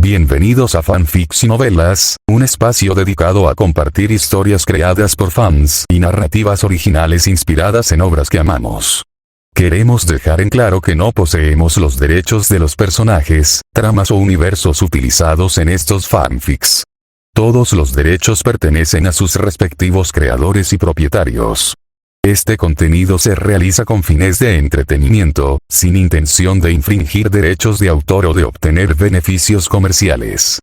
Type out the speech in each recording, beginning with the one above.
Bienvenidos a Fanfics y Novelas, un espacio dedicado a compartir historias creadas por fans y narrativas originales inspiradas en obras que amamos. Queremos dejar en claro que no poseemos los derechos de los personajes, tramas o universos utilizados en estos fanfics. Todos los derechos pertenecen a sus respectivos creadores y propietarios. Este contenido se realiza con fines de entretenimiento, sin intención de infringir derechos de autor o de obtener beneficios comerciales.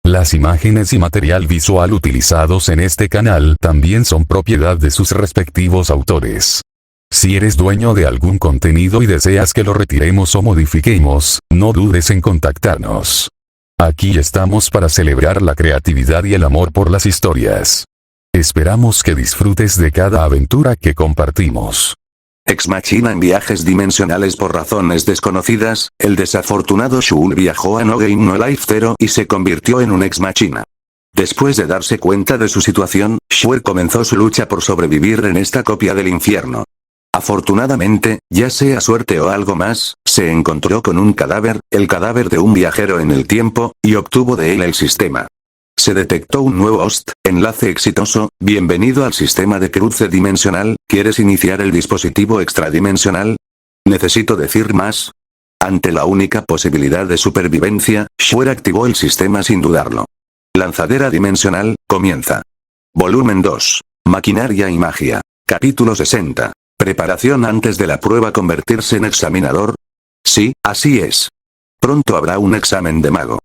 Las imágenes y material visual utilizados en este canal también son propiedad de sus respectivos autores. Si eres dueño de algún contenido y deseas que lo retiremos o modifiquemos, no dudes en contactarnos. Aquí estamos para celebrar la creatividad y el amor por las historias. Esperamos que disfrutes de cada aventura que compartimos. Ex Machina en viajes dimensionales por razones desconocidas, el desafortunado Shul viajó a No Game No Life Zero y se convirtió en un Ex Machina. Después de darse cuenta de su situación, Shul comenzó su lucha por sobrevivir en esta copia del infierno. Afortunadamente, ya sea suerte o algo más, se encontró con un cadáver, el cadáver de un viajero en el tiempo, y obtuvo de él el sistema. Se detectó un nuevo host, enlace exitoso, bienvenido al sistema de cruce dimensional, ¿quieres iniciar el dispositivo extradimensional? ¿Necesito decir más? Ante la única posibilidad de supervivencia, Shuer activó el sistema sin dudarlo. Lanzadera dimensional, comienza. Volumen 2. Maquinaria y magia. Capítulo 60. ¿Preparación antes de la prueba convertirse en examinador? Sí, así es. Pronto habrá un examen de mago.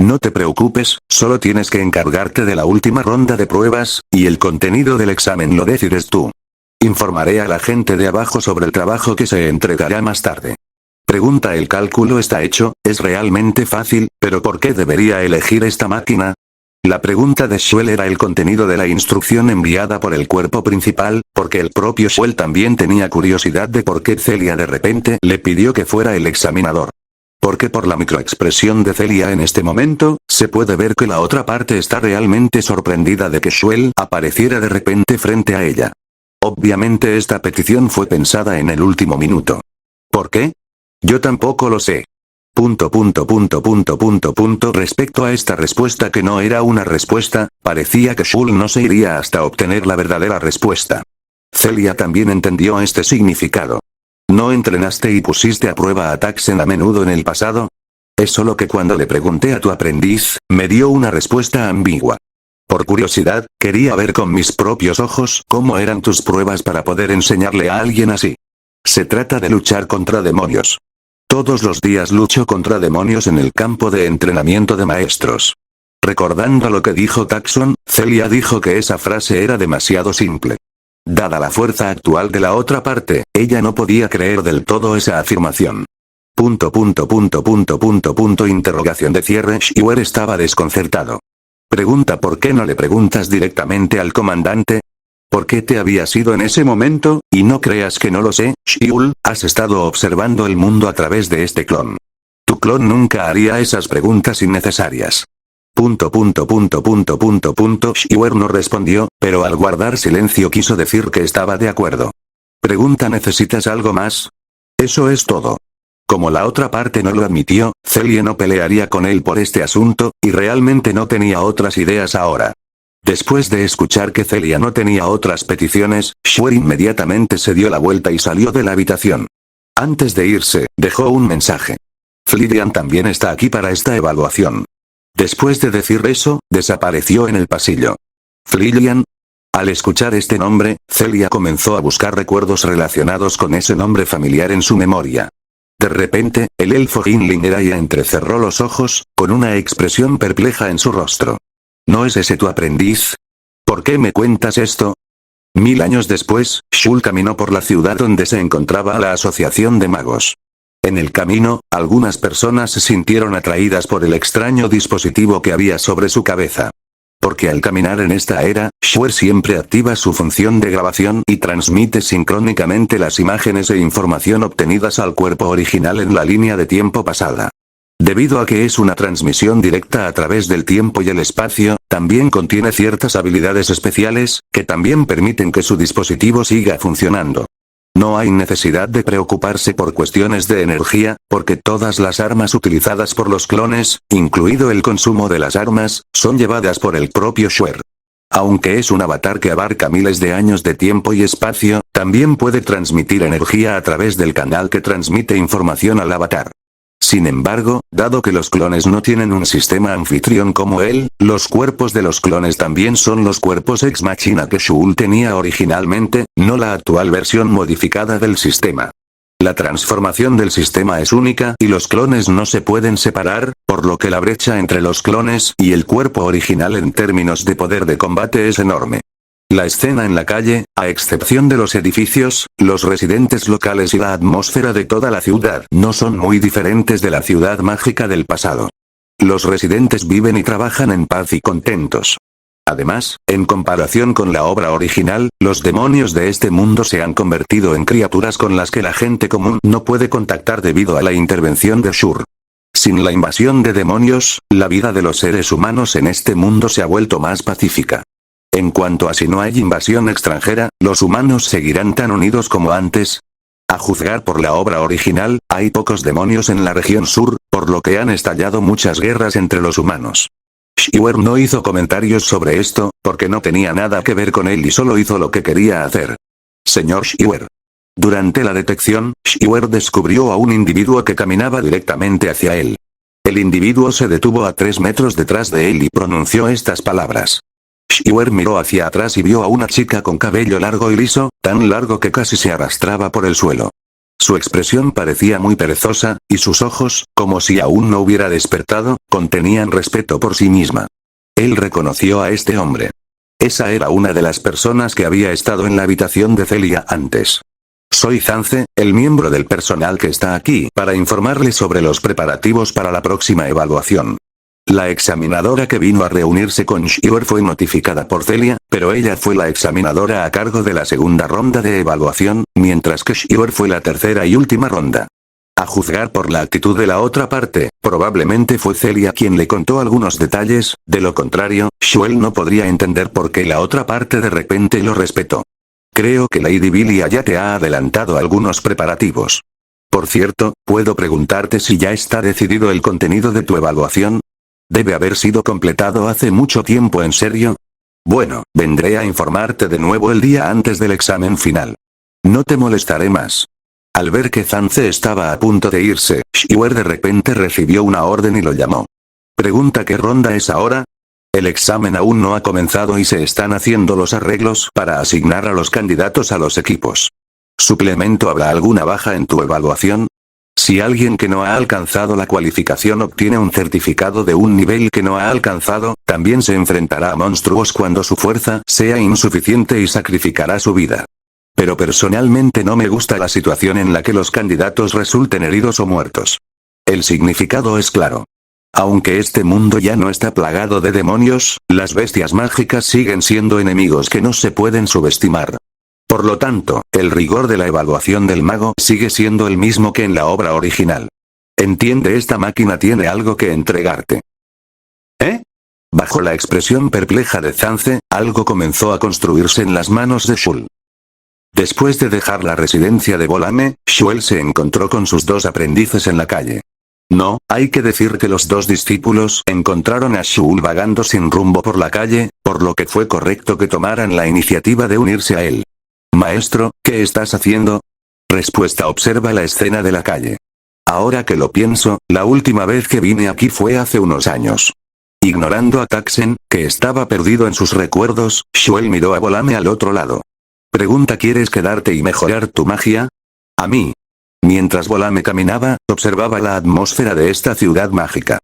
No te preocupes, solo tienes que encargarte de la última ronda de pruebas, y el contenido del examen lo decides tú. Informaré a la gente de abajo sobre el trabajo que se entregará más tarde. Pregunta: el cálculo está hecho, es realmente fácil, pero ¿por qué debería elegir esta máquina? La pregunta de Shuel era el contenido de la instrucción enviada por el cuerpo principal, porque el propio Shuel también tenía curiosidad de por qué Celia de repente le pidió que fuera el examinador. Porque por la microexpresión de Celia en este momento, se puede ver que la otra parte está realmente sorprendida de que Shuel apareciera de repente frente a ella. Obviamente esta petición fue pensada en el último minuto. ¿Por qué? Yo tampoco lo sé. Respecto a esta respuesta, que no era una respuesta, parecía que Shul no se iría hasta obtener la verdadera respuesta. Celia también entendió este significado. ¿No entrenaste y pusiste a prueba a Taxen a menudo en el pasado? Es solo que cuando le pregunté a tu aprendiz, me dio una respuesta ambigua. Por curiosidad, quería ver con mis propios ojos cómo eran tus pruebas para poder enseñarle a alguien así. Se trata de luchar contra demonios. Todos los días lucho contra demonios en el campo de entrenamiento de maestros. Recordando lo que dijo Taxon, Celia dijo que esa frase era demasiado simple. Dada la fuerza actual de la otra parte, ella no podía creer del todo esa afirmación. Interrogación de cierre. Shuer estaba desconcertado. Pregunta: ¿por qué no le preguntas directamente al comandante? ¿Por qué te habías ido en ese momento? Y no creas que no lo sé, Shul, has estado observando el mundo a través de este clon. Tu clon nunca haría esas preguntas innecesarias. Shuer no respondió, pero al guardar silencio quiso decir que estaba de acuerdo. Pregunta: ¿necesitas algo más? Eso es todo. Como la otra parte no lo admitió, Celia no pelearía con él por este asunto, y realmente no tenía otras ideas ahora. Después de escuchar que Celia no tenía otras peticiones, Shuer inmediatamente se dio la vuelta y salió de la habitación. Antes de irse, dejó un mensaje. Flidian también está aquí para esta evaluación. Después de decir eso, desapareció en el pasillo. ¿Flidian? Al escuchar este nombre, Celia comenzó a buscar recuerdos relacionados con ese nombre familiar en su memoria. De repente, el elfo Hinling Eraya entrecerró los ojos, con una expresión perpleja en su rostro. ¿No es ese tu aprendiz? ¿Por qué me cuentas esto? 1000 años después, Shul caminó por la ciudad donde se encontraba la Asociación de Magos. En el camino, algunas personas se sintieron atraídas por el extraño dispositivo que había sobre su cabeza. Porque al caminar en esta era, Shuer siempre activa su función de grabación y transmite sincrónicamente las imágenes e información obtenidas al cuerpo original en la línea de tiempo pasada. Debido a que es una transmisión directa a través del tiempo y el espacio, también contiene ciertas habilidades especiales, que también permiten que su dispositivo siga funcionando. No hay necesidad de preocuparse por cuestiones de energía, porque todas las armas utilizadas por los clones, incluido el consumo de las armas, son llevadas por el propio Shuer. Aunque es un avatar que abarca miles de años de tiempo y espacio, también puede transmitir energía a través del canal que transmite información al avatar. Sin embargo, dado que los clones no tienen un sistema anfitrión como él, los cuerpos de los clones también son los cuerpos ex machina que Shul tenía originalmente, no la actual versión modificada del sistema. La transformación del sistema es única y los clones no se pueden separar, por lo que la brecha entre los clones y el cuerpo original en términos de poder de combate es enorme. La escena en la calle, a excepción de los edificios, los residentes locales y la atmósfera de toda la ciudad no son muy diferentes de la ciudad mágica del pasado. Los residentes viven y trabajan en paz y contentos. Además, en comparación con la obra original, los demonios de este mundo se han convertido en criaturas con las que la gente común no puede contactar debido a la intervención de Shur. Sin la invasión de demonios, la vida de los seres humanos en este mundo se ha vuelto más pacífica. En cuanto a si no hay invasión extranjera, los humanos seguirán tan unidos como antes. A juzgar por la obra original, hay pocos demonios en la región sur, por lo que han estallado muchas guerras entre los humanos. Shiwer no hizo comentarios sobre esto, porque no tenía nada que ver con él y solo hizo lo que quería hacer. Señor Shiwer. Durante la detección, Shiwer descubrió a un individuo que caminaba directamente hacia él. El individuo se detuvo a 3 metros detrás de él y pronunció estas palabras. Shiwer miró hacia atrás y vio a una chica con cabello largo y liso, tan largo que casi se arrastraba por el suelo. Su expresión parecía muy perezosa, y sus ojos, como si aún no hubiera despertado, contenían respeto por sí misma. Él reconoció a este hombre. Esa era una de las personas que había estado en la habitación de Celia antes. Soy Zance, el miembro del personal que está aquí para informarle sobre los preparativos para la próxima evaluación. La examinadora que vino a reunirse con Shiwer fue notificada por Celia, pero ella fue la examinadora a cargo de la segunda ronda de evaluación, mientras que Shiwer fue la tercera y última ronda. A juzgar por la actitud de la otra parte, probablemente fue Celia quien le contó algunos detalles, de lo contrario, Shuel no podría entender por qué la otra parte de repente lo respetó. Creo que Lady Billia ya te ha adelantado algunos preparativos. Por cierto, ¿puedo preguntarte si ya está decidido el contenido de tu evaluación? Debe haber sido completado hace mucho tiempo, ¿en serio? Bueno, vendré a informarte de nuevo el día antes del examen final. No te molestaré más. Al ver que Zance estaba a punto de irse, Shiwer de repente recibió una orden y lo llamó. Pregunta ¿qué ronda es ahora? El examen aún no ha comenzado y se están haciendo los arreglos para asignar a los candidatos a los equipos. Suplemento, ¿habrá alguna baja en tu evaluación? Si alguien que no ha alcanzado la cualificación obtiene un certificado de un nivel que no ha alcanzado, también se enfrentará a monstruos cuando su fuerza sea insuficiente y sacrificará su vida. Pero personalmente no me gusta la situación en la que los candidatos resulten heridos o muertos. El significado es claro. Aunque este mundo ya no está plagado de demonios, las bestias mágicas siguen siendo enemigos que no se pueden subestimar. Por lo tanto, el rigor de la evaluación del mago sigue siendo el mismo que en la obra original. Entiende, esta máquina tiene algo que entregarte. ¿Eh? Bajo la expresión perpleja de Zance, algo comenzó a construirse en las manos de Shul. Después de dejar la residencia de Bolame, Shuel se encontró con sus dos aprendices en la calle. No, hay que decir que los dos discípulos encontraron a Shul vagando sin rumbo por la calle, por lo que fue correcto que tomaran la iniciativa de unirse a él. Maestro, ¿qué estás haciendo? Respuesta: observa la escena de la calle. Ahora que lo pienso, la última vez que vine aquí fue hace unos años. Ignorando a Taxen, que estaba perdido en sus recuerdos, Shuel miró a Bolame al otro lado. Pregunta: ¿quieres quedarte y mejorar tu magia? A mí. Mientras Bolame caminaba, observaba la atmósfera de esta ciudad mágica.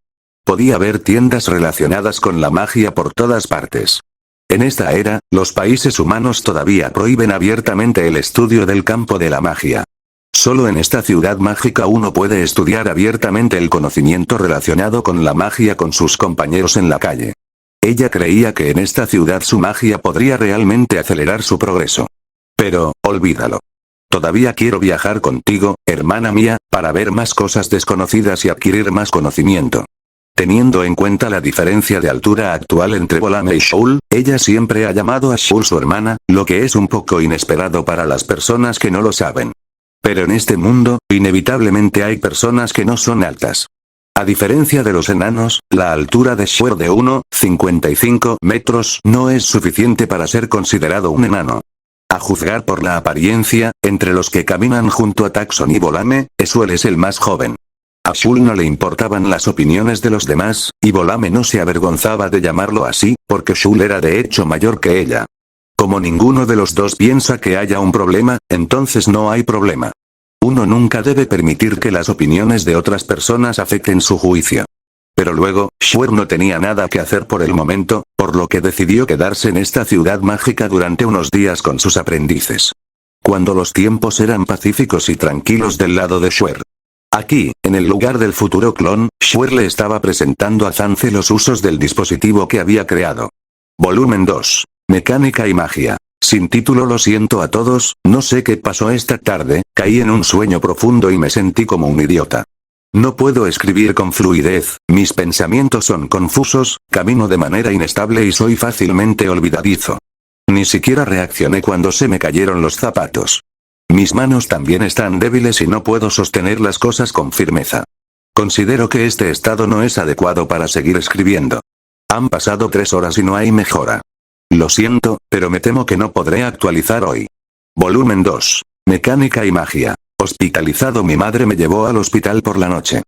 Podía ver tiendas relacionadas con la magia por todas partes. En esta era, los países humanos todavía prohíben abiertamente el estudio del campo de la magia. Solo en esta ciudad mágica uno puede estudiar abiertamente el conocimiento relacionado con la magia con sus compañeros en la calle. Ella creía que en esta ciudad su magia podría realmente acelerar su progreso. Pero, olvídalo. Todavía quiero viajar contigo, hermana mía, para ver más cosas desconocidas y adquirir más conocimiento. Teniendo en cuenta la diferencia de altura actual entre Volame y Shul, ella siempre ha llamado a Shul su hermana, lo que es un poco inesperado para las personas que no lo saben. Pero en este mundo, inevitablemente hay personas que no son altas. A diferencia de los enanos, la altura de Shul de 1,55 metros no es suficiente para ser considerado un enano. A juzgar por la apariencia, entre los que caminan junto a Taxon y Volame, Shul es el más joven. A Shul no le importaban las opiniones de los demás, y Volame no se avergonzaba de llamarlo así, porque Shul era de hecho mayor que ella. Como ninguno de los dos piensa que haya un problema, entonces no hay problema. Uno nunca debe permitir que las opiniones de otras personas afecten su juicio. Pero luego, Shul no tenía nada que hacer por el momento, por lo que decidió quedarse en esta ciudad mágica durante unos días con sus aprendices. Cuando los tiempos eran pacíficos y tranquilos del lado de Shul. Aquí, en el lugar del futuro clon, Shul le estaba presentando a Zance los usos del dispositivo que había creado. Volumen 2. Mecánica y magia. Sin título. Lo siento a todos, no sé qué pasó esta tarde, caí en un sueño profundo y me sentí como un idiota. No puedo escribir con fluidez, mis pensamientos son confusos, camino de manera inestable y soy fácilmente olvidadizo. Ni siquiera reaccioné cuando se me cayeron los zapatos. Mis manos también están débiles y no puedo sostener las cosas con firmeza. Considero que este estado no es adecuado para seguir escribiendo. Han pasado 3 horas y no hay mejora. Lo siento, pero me temo que no podré actualizar hoy. Volumen 2. Mecánica y magia. Hospitalizado. Mi madre me llevó al hospital por la noche.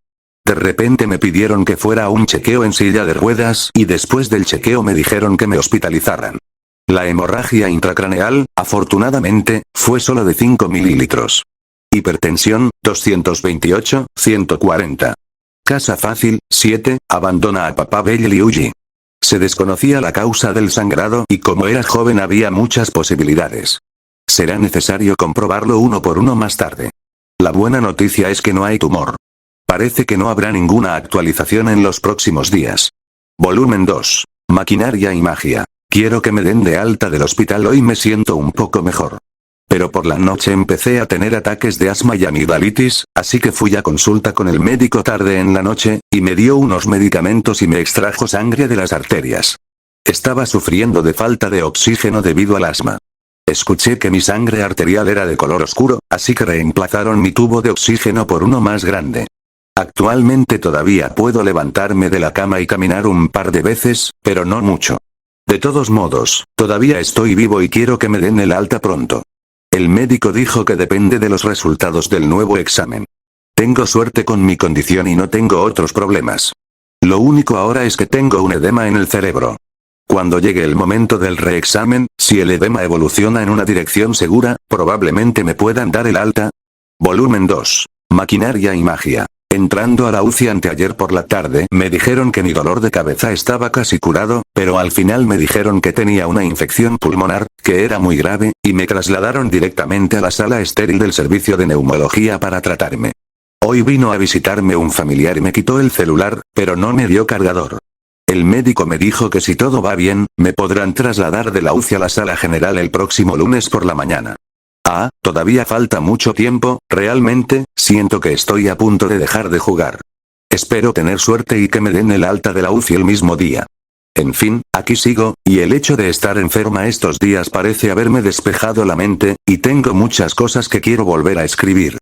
De repente me pidieron que fuera a un chequeo en silla de ruedas y después del chequeo me dijeron que me hospitalizaran. La hemorragia intracraneal, afortunadamente, fue solo de 5 mililitros. Hipertensión, 228, 140. Casa fácil, 7, abandona a papá Bell y huye. Se desconocía la causa del sangrado y como era joven había muchas posibilidades. Será necesario comprobarlo uno por uno más tarde. La buena noticia es que no hay tumor. Parece que no habrá ninguna actualización en los próximos días. Volumen 2. Maquinaria y magia. Quiero que me den de alta del hospital hoy, me siento un poco mejor. Pero por la noche empecé a tener ataques de asma y amigdalitis, así que fui a consulta con el médico tarde en la noche, y me dio unos medicamentos y me extrajo sangre de las arterias. Estaba sufriendo de falta de oxígeno debido al asma. Escuché que mi sangre arterial era de color oscuro, así que reemplazaron mi tubo de oxígeno por uno más grande. Actualmente todavía puedo levantarme de la cama y caminar un par de veces, pero no mucho. De todos modos, todavía estoy vivo y quiero que me den el alta pronto. El médico dijo que depende de los resultados del nuevo examen. Tengo suerte con mi condición y no tengo otros problemas. Lo único ahora es que tengo un edema en el cerebro. Cuando llegue el momento del reexamen, si el edema evoluciona en una dirección segura, probablemente me puedan dar el alta. Volumen 2. Maquinaria y magia. Entrando a la UCI anteayer por la tarde, me dijeron que mi dolor de cabeza estaba casi curado, pero al final me dijeron que tenía una infección pulmonar, que era muy grave, y me trasladaron directamente a la sala estéril del servicio de neumología para tratarme. Hoy vino a visitarme un familiar y me quitó el celular, pero no me dio cargador. El médico me dijo que si todo va bien, me podrán trasladar de la UCI a la sala general el próximo lunes por la mañana. Ah, todavía falta mucho tiempo, realmente, siento que estoy a punto de dejar de jugar. Espero tener suerte y que me den el alta de la UCI el mismo día. En fin, aquí sigo, y el hecho de estar enferma estos días parece haberme despejado la mente, y tengo muchas cosas que quiero volver a escribir.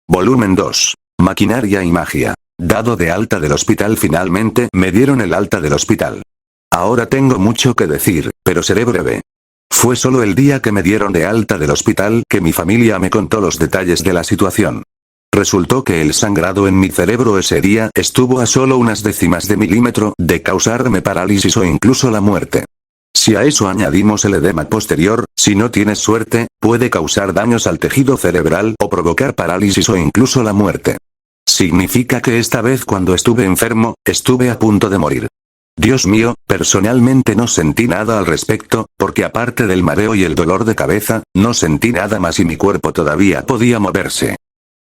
Volumen 2. Maquinaria y magia. Dado de alta del hospital, finalmente me dieron el alta del hospital. Ahora tengo mucho que decir, pero seré breve. Fue solo el día que me dieron de alta del hospital que mi familia me contó los detalles de la situación. Resultó que el sangrado en mi cerebro ese día estuvo a solo unas décimas de milímetro de causarme parálisis o incluso la muerte. Si a eso añadimos el edema posterior, si no tienes suerte, puede causar daños al tejido cerebral o provocar parálisis o incluso la muerte. Significa que esta vez cuando estuve enfermo, estuve a punto de morir. Dios mío, personalmente no sentí nada al respecto, porque aparte del mareo y el dolor de cabeza, no sentí nada más y mi cuerpo todavía podía moverse.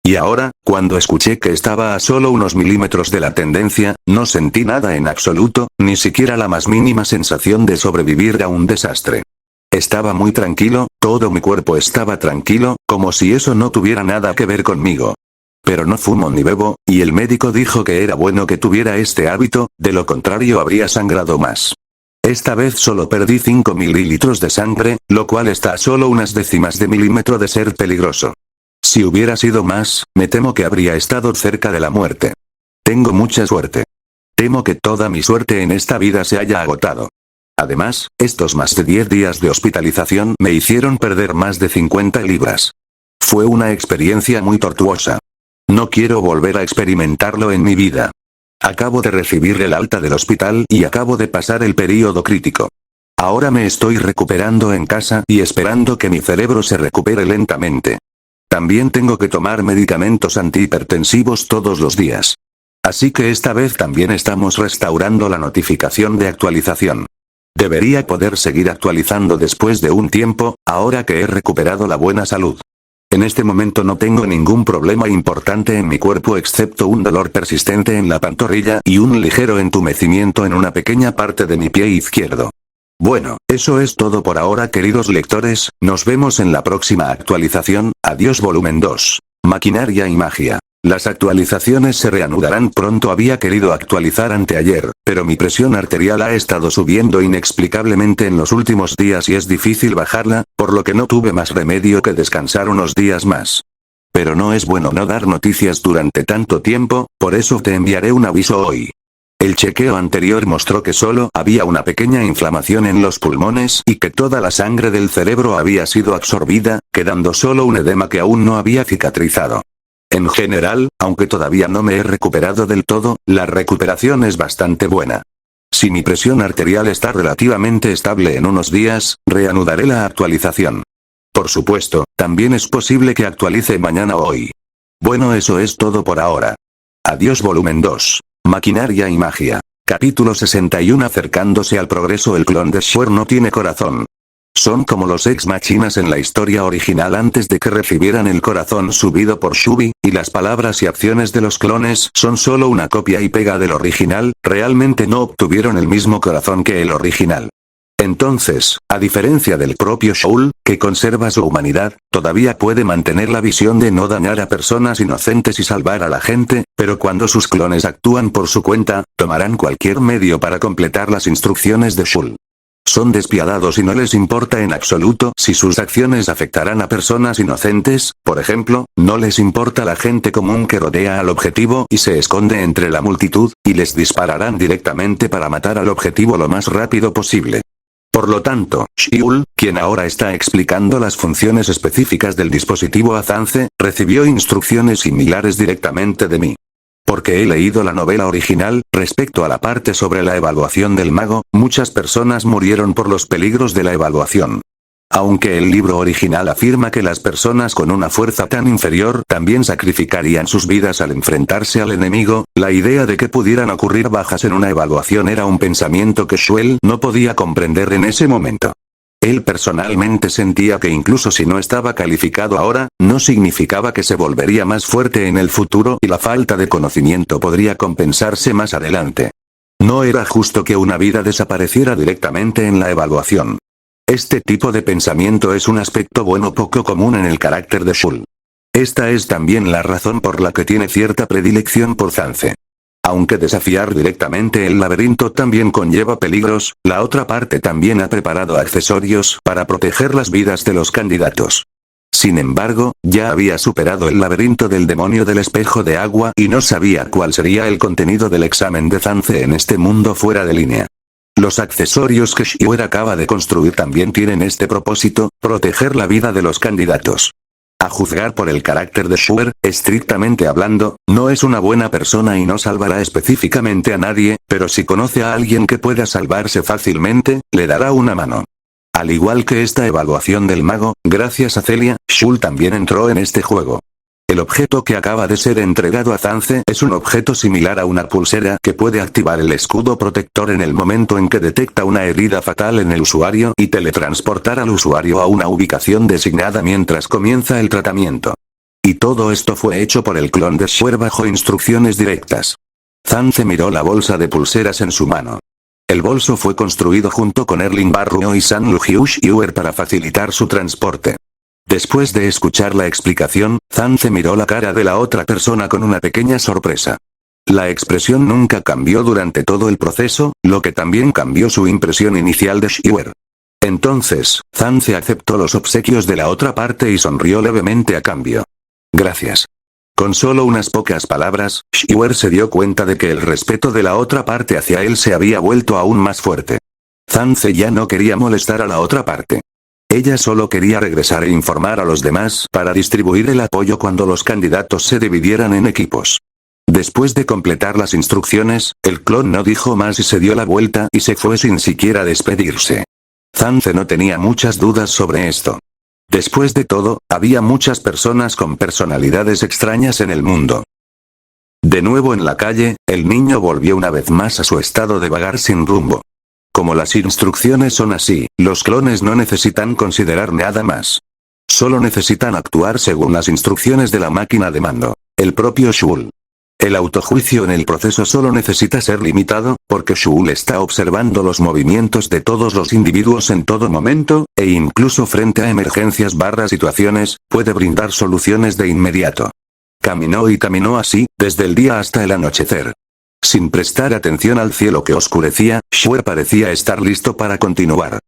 Y ahora, cuando escuché que estaba a solo unos milímetros de la tendencia, no sentí nada en absoluto, ni siquiera la más mínima sensación de sobrevivir a un desastre. Estaba muy tranquilo, todo mi cuerpo estaba tranquilo, como si eso no tuviera nada que ver conmigo. pero no fumo ni bebo, y el médico dijo que era bueno que tuviera este hábito, de lo contrario habría sangrado más. Esta vez solo perdí 5 mililitros de sangre, lo cual está a solo unas décimas de milímetro de ser peligroso. Si hubiera sido más, me temo que habría estado cerca de la muerte. Tengo mucha suerte. Temo que toda mi suerte en esta vida se haya agotado. Además, estos más de 10 días de hospitalización me hicieron perder más de 50 libras. Fue una experiencia muy tortuosa. No quiero volver a experimentarlo en mi vida. Acabo de recibir el alta del hospital y acabo de pasar el período crítico. Ahora me estoy recuperando en casa y esperando que mi cerebro se recupere lentamente. También tengo que tomar medicamentos antihipertensivos todos los días. Así que esta vez también estamos restaurando la notificación de actualización. Debería poder seguir actualizando después de un tiempo, ahora que he recuperado la buena salud. En este momento no tengo ningún problema importante en mi cuerpo excepto un dolor persistente en la pantorrilla y un ligero entumecimiento en una pequeña parte de mi pie izquierdo. Bueno, eso es todo por ahora, queridos lectores, nos vemos en la próxima actualización. Adiós volumen 2. Maquinaria y magia. Las actualizaciones se reanudarán pronto. Había querido actualizar anteayer, pero mi presión arterial ha estado subiendo inexplicablemente en los últimos días y es difícil bajarla, por lo que no tuve más remedio que descansar unos días más. Pero no es bueno no dar noticias durante tanto tiempo, por eso te enviaré un aviso hoy. El chequeo anterior mostró que solo había una pequeña inflamación en los pulmones y que toda la sangre del cerebro había sido absorbida, quedando solo un edema que aún no había cicatrizado. En general, aunque todavía no me he recuperado del todo, la recuperación es bastante buena. Si mi presión arterial está relativamente estable en unos días, reanudaré la actualización. Por supuesto, también es posible que actualice mañana o hoy. Bueno, eso es todo por ahora. Adiós volumen 2. Maquinaria y magia. Capítulo 61. Acercándose al progreso. El clon de Shuer no tiene corazón. Son como los ex machinas en la historia original antes de que recibieran el corazón subido por Shubi, y las palabras y acciones de los clones son solo una copia y pega del original, realmente no obtuvieron el mismo corazón que el original. Entonces, a diferencia del propio Shaul, que conserva su humanidad, todavía puede mantener la visión de no dañar a personas inocentes y salvar a la gente, pero cuando sus clones actúan por su cuenta, tomarán cualquier medio para completar las instrucciones de Shaul. Son despiadados y no les importa en absoluto si sus acciones afectarán a personas inocentes, por ejemplo, no les importa la gente común que rodea al objetivo y se esconde entre la multitud, y les dispararán directamente para matar al objetivo lo más rápido posible. Por lo tanto, Shaul, quien ahora está explicando las funciones específicas del dispositivo Azance, recibió instrucciones similares directamente de mí. Porque he leído la novela original, respecto a la parte sobre la evaluación del mago, muchas personas murieron por los peligros de la evaluación. Aunque el libro original afirma que las personas con una fuerza tan inferior también sacrificarían sus vidas al enfrentarse al enemigo, la idea de que pudieran ocurrir bajas en una evaluación era un pensamiento que Shuel no podía comprender en ese momento. Él personalmente sentía que incluso si no estaba calificado ahora, no significaba que se volvería más fuerte en el futuro y la falta de conocimiento podría compensarse más adelante. No era justo que una vida desapareciera directamente en la evaluación. Este tipo de pensamiento es un aspecto bueno poco común en el carácter de Shaul. Esta es también la razón por la que tiene cierta predilección por Zance. Aunque desafiar directamente el laberinto también conlleva peligros, la otra parte también ha preparado accesorios para proteger las vidas de los candidatos. Sin embargo, ya había superado el laberinto del demonio del espejo de agua y no sabía cuál sería el contenido del examen de Zance en este mundo fuera de línea. Los accesorios que Shuer acaba de construir también tienen este propósito, proteger la vida de los candidatos. A juzgar por el carácter de Shuer, estrictamente hablando, no es una buena persona y no salvará específicamente a nadie, pero si conoce a alguien que pueda salvarse fácilmente, le dará una mano. Al igual que esta evaluación del mago, gracias a Celia, Shaul también entró en este juego. El objeto que acaba de ser entregado a Zance es un objeto similar a una pulsera que puede activar el escudo protector en el momento en que detecta una herida fatal en el usuario y teletransportar al usuario a una ubicación designada mientras comienza el tratamiento. Y todo esto fue hecho por el clon de Shuer bajo instrucciones directas. Zance miró la bolsa de pulseras en su mano. El bolso fue construido junto con Erling Barruo y San Lucius Shuer para facilitar su transporte. Después de escuchar la explicación, Zance miró la cara de la otra persona con una pequeña sorpresa. La expresión nunca cambió durante todo el proceso, lo que también cambió su impresión inicial de Shiwer. Entonces, Zance aceptó los obsequios de la otra parte y sonrió levemente a cambio. Gracias. Con solo unas pocas palabras, Shiwer se dio cuenta de que el respeto de la otra parte hacia él se había vuelto aún más fuerte. Zance ya no quería molestar a la otra parte. Ella solo quería regresar e informar a los demás para distribuir el apoyo cuando los candidatos se dividieran en equipos. Después de completar las instrucciones, el clon no dijo más y se dio la vuelta y se fue sin siquiera despedirse. Zance no tenía muchas dudas sobre esto. Después de todo, había muchas personas con personalidades extrañas en el mundo. De nuevo en la calle, el niño volvió una vez más a su estado de vagar sin rumbo. Como las instrucciones son así, los clones no necesitan considerar nada más. Solo necesitan actuar según las instrucciones de la máquina de mando, el propio Shul. El autojuicio en el proceso solo necesita ser limitado, porque Shul está observando los movimientos de todos los individuos en todo momento, e incluso frente a emergencias/situaciones, puede brindar soluciones de inmediato. Caminó y caminó así, desde el día hasta el anochecer. Sin prestar atención al cielo que oscurecía, Shiwer parecía estar listo para continuar.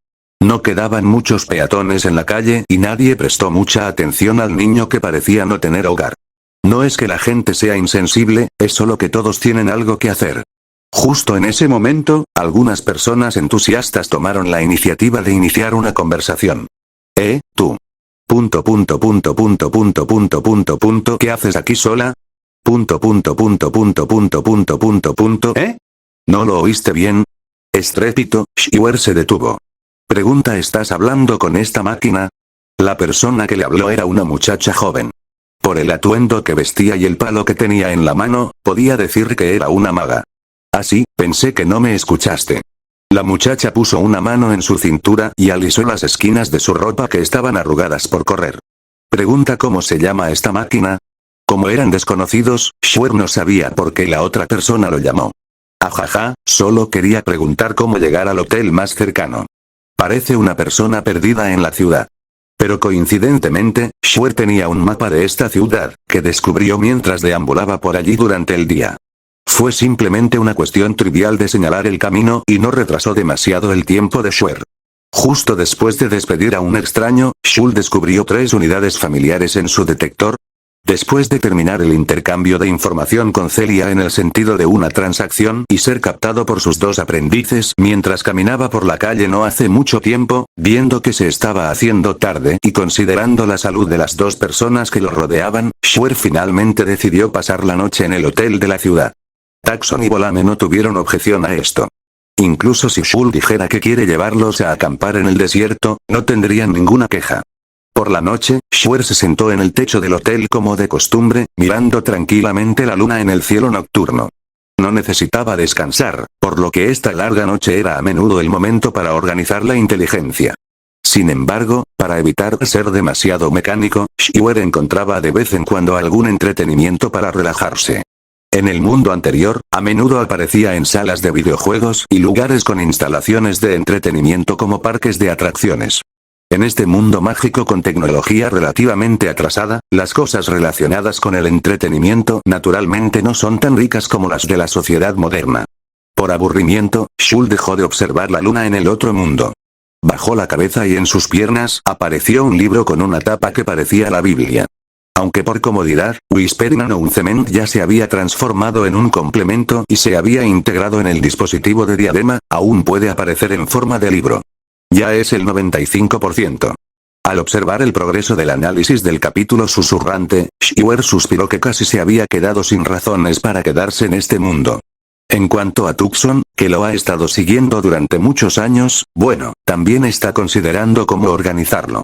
No quedaban muchos peatones en la calle y nadie prestó mucha atención al niño que parecía no tener hogar. No es que la gente sea insensible, es solo que todos tienen algo que hacer. Justo en ese momento, algunas personas entusiastas tomaron la iniciativa de iniciar una conversación. Tú. ¿Qué haces aquí sola? ¿No lo oíste bien? Estrépito, Shiwer se detuvo. Pregunta: ¿estás hablando con esta máquina? La persona que le habló era una muchacha joven. Por el atuendo que vestía y el palo que tenía en la mano, podía decir que era una maga. Así, pensé que no me escuchaste. La muchacha puso una mano en su cintura y alisó las esquinas de su ropa que estaban arrugadas por correr. Pregunta: ¿cómo se llama esta máquina? Como eran desconocidos, Shiwer no sabía por qué la otra persona lo llamó. Ajaja, solo quería preguntar cómo llegar al hotel más cercano. Parece una persona perdida en la ciudad. Pero coincidentemente, Shiwer tenía un mapa de esta ciudad, que descubrió mientras deambulaba por allí durante el día. Fue simplemente una cuestión trivial de señalar el camino y no retrasó demasiado el tiempo de Shiwer. Justo después de despedir a un extraño, Shul descubrió 3 unidades familiares en su detector. Después de terminar el intercambio de información con Celia en el sentido de una transacción y ser captado por sus 2 aprendices mientras caminaba por la calle no hace mucho tiempo, viendo que se estaba haciendo tarde y considerando la salud de las 2 personas que lo rodeaban, Shiwer finalmente decidió pasar la noche en el hotel de la ciudad. Taxon y Volame no tuvieron objeción a esto. Incluso si Shul dijera que quiere llevarlos a acampar en el desierto, no tendrían ninguna queja. Por la noche, Shiwer se sentó en el techo del hotel como de costumbre, mirando tranquilamente la luna en el cielo nocturno. No necesitaba descansar, por lo que esta larga noche era a menudo el momento para organizar la inteligencia. Sin embargo, para evitar ser demasiado mecánico, Shiwer encontraba de vez en cuando algún entretenimiento para relajarse. En el mundo anterior, a menudo aparecía en salas de videojuegos y lugares con instalaciones de entretenimiento como parques de atracciones. En este mundo mágico con tecnología relativamente atrasada, las cosas relacionadas con el entretenimiento naturalmente no son tan ricas como las de la sociedad moderna. Por aburrimiento, Shul dejó de observar la luna en el otro mundo. Bajó la cabeza y en sus piernas apareció un libro con una tapa que parecía la Biblia. Aunque por comodidad, Whispering Announcement ya se había transformado en un complemento y se había integrado en el dispositivo de diadema, aún puede aparecer en forma de libro. Ya es el 95%. Al observar el progreso del análisis del capítulo susurrante, Shiwer suspiró que casi se había quedado sin razones para quedarse en este mundo. En cuanto a Tucson, que lo ha estado siguiendo durante muchos años, bueno, también está considerando cómo organizarlo.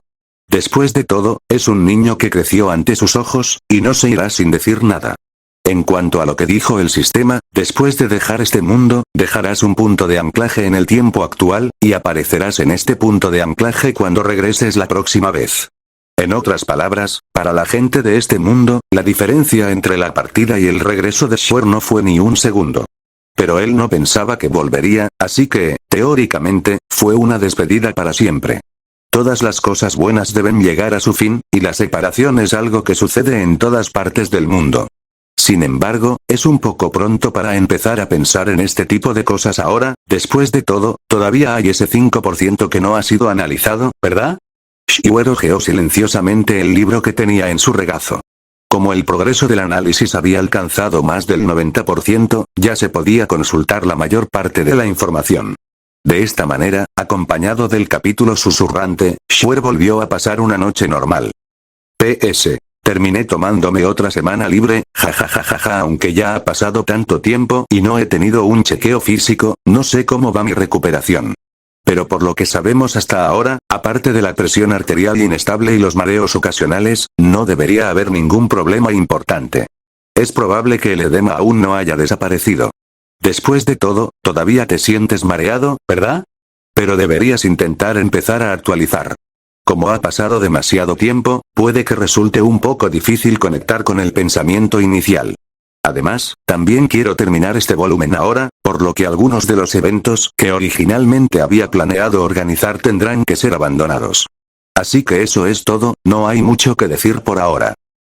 Después de todo, es un niño que creció ante sus ojos, y no se irá sin decir nada. En cuanto a lo que dijo el sistema, después de dejar este mundo, dejarás un punto de anclaje en el tiempo actual, y aparecerás en este punto de anclaje cuando regreses la próxima vez. En otras palabras, para la gente de este mundo, la diferencia entre la partida y el regreso de Shiwer no fue ni un segundo. Pero él no pensaba que volvería, así que, teóricamente, fue una despedida para siempre. Todas las cosas buenas deben llegar a su fin, y la separación es algo que sucede en todas partes del mundo. Sin embargo, es un poco pronto para empezar a pensar en este tipo de cosas ahora. Después de todo, todavía hay ese 5% que no ha sido analizado, ¿verdad? Shiuer hojeó silenciosamente el libro que tenía en su regazo. Como el progreso del análisis había alcanzado más del 90%, ya se podía consultar la mayor parte de la información. De esta manera, acompañado del capítulo susurrante, Shiuer volvió a pasar una noche normal. PS. Terminé tomándome otra semana libre, jajajajaja, aunque ya ha pasado tanto tiempo y no he tenido un chequeo físico, no sé cómo va mi recuperación. Pero por lo que sabemos hasta ahora, aparte de la presión arterial inestable y los mareos ocasionales, no debería haber ningún problema importante. Es probable que el edema aún no haya desaparecido. Después de todo, todavía te sientes mareado, ¿verdad? Pero deberías intentar empezar a actualizar. Como ha pasado demasiado tiempo, puede que resulte un poco difícil conectar con el pensamiento inicial. Además, también quiero terminar este volumen ahora, por lo que algunos de los eventos que originalmente había planeado organizar tendrán que ser abandonados. Así que eso es todo, no hay mucho que decir por ahora.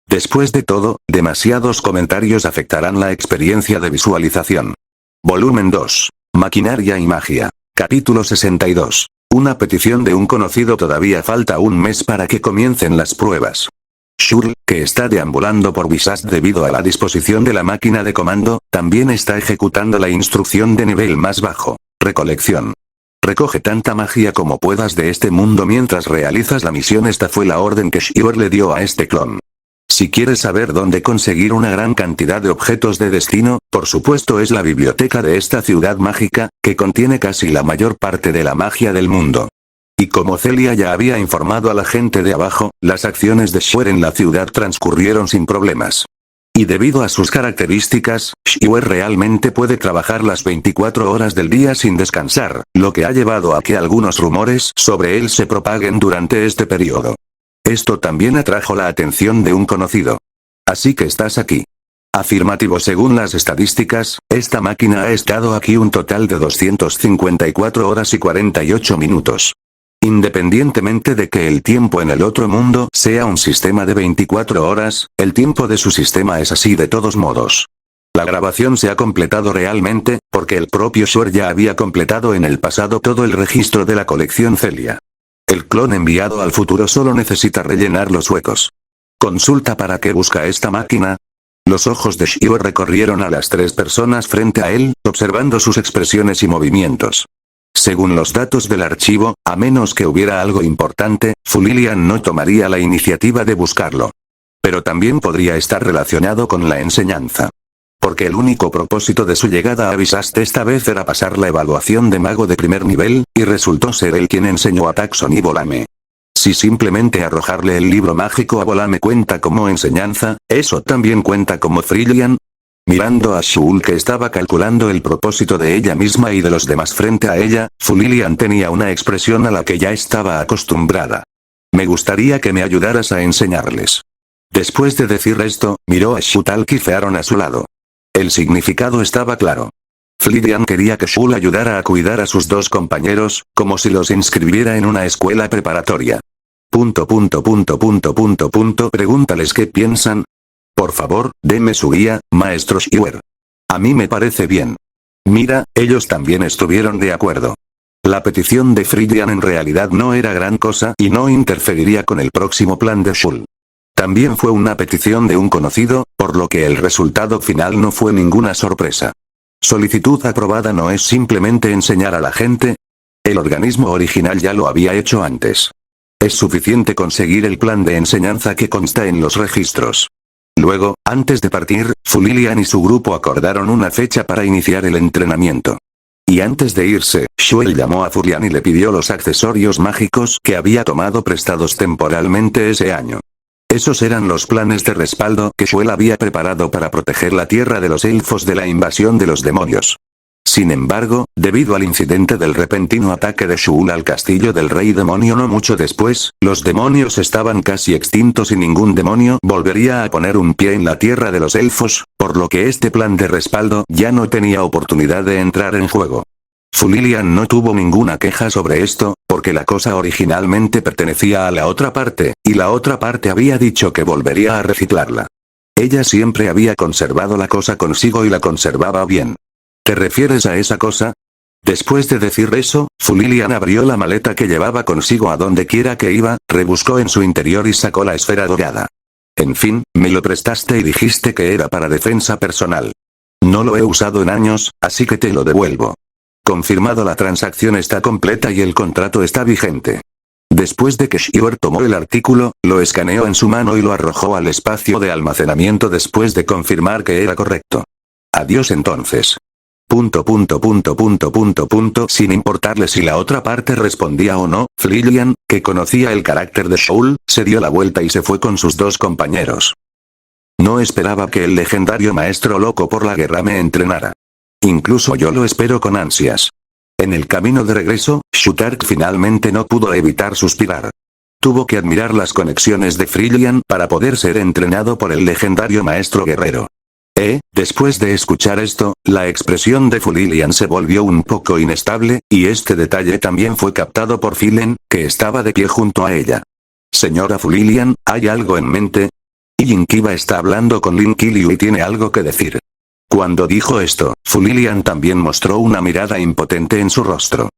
Después de todo, demasiados comentarios afectarán la experiencia de visualización. Volumen 2. Maquinaria y magia. Capítulo 62. Una petición de un conocido. Todavía falta un mes para que comiencen las pruebas. Shul, que está deambulando por Visas debido a la disposición de la máquina de comando, también está ejecutando la instrucción de nivel más bajo. Recolección. Recoge tanta magia como puedas de este mundo mientras realizas la misión. Esta fue la orden que Shiuer le dio a este clon. Si quieres saber dónde conseguir una gran cantidad de objetos de destino, por supuesto es la biblioteca de esta ciudad mágica, que contiene casi la mayor parte de la magia del mundo. Y como Celia ya había informado a la gente de abajo, las acciones de Shiuer en la ciudad transcurrieron sin problemas. Y debido a sus características, Shiuer realmente puede trabajar las 24 horas del día sin descansar, lo que ha llevado a que algunos rumores sobre él se propaguen durante este periodo. Esto también atrajo la atención de un conocido. Así que estás aquí. Afirmativo. Según las estadísticas, esta máquina ha estado aquí un total de 254 horas y 48 minutos. Independientemente de que el tiempo en el otro mundo sea un sistema de 24 horas, el tiempo de su sistema es así de todos modos. La grabación se ha completado realmente, porque el propio Shiuer ya había completado en el pasado todo el registro de la colección Celia. El clon enviado al futuro solo necesita rellenar los huecos. Consulta para qué busca esta máquina. Los ojos de Shiuer recorrieron a las tres personas frente a él, observando sus expresiones y movimientos. Según los datos del archivo, a menos que hubiera algo importante, Fulilian no tomaría la iniciativa de buscarlo. Pero también podría estar relacionado con la enseñanza. Porque el único propósito de su llegada a Visast esta vez era pasar la evaluación de mago de primer nivel, y resultó ser él quien enseñó a Taxon y Volame. Si simplemente arrojarle el libro mágico a Volame cuenta como enseñanza, ¿eso también cuenta como Frillian? Mirando a Shul, que estaba calculando el propósito de ella misma y de los demás frente a ella, Fulilian tenía una expresión a la que ya estaba acostumbrada. Me gustaría que me ayudaras a enseñarles. Después de decir esto, miró a Shutalk y Fearon a su lado. El significado estaba claro. Fulilian quería que Shul ayudara a cuidar a sus dos compañeros, como si los inscribiera en una escuela preparatoria. Pregúntales qué piensan. Por favor, deme su guía, maestro Shiuer. A mí me parece bien. Mira, ellos también estuvieron de acuerdo. La petición de Fulilian en realidad no era gran cosa y no interferiría con el próximo plan de Shul. También fue una petición de un conocido, por lo que el resultado final no fue ninguna sorpresa. Solicitud aprobada no es simplemente enseñar a la gente. El organismo original ya lo había hecho antes. Es suficiente conseguir el plan de enseñanza que consta en los registros. Luego, antes de partir, Fulilian y su grupo acordaron una fecha para iniciar el entrenamiento. Y antes de irse, Shiuer llamó a Fulilian y le pidió los accesorios mágicos que había tomado prestados temporalmente ese año. Esos eran los planes de respaldo que Shiuer había preparado para proteger la tierra de los elfos de la invasión de los demonios. Sin embargo, debido al incidente del repentino ataque de Shul al castillo del rey demonio no mucho después, los demonios estaban casi extintos y ningún demonio volvería a poner un pie en la tierra de los elfos, por lo que este plan de respaldo ya no tenía oportunidad de entrar en juego. Fu Lilian no tuvo ninguna queja sobre esto, porque la cosa originalmente pertenecía a la otra parte, y la otra parte había dicho que volvería a reciclarla. Ella siempre había conservado la cosa consigo y la conservaba bien. ¿Te refieres a esa cosa? Después de decir eso, Fu Lilian abrió la maleta que llevaba consigo a donde quiera que iba, rebuscó en su interior y sacó la esfera dorada. En fin, me lo prestaste y dijiste que era para defensa personal. No lo he usado en años, así que te lo devuelvo. Confirmado, la transacción está completa y el contrato está vigente. Después de que Shiver tomó el artículo, lo escaneó en su mano y lo arrojó al espacio de almacenamiento después de confirmar que era correcto. Adiós entonces. Sin importarle si la otra parte respondía o no, Lilian, que conocía el carácter de Shoul, se dio la vuelta y se fue con sus dos compañeros. No esperaba que el legendario maestro loco por la guerra me entrenara. Incluso yo lo espero con ansias. En el camino de regreso, Shutark finalmente no pudo evitar suspirar. Tuvo que admirar las conexiones de Lilian para poder ser entrenado por el legendario maestro guerrero. Después de escuchar esto, la expresión de Fu Lilian se volvió un poco inestable, y este detalle también fue captado por Filen, que estaba de pie junto a ella. Señora Fu Lilian, ¿hay algo en mente? Yin Kiba está hablando con Lin Killiu y tiene algo que decir. Cuando dijo esto, Fu Lilian también mostró una mirada impotente en su rostro.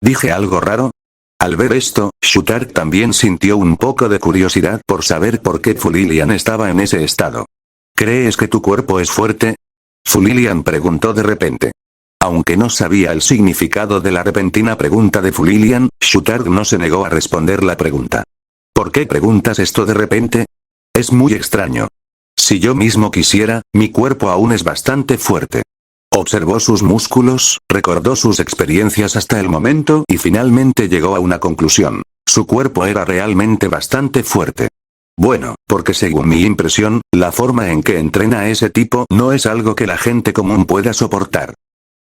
¿Dije algo raro? Al ver esto, Shutark también sintió un poco de curiosidad por saber por qué Fu Lilian estaba en ese estado. ¿Crees que tu cuerpo es fuerte? Fu Lilian preguntó de repente. Aunque no sabía el significado de la repentina pregunta de Fu Lilian, Shutark no se negó a responder la pregunta. ¿Por qué preguntas esto de repente? Es muy extraño. Si yo mismo quisiera, mi cuerpo aún es bastante fuerte. Observó sus músculos, recordó sus experiencias hasta el momento y finalmente llegó a una conclusión. Su cuerpo era realmente bastante fuerte. Bueno, porque según mi impresión, la forma en que entrena a ese tipo no es algo que la gente común pueda soportar.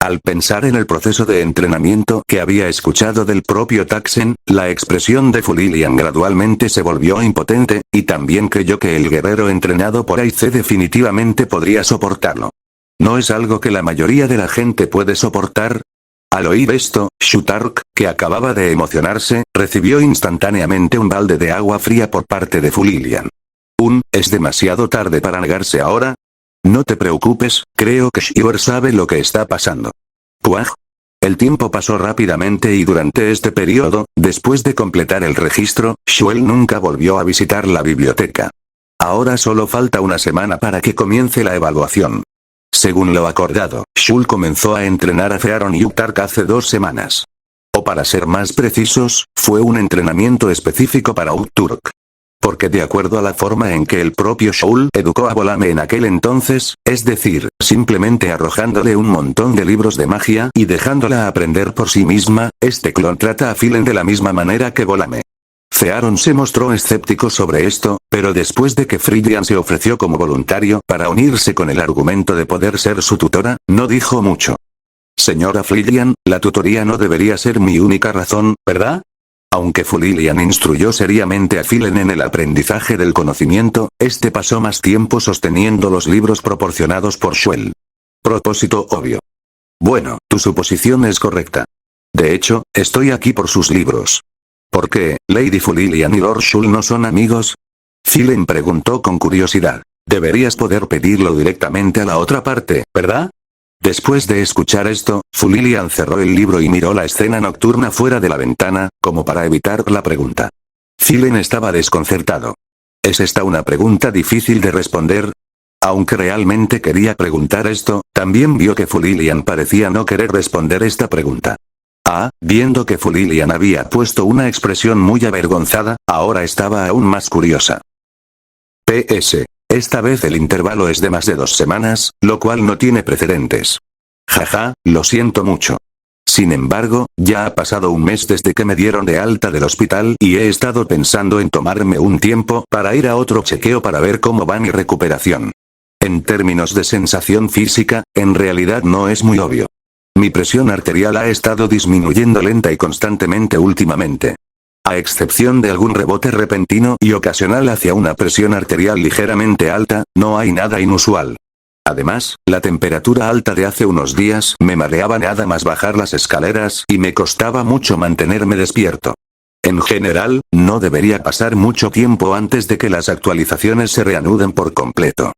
Al pensar en el proceso de entrenamiento que había escuchado del propio Taxen, la expresión de Fu Lilian gradualmente se volvió impotente, y también creyó que el guerrero entrenado por Aize definitivamente podría soportarlo. ¿No es algo que la mayoría de la gente puede soportar? Al oír esto, Shutark, que acababa de emocionarse, recibió instantáneamente un balde de agua fría por parte de Fu Lilian. ¿Es demasiado tarde para negarse ahora? No te preocupes, creo que Shiver sabe lo que está pasando. Puaj. El tiempo pasó rápidamente y durante este periodo, después de completar el registro, Shuel nunca volvió a visitar la biblioteca. Ahora solo falta una semana para que comience la evaluación. Según lo acordado, Shul comenzó a entrenar a Fearon y Utark hace 2 semanas. O para ser más precisos, fue un entrenamiento específico para Uturk. Porque de acuerdo a la forma en que el propio Shul educó a Volame en aquel entonces, es decir, simplemente arrojándole un montón de libros de magia y dejándola aprender por sí misma, este clon trata a Filen de la misma manera que Volame. Fearon se mostró escéptico sobre esto, pero después de que Lilian se ofreció como voluntario para unirse con el argumento de poder ser su tutora, no dijo mucho. Señora Lilian, la tutoría no debería ser mi única razón, ¿verdad? Aunque Fu Lilian instruyó seriamente a Filen en el aprendizaje del conocimiento, este pasó más tiempo sosteniendo los libros proporcionados por Shuel. Propósito obvio. Bueno, tu suposición es correcta. De hecho, estoy aquí por sus libros. ¿Por qué, Lady Fu Lilian y Lord Shul no son amigos? Filen preguntó con curiosidad. Deberías poder pedirlo directamente a la otra parte, ¿verdad? Después de escuchar esto, Fu Lilian cerró el libro y miró la escena nocturna fuera de la ventana, como para evitar la pregunta. Filen estaba desconcertado. ¿Es esta una pregunta difícil de responder? Aunque realmente quería preguntar esto, también vio que Fu Lilian parecía no querer responder esta pregunta. Viendo que Fu Lilian había puesto una expresión muy avergonzada, ahora estaba aún más curiosa. PS. Esta vez el intervalo es de más de 2 semanas, lo cual no tiene precedentes. Jaja, lo siento mucho. Sin embargo, ya ha pasado un mes desde que me dieron de alta del hospital y he estado pensando en tomarme un tiempo para ir a otro chequeo para ver cómo va mi recuperación. En términos de sensación física, en realidad no es muy obvio. Mi presión arterial ha estado disminuyendo lenta y constantemente últimamente. A excepción de algún rebote repentino y ocasional hacia una presión arterial ligeramente alta, no hay nada inusual. Además, la temperatura alta de hace unos días me mareaba nada más bajar las escaleras y me costaba mucho mantenerme despierto. En general, no debería pasar mucho tiempo antes de que las actualizaciones se reanuden por completo.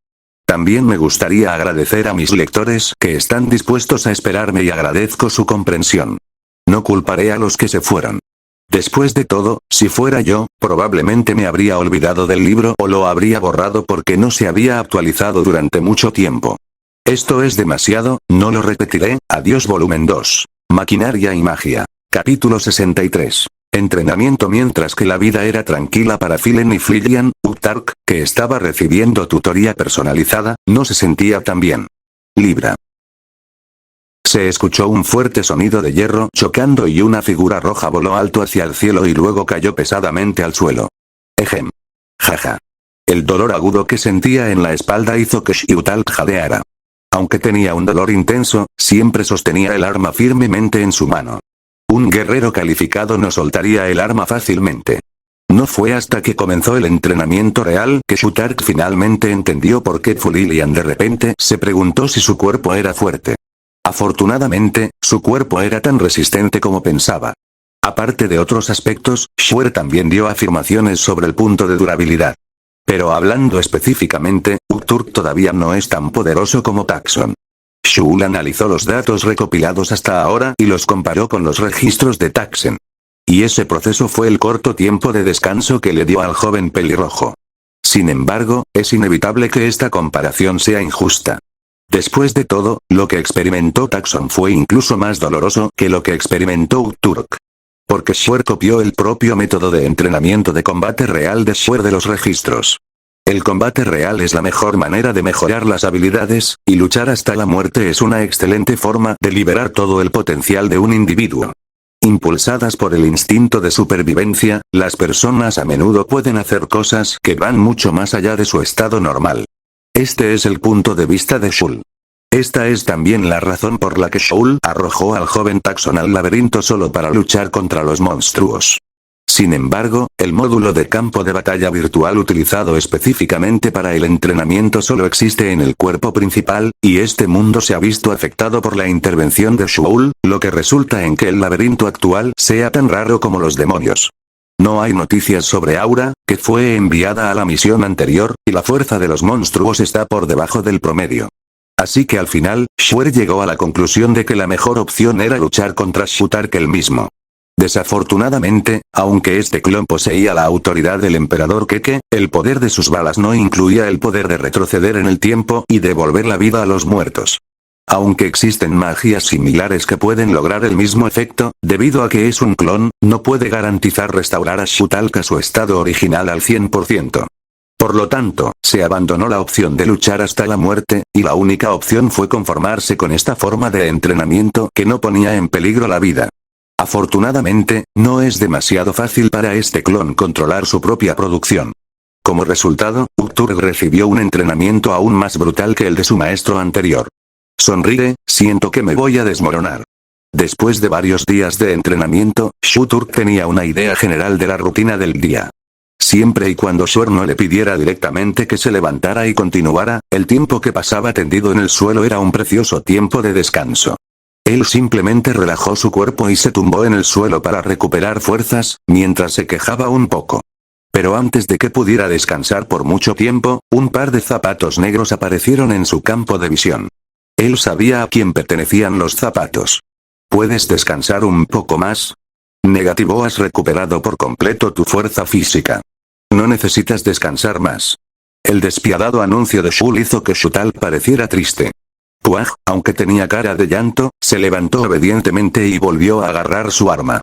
También me gustaría agradecer a mis lectores que están dispuestos a esperarme y agradezco su comprensión. No culparé a los que se fueron. Después de todo, si fuera yo, probablemente me habría olvidado del libro o lo habría borrado porque no se había actualizado durante mucho tiempo. Esto es demasiado, no lo repetiré. Adiós volumen 2. Maquinaria y magia. Capítulo 63. Entrenamiento. Mientras que la vida era tranquila para Philen y Filian, Uttark, que estaba recibiendo tutoría personalizada, no se sentía tan bien. Libra. Se escuchó un fuerte sonido de hierro chocando y una figura roja voló alto hacia el cielo y luego cayó pesadamente al suelo. Ejem. Jaja. El dolor agudo que sentía en la espalda hizo que Xiutalk jadeara. Aunque tenía un dolor intenso, siempre sostenía el arma firmemente en su mano. Un guerrero calificado no soltaría el arma fácilmente. No fue hasta que comenzó el entrenamiento real que Xiutalk finalmente entendió por qué Fulilian de repente se preguntó si su cuerpo era fuerte. Afortunadamente, su cuerpo era tan resistente como pensaba. Aparte de otros aspectos, Shuer también dio afirmaciones sobre el punto de durabilidad. Pero hablando específicamente, Uttark todavía no es tan poderoso como Taxon. Shul analizó los datos recopilados hasta ahora y los comparó con los registros de Taxen. Y ese proceso fue el corto tiempo de descanso que le dio al joven pelirrojo. Sin embargo, es inevitable que esta comparación sea injusta. Después de todo, lo que experimentó Taxon fue incluso más doloroso que lo que experimentó Uttark. Porque Shuer copió el propio método de entrenamiento de combate real de Shuer de los registros. El combate real es la mejor manera de mejorar las habilidades, y luchar hasta la muerte es una excelente forma de liberar todo el potencial de un individuo. Impulsadas por el instinto de supervivencia, las personas a menudo pueden hacer cosas que van mucho más allá de su estado normal. Este es el punto de vista de Shul. Esta es también la razón por la que Shul arrojó al joven Taxon al laberinto solo para luchar contra los monstruos. Sin embargo, el módulo de campo de batalla virtual utilizado específicamente para el entrenamiento solo existe en el cuerpo principal, y este mundo se ha visto afectado por la intervención de Shul, lo que resulta en que el laberinto actual sea tan raro como los demonios. No hay noticias sobre Aura, que fue enviada a la misión anterior, y la fuerza de los monstruos está por debajo del promedio. Así que al final, Shuer llegó a la conclusión de que la mejor opción era luchar contra Xiutalk él mismo. Desafortunadamente, aunque este clon poseía la autoridad del emperador Keke, el poder de sus balas no incluía el poder de retroceder en el tiempo y devolver la vida a los muertos. Aunque existen magias similares que pueden lograr el mismo efecto, debido a que es un clon, no puede garantizar restaurar a Xiutalk a su estado original al 100%. Por lo tanto, se abandonó la opción de luchar hasta la muerte, y la única opción fue conformarse con esta forma de entrenamiento que no ponía en peligro la vida. Afortunadamente, no es demasiado fácil para este clon controlar su propia producción. Como resultado, Uttark recibió un entrenamiento aún más brutal que el de su maestro anterior. Sonríe, siento que me voy a desmoronar. Después de varios días de entrenamiento, Uttark tenía una idea general de la rutina del día. Siempre y cuando Shuer no le pidiera directamente que se levantara y continuara, el tiempo que pasaba tendido en el suelo era un precioso tiempo de descanso. Él simplemente relajó su cuerpo y se tumbó en el suelo para recuperar fuerzas, mientras se quejaba un poco. Pero antes de que pudiera descansar por mucho tiempo, un par de zapatos negros aparecieron en su campo de visión. Él sabía a quién pertenecían los zapatos. ¿Puedes descansar un poco más? Negativo, has recuperado por completo tu fuerza física. No necesitas descansar más. El despiadado anuncio de Shul hizo que Xiutalk pareciera triste. Puaj, aunque tenía cara de llanto, se levantó obedientemente y volvió a agarrar su arma.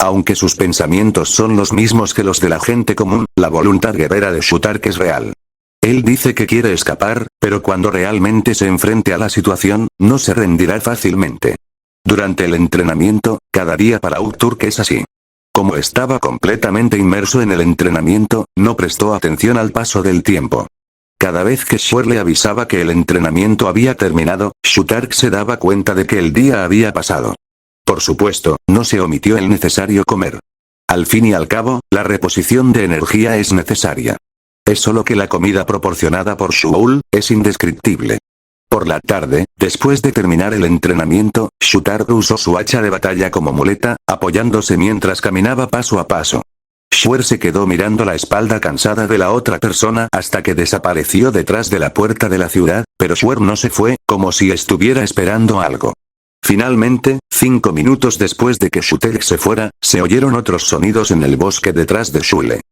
Aunque sus pensamientos son los mismos que los de la gente común, la voluntad guerrera de Xiutalk es real. Él dice que quiere escapar, pero cuando realmente se enfrente a la situación, no se rendirá fácilmente. Durante el entrenamiento, cada día para Uttark es así. Como estaba completamente inmerso en el entrenamiento, no prestó atención al paso del tiempo. Cada vez que Shuer le avisaba que el entrenamiento había terminado, Xiutalk se daba cuenta de que el día había pasado. Por supuesto, no se omitió el necesario comer. Al fin y al cabo, la reposición de energía es necesaria. Es solo que la comida proporcionada por Shul es indescriptible. Por la tarde, después de terminar el entrenamiento, Shutark usó su hacha de batalla como muleta, apoyándose mientras caminaba paso a paso. Shuer se quedó mirando la espalda cansada de la otra persona hasta que desapareció detrás de la puerta de la ciudad, pero Shuer no se fue, como si estuviera esperando algo. Finalmente, 5 minutos después de que Shutelk se fuera, se oyeron otros sonidos en el bosque detrás de Shule.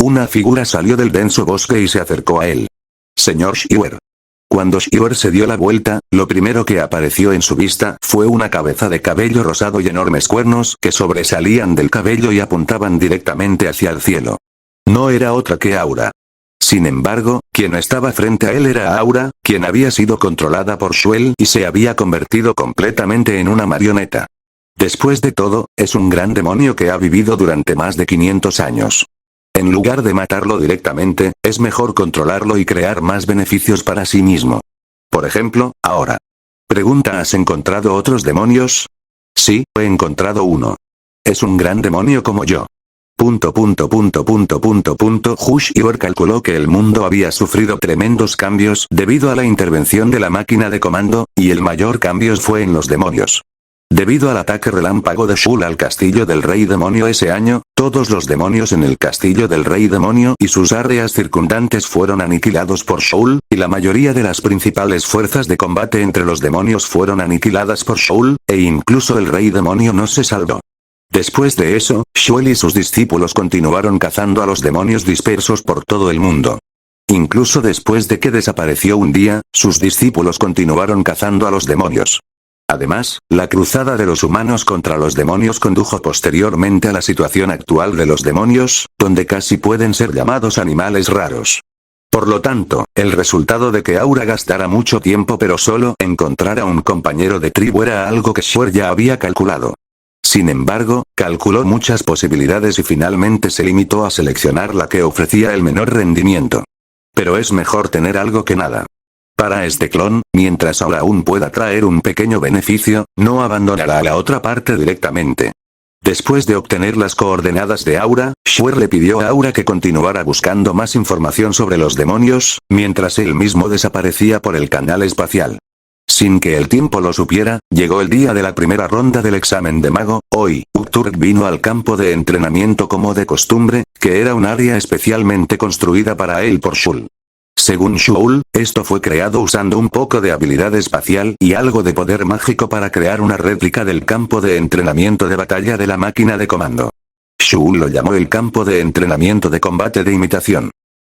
Una figura salió del denso bosque y se acercó a él. Señor Shuer. Cuando Shuer se dio la vuelta, lo primero que apareció en su vista fue una cabeza de cabello rosado y enormes cuernos que sobresalían del cabello y apuntaban directamente hacia el cielo. No era otra que Aura. Sin embargo, quien estaba frente a él era Aura, quien había sido controlada por Shuel y se había convertido completamente en una marioneta. Después de todo, es un gran demonio que ha vivido durante más de 500 años. En lugar de matarlo directamente, es mejor controlarlo y crear más beneficios para sí mismo. Por ejemplo, ahora. Pregunta: ¿has encontrado otros demonios? Sí, he encontrado uno. Es un gran demonio como yo. Shuer calculó que el mundo había sufrido tremendos cambios debido a la intervención de la máquina de comando, y el mayor cambio fue en los demonios. Debido al ataque relámpago de Shul al castillo del rey demonio ese año, todos los demonios en el castillo del rey demonio y sus áreas circundantes fueron aniquilados por Shul, y la mayoría de las principales fuerzas de combate entre los demonios fueron aniquiladas por Shul, e incluso el rey demonio no se salvó. Después de eso, Shul y sus discípulos continuaron cazando a los demonios dispersos por todo el mundo. Incluso después de que desapareció un día, sus discípulos continuaron cazando a los demonios. Además, la cruzada de los humanos contra los demonios condujo posteriormente a la situación actual de los demonios, donde casi pueden ser llamados animales raros. Por lo tanto, el resultado de que Aura gastara mucho tiempo pero solo encontrar a un compañero de tribu era algo que Shuer ya había calculado. Sin embargo, calculó muchas posibilidades y finalmente se limitó a seleccionar la que ofrecía el menor rendimiento. Pero es mejor tener algo que nada. Para este clon, mientras ahora aún pueda traer un pequeño beneficio, no abandonará a la otra parte directamente. Después de obtener las coordenadas de Aura, Shuer le pidió a Aura que continuara buscando más información sobre los demonios, mientras él mismo desaparecía por el canal espacial. Sin que el tiempo lo supiera, llegó el día de la primera ronda del examen de mago. Hoy, Ukturk vino al campo de entrenamiento como de costumbre, que era un área especialmente construida para él por Shul. Según Shul, esto fue creado usando un poco de habilidad espacial y algo de poder mágico para crear una réplica del campo de entrenamiento de batalla de la máquina de comando. Shul lo llamó el campo de entrenamiento de combate de imitación.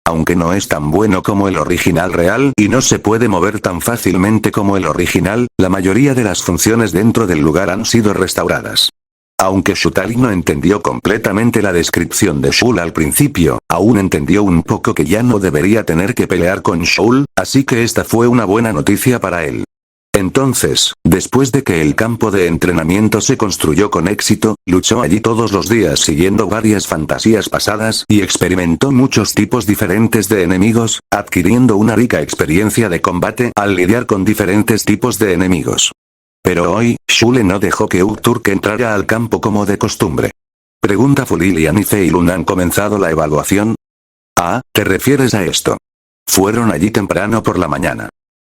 Aunque no es tan bueno como el original real y no se puede mover tan fácilmente como el original, la mayoría de las funciones dentro del lugar han sido restauradas. Aunque Shutalin no entendió completamente la descripción de Shul al principio, aún entendió un poco que ya no debería tener que pelear con Shul, así que esta fue una buena noticia para él. Entonces, después de que el campo de entrenamiento se construyó con éxito, luchó allí todos los días siguiendo varias fantasías pasadas y experimentó muchos tipos diferentes de enemigos, adquiriendo una rica experiencia de combate al lidiar con diferentes tipos de enemigos. Pero hoy, Shule no dejó que Ukturk entrara al campo como de costumbre. Pregunta: ¿Fulilian y Feilun han comenzado la evaluación? Ah, ¿te refieres a esto? Fueron allí temprano por la mañana.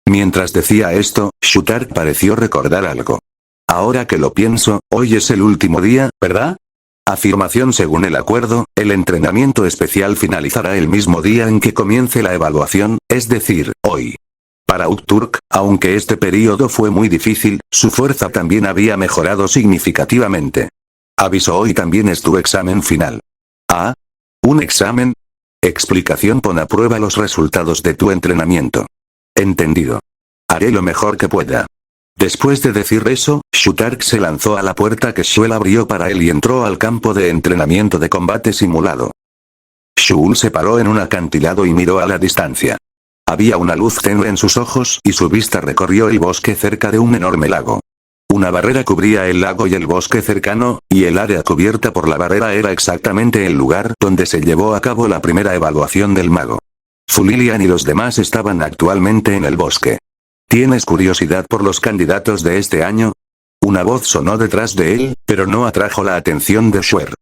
Mientras decía esto, Shutark pareció recordar algo. Ahora que lo pienso, hoy es el último día, ¿verdad? Afirmación: según el acuerdo, el entrenamiento especial finalizará el mismo día en que comience la evaluación, es decir, hoy. Para Ukturk, aunque este período fue muy difícil, su fuerza también había mejorado significativamente. Avisó: hoy también es tu examen final. ¿Ah? ¿Un examen? Explicación: pon a prueba los resultados de tu entrenamiento. Entendido. Haré lo mejor que pueda. Después de decir eso, Shutark se lanzó a la puerta que Shul abrió para él y entró al campo de entrenamiento de combate simulado. Shul se paró en un acantilado y miró a la distancia. Había una luz tenue en sus ojos y su vista recorrió el bosque cerca de un enorme lago. Una barrera cubría el lago y el bosque cercano, y el área cubierta por la barrera era exactamente el lugar donde se llevó a cabo la primera evaluación del mago. Fulilian y los demás estaban actualmente en el bosque. ¿Tienes curiosidad por los candidatos de este año? Una voz sonó detrás de él, pero no atrajo la atención de Shuer.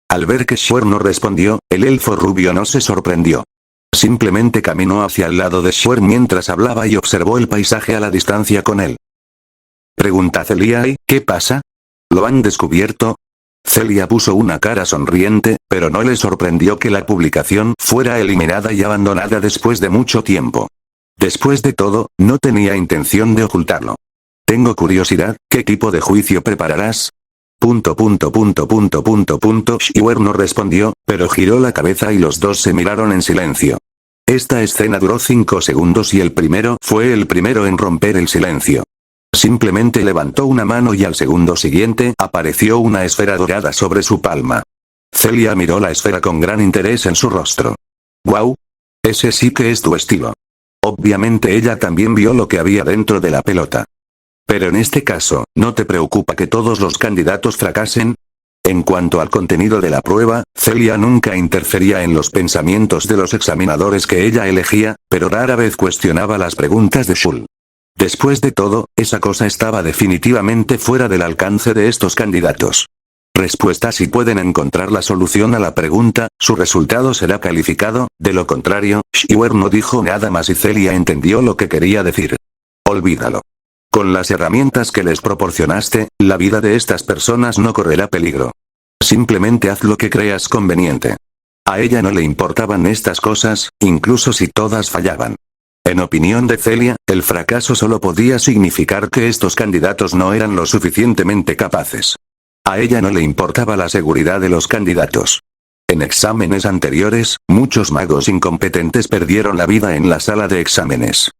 Al ver que Shuer no respondió, el elfo rubio no se sorprendió. Simplemente caminó hacia el lado de Shuer mientras hablaba y observó el paisaje a la distancia con él. Pregunta Celia: ¿qué pasa? ¿Lo han descubierto? Celia puso una cara sonriente, pero no le sorprendió que la publicación fuera eliminada y abandonada después de mucho tiempo. Después de todo, no tenía intención de ocultarlo. Tengo curiosidad, ¿qué tipo de juicio prepararás? Shuer no respondió, pero giró la cabeza y los dos se miraron en silencio. Esta escena duró 5 segundos y el primero fue el primero en romper el silencio. Simplemente levantó una mano y al segundo siguiente apareció una esfera dorada sobre su palma. Celia miró la esfera con gran interés en su rostro. ¡Guau! Ese sí que es tu estilo. Obviamente ella también vio lo que había dentro de la pelota. Pero en este caso, ¿no te preocupa que todos los candidatos fracasen? En cuanto al contenido de la prueba, Celia nunca interfería en los pensamientos de los examinadores que ella elegía, pero rara vez cuestionaba las preguntas de Shul. Después de todo, esa cosa estaba definitivamente fuera del alcance de estos candidatos. Respuesta: si pueden encontrar la solución a la pregunta, su resultado será calificado, de lo contrario, Shuer no dijo nada más y Celia entendió lo que quería decir. Olvídalo. Con las herramientas que les proporcionaste, la vida de estas personas no correrá peligro. Simplemente haz lo que creas conveniente. A ella no le importaban estas cosas, incluso si todas fallaban. En opinión de Celia, el fracaso solo podía significar que estos candidatos no eran lo suficientemente capaces. A ella no le importaba la seguridad de los candidatos. En exámenes anteriores, muchos magos incompetentes perdieron la vida en la sala de exámenes.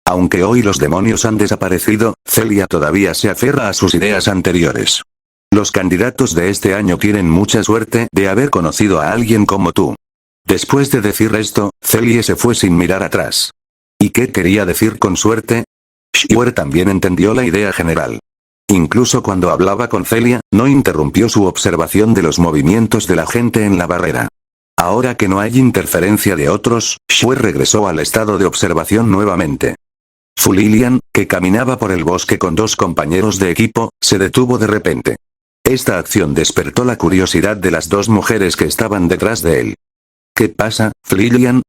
Aunque hoy los demonios han desaparecido, Celia todavía se aferra a sus ideas anteriores. Los candidatos de este año tienen mucha suerte de haber conocido a alguien como tú. Después de decir esto, Celia se fue sin mirar atrás. ¿Y qué quería decir con suerte? Shuer también entendió la idea general. Incluso cuando hablaba con Celia, no interrumpió su observación de los movimientos de la gente en la barrera. Ahora que no hay interferencia de otros, Shuer regresó al estado de observación nuevamente. Fu Lilian, que caminaba por el bosque con 2 compañeros de equipo, se detuvo de repente. Esta acción despertó la curiosidad de las 2 mujeres que estaban detrás de él. ¿Qué pasa, Fu Lilian?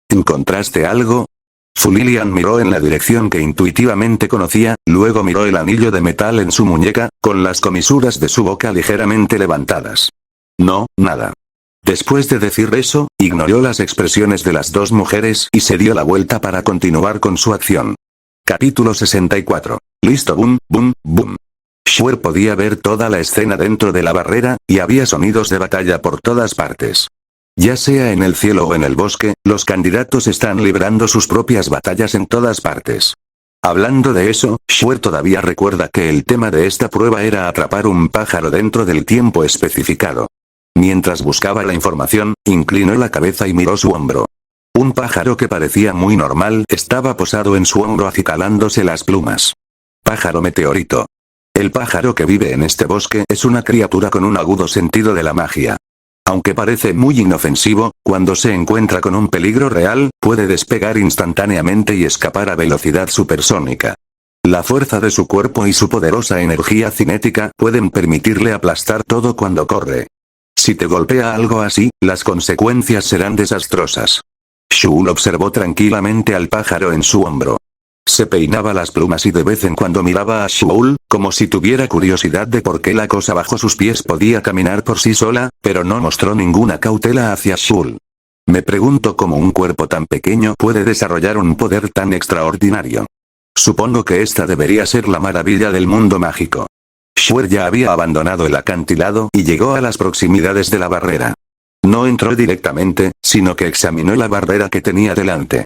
¿Encontraste algo? Fu Lilian miró en la dirección que intuitivamente conocía, luego miró el anillo de metal en su muñeca, con las comisuras de su boca ligeramente levantadas. No, nada. Después de decir eso, ignoró las expresiones de las 2 mujeres y se dio la vuelta para continuar con su acción. Capítulo 64. Listo. Boom, boom, boom. Shuer podía ver toda la escena dentro de la barrera, y había sonidos de batalla por todas partes. Ya sea en el cielo o en el bosque, los candidatos están librando sus propias batallas en todas partes. Hablando de eso, Shuer todavía recuerda que el tema de esta prueba era atrapar un pájaro dentro del tiempo especificado. Mientras buscaba la información, inclinó la cabeza y miró su hombro. Un pájaro que parecía muy normal estaba posado en su hombro acicalándose las plumas. Pájaro meteorito. El pájaro que vive en este bosque es una criatura con un agudo sentido de la magia. Aunque parece muy inofensivo, cuando se encuentra con un peligro real, puede despegar instantáneamente y escapar a velocidad supersónica. La fuerza de su cuerpo y su poderosa energía cinética pueden permitirle aplastar todo cuando corre. Si te golpea algo así, las consecuencias serán desastrosas. Shul observó tranquilamente al pájaro en su hombro. Se peinaba las plumas y de vez en cuando miraba a Shul, como si tuviera curiosidad de por qué la cosa bajo sus pies podía caminar por sí sola, pero no mostró ninguna cautela hacia Shul. Me pregunto cómo un cuerpo tan pequeño puede desarrollar un poder tan extraordinario. Supongo que esta debería ser la maravilla del mundo mágico. Shuer ya había abandonado el acantilado y llegó a las proximidades de la barrera. No entró directamente, sino que examinó la barrera que tenía delante.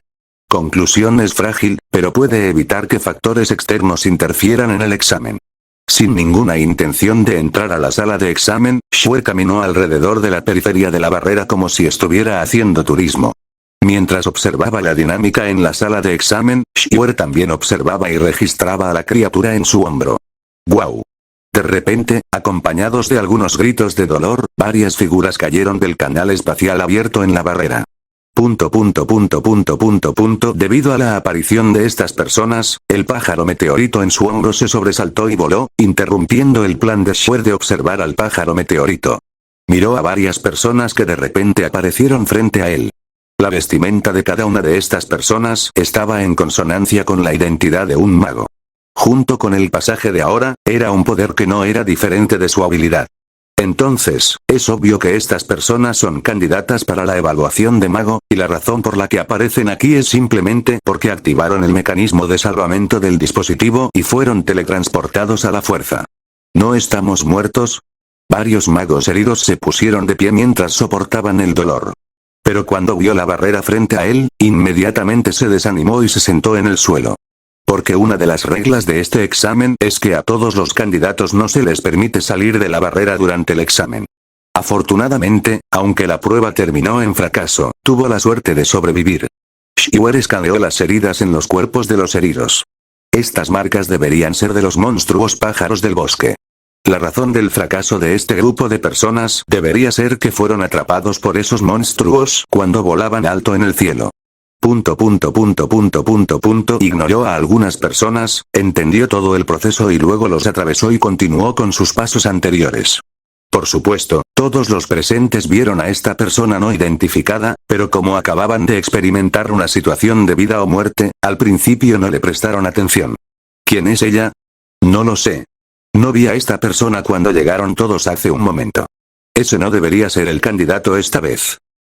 Conclusión: es frágil, pero puede evitar que factores externos interfieran en el examen. Sin ninguna intención de entrar a la sala de examen, Shuer caminó alrededor de la periferia de la barrera como si estuviera haciendo turismo. Mientras observaba la dinámica en la sala de examen, Shuer también observaba y registraba a la criatura en su hombro. ¡Guau! De repente, acompañados de algunos gritos de dolor, varias figuras cayeron del canal espacial abierto en la barrera. Debido a la aparición de estas personas, el pájaro meteorito en su hombro se sobresaltó y voló, interrumpiendo el plan de Shuer de observar al pájaro meteorito. Miró a varias personas que de repente aparecieron frente a él. La vestimenta de cada una de estas personas estaba en consonancia con la identidad de un mago. Junto con el pasaje de ahora, era un poder que no era diferente de su habilidad. Entonces, es obvio que estas personas son candidatas para la evaluación de mago, y la razón por la que aparecen aquí es simplemente porque activaron el mecanismo de salvamento del dispositivo y fueron teletransportados a la fuerza. ¿No estamos muertos? Varios magos heridos se pusieron de pie mientras soportaban el dolor. Pero cuando vio la barrera frente a él, inmediatamente se desanimó y se sentó en el suelo. Porque una de las reglas de este examen es que a todos los candidatos no se les permite salir de la barrera durante el examen. Afortunadamente, aunque la prueba terminó en fracaso, tuvo la suerte de sobrevivir. Shiwer escaneó las heridas en los cuerpos de los heridos. Estas marcas deberían ser de los monstruos pájaros del bosque. La razón del fracaso de este grupo de personas debería ser que fueron atrapados por esos monstruos cuando volaban alto en el cielo. Ignoró a algunas personas, entendió todo el proceso y luego los atravesó y continuó con sus pasos anteriores. Por supuesto, todos los presentes vieron a esta persona no identificada, pero como acababan de experimentar una situación de vida o muerte, al principio no le prestaron atención. ¿Quién es ella? No lo sé. No vi a esta persona cuando llegaron todos hace un momento. Ese no debería ser el candidato esta vez.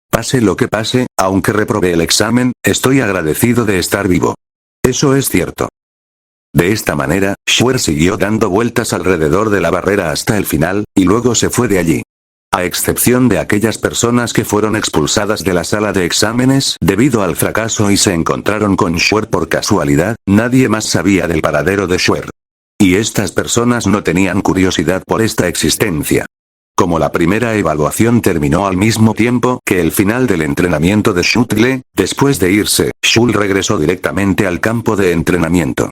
Pase lo que pase, aunque reprobé el examen, estoy agradecido de estar vivo. Eso es cierto. De esta manera, Shiwer siguió dando vueltas alrededor de la barrera hasta el final, y luego se fue de allí. A excepción de aquellas personas que fueron expulsadas de la sala de exámenes debido al fracaso y se encontraron con Shiwer por casualidad, nadie más sabía del paradero de Shiwer. Y estas personas no tenían curiosidad por esta existencia. Como la primera evaluación terminó al mismo tiempo que el final del entrenamiento de Shule, después de irse, Shul regresó directamente al campo de entrenamiento.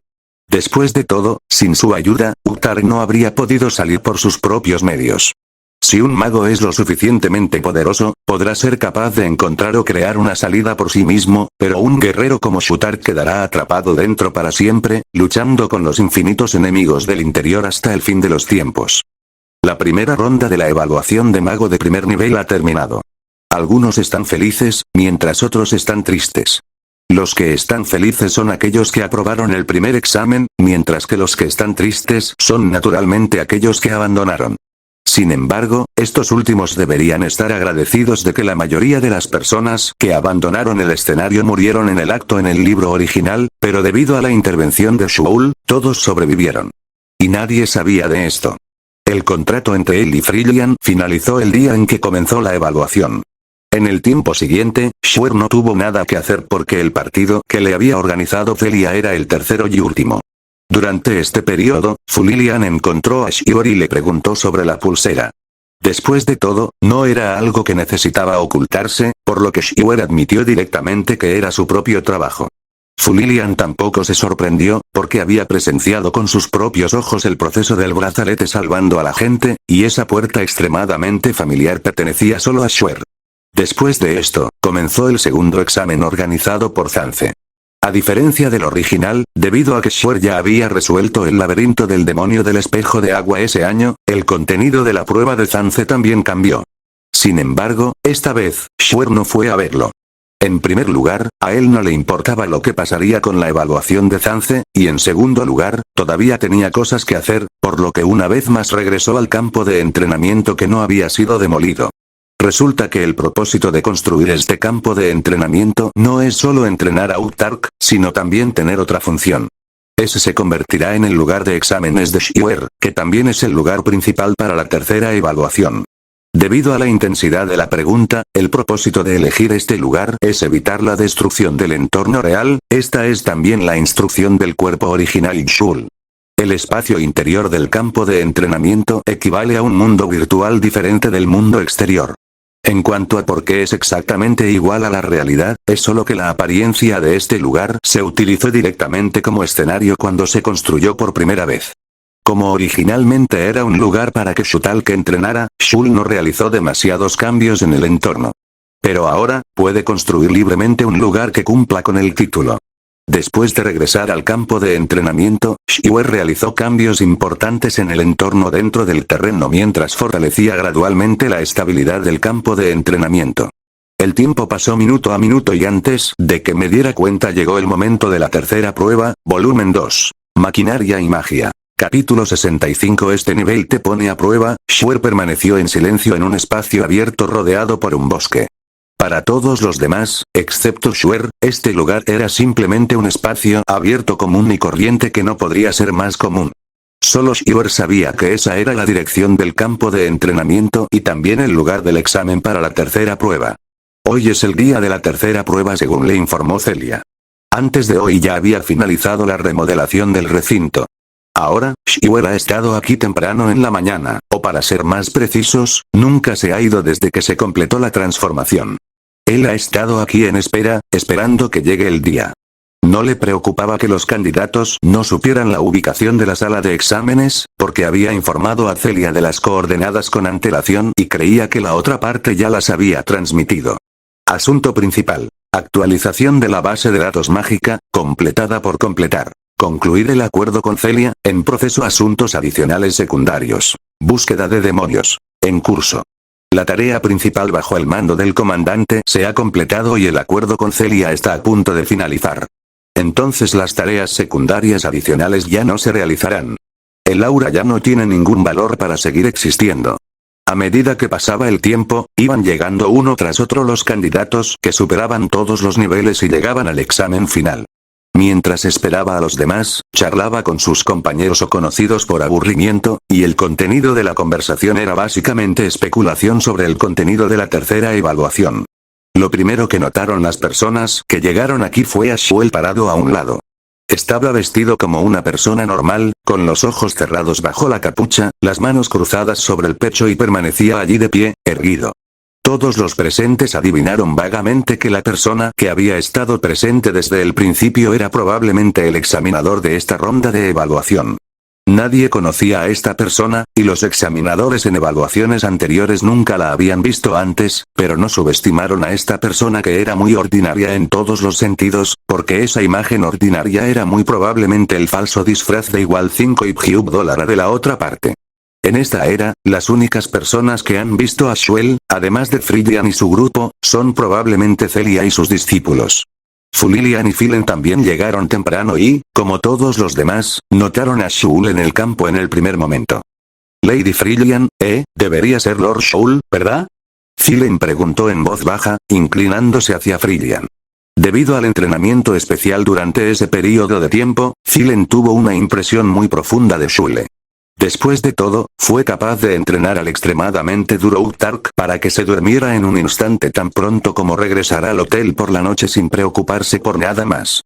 Después de todo, sin su ayuda, Utar no habría podido salir por sus propios medios. Si un mago es lo suficientemente poderoso, podrá ser capaz de encontrar o crear una salida por sí mismo, pero un guerrero como Shutar quedará atrapado dentro para siempre, luchando con los infinitos enemigos del interior hasta el fin de los tiempos. La primera ronda de la evaluación de mago de primer nivel ha terminado. Algunos están felices, mientras otros están tristes. Los que están felices son aquellos que aprobaron el primer examen, mientras que los que están tristes son naturalmente aquellos que abandonaron. Sin embargo, estos últimos deberían estar agradecidos de que la mayoría de las personas que abandonaron el escenario murieron en el acto en el libro original, pero debido a la intervención de Shul, todos sobrevivieron. Y nadie sabía de esto. El contrato entre él y Frillian finalizó el día en que comenzó la evaluación. En el tiempo siguiente, Shiwer no tuvo nada que hacer porque el partido que le había organizado Celia era el tercero y último. Durante este periodo, Fulilian encontró a Shiwer y le preguntó sobre la pulsera. Después de todo, no era algo que necesitaba ocultarse, por lo que Shiwer admitió directamente que era su propio trabajo. Fulilian tampoco se sorprendió, porque había presenciado con sus propios ojos el proceso del brazalete salvando a la gente, y esa puerta extremadamente familiar pertenecía solo a Shiwer. Después de esto, comenzó el segundo examen organizado por Zance. A diferencia del original, debido a que Shiwer ya había resuelto el laberinto del demonio del espejo de agua ese año, el contenido de la prueba de Zance también cambió. Sin embargo, esta vez, Shiwer no fue a verlo. En primer lugar, a él no le importaba lo que pasaría con la evaluación de Zance, y en segundo lugar, todavía tenía cosas que hacer, por lo que una vez más regresó al campo de entrenamiento que no había sido demolido. Resulta que el propósito de construir este campo de entrenamiento no es solo entrenar a Utark, sino también tener otra función. Ese se convertirá en el lugar de exámenes de Shiwer, que también es el lugar principal para la tercera evaluación. Debido a la intensidad de la pregunta, el propósito de elegir este lugar es evitar la destrucción del entorno real, esta es también la instrucción del cuerpo original Shul. El espacio interior del campo de entrenamiento equivale a un mundo virtual diferente del mundo exterior. En cuanto a por qué es exactamente igual a la realidad, es solo que la apariencia de este lugar se utilizó directamente como escenario cuando se construyó por primera vez. Como originalmente era un lugar para que Shutalk entrenara, Shul no realizó demasiados cambios en el entorno. Pero ahora, puede construir libremente un lugar que cumpla con el título. Después de regresar al campo de entrenamiento, Shiwer realizó cambios importantes en el entorno dentro del terreno mientras fortalecía gradualmente la estabilidad del campo de entrenamiento. El tiempo pasó minuto a minuto y antes de que me diera cuenta llegó el momento de la tercera prueba, volumen 2. Maquinaria y magia. Capítulo 65. Este nivel te pone a prueba. Shuer permaneció en silencio en un espacio abierto rodeado por un bosque. Para todos los demás, excepto Shuer, este lugar era simplemente un espacio abierto común y corriente que no podría ser más común. Solo Shuer sabía que esa era la dirección del campo de entrenamiento y también el lugar del examen para la tercera prueba. Hoy es el día de la tercera prueba según le informó Celia. Antes de hoy ya había finalizado la remodelación del recinto. Ahora, Shuer ha estado aquí temprano en la mañana, o para ser más precisos, nunca se ha ido desde que se completó la transformación. Él ha estado aquí en espera, esperando que llegue el día. No le preocupaba que los candidatos no supieran la ubicación de la sala de exámenes, porque había informado a Celia de las coordenadas con antelación y creía que la otra parte ya las había transmitido. Asunto principal. Actualización de la base de datos mágica, completada por completar. Concluir el acuerdo con Celia, en proceso. Asuntos adicionales secundarios. Búsqueda de demonios. En curso. La tarea principal bajo el mando del comandante se ha completado y el acuerdo con Celia está a punto de finalizar. Entonces las tareas secundarias adicionales ya no se realizarán. El aura ya no tiene ningún valor para seguir existiendo. A medida que pasaba el tiempo, iban llegando uno tras otro los candidatos que superaban todos los niveles y llegaban al examen final. Mientras esperaba a los demás, charlaba con sus compañeros o conocidos por aburrimiento, y el contenido de la conversación era básicamente especulación sobre el contenido de la tercera evaluación. Lo primero que notaron las personas que llegaron aquí fue a Shuel parado a un lado. Estaba vestido como una persona normal, con los ojos cerrados bajo la capucha, las manos cruzadas sobre el pecho y permanecía allí de pie, erguido. Todos los presentes adivinaron vagamente que la persona que había estado presente desde el principio era probablemente el examinador de esta ronda de evaluación. Nadie conocía a esta persona, y los examinadores en evaluaciones anteriores nunca la habían visto antes, pero no subestimaron a esta persona que era muy ordinaria en todos los sentidos, porque esa imagen ordinaria era muy probablemente el falso disfraz de igual 5 $, de la otra parte. En esta era, las únicas personas que han visto a Shuel, además de Frillian y su grupo, son probablemente Celia y sus discípulos. Fulilian y Filen también llegaron temprano y, como todos los demás, notaron a Shuel en el campo en el primer momento. Lady Frillian, debería ser Lord Shuel, ¿verdad? Filen preguntó en voz baja, inclinándose hacia Frillian. Debido al entrenamiento especial durante ese periodo de tiempo, Filen tuvo una impresión muy profunda de Shuel. Después de todo, fue capaz de entrenar al extremadamente duro Uttark para que se durmiera en un instante tan pronto como regresara al hotel por la noche sin preocuparse por nada más.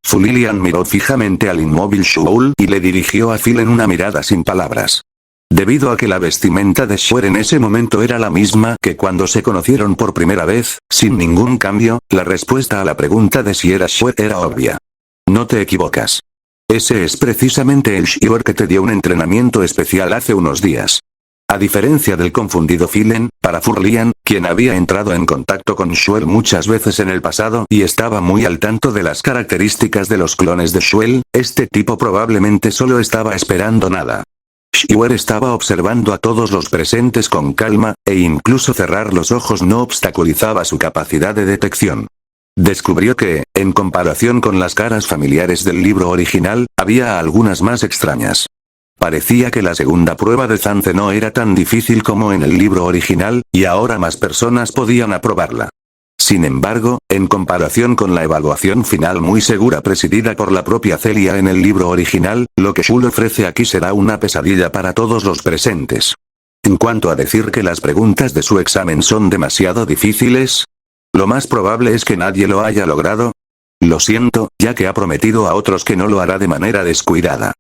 Fulilian miró fijamente al inmóvil Shuel y le dirigió a Filen una mirada sin palabras. Debido a que la vestimenta de Shuer en ese momento era la misma que cuando se conocieron por primera vez, sin ningún cambio, la respuesta a la pregunta de si era Shuer era obvia. No te equivocas. Ese es precisamente el Shuer que te dio un entrenamiento especial hace unos días. A diferencia del confundido Filen, para Furlian, quien había entrado en contacto con Shuel muchas veces en el pasado y estaba muy al tanto de las características de los clones de Shuel, este tipo probablemente solo estaba esperando nada. Shuer estaba observando a todos los presentes con calma, e incluso cerrar los ojos no obstaculizaba su capacidad de detección. Descubrió que, en comparación con las caras familiares del libro original, había algunas más extrañas. Parecía que la segunda prueba de Zance no era tan difícil como en el libro original, y ahora más personas podían aprobarla. Sin embargo, en comparación con la evaluación final muy segura presidida por la propia Celia en el libro original, lo que Shuel ofrece aquí será una pesadilla para todos los presentes. En cuanto a decir que las preguntas de su examen son demasiado difíciles, lo más probable es que nadie lo haya logrado. Lo siento, ya que ha prometido a otros que no lo hará de manera descuidada.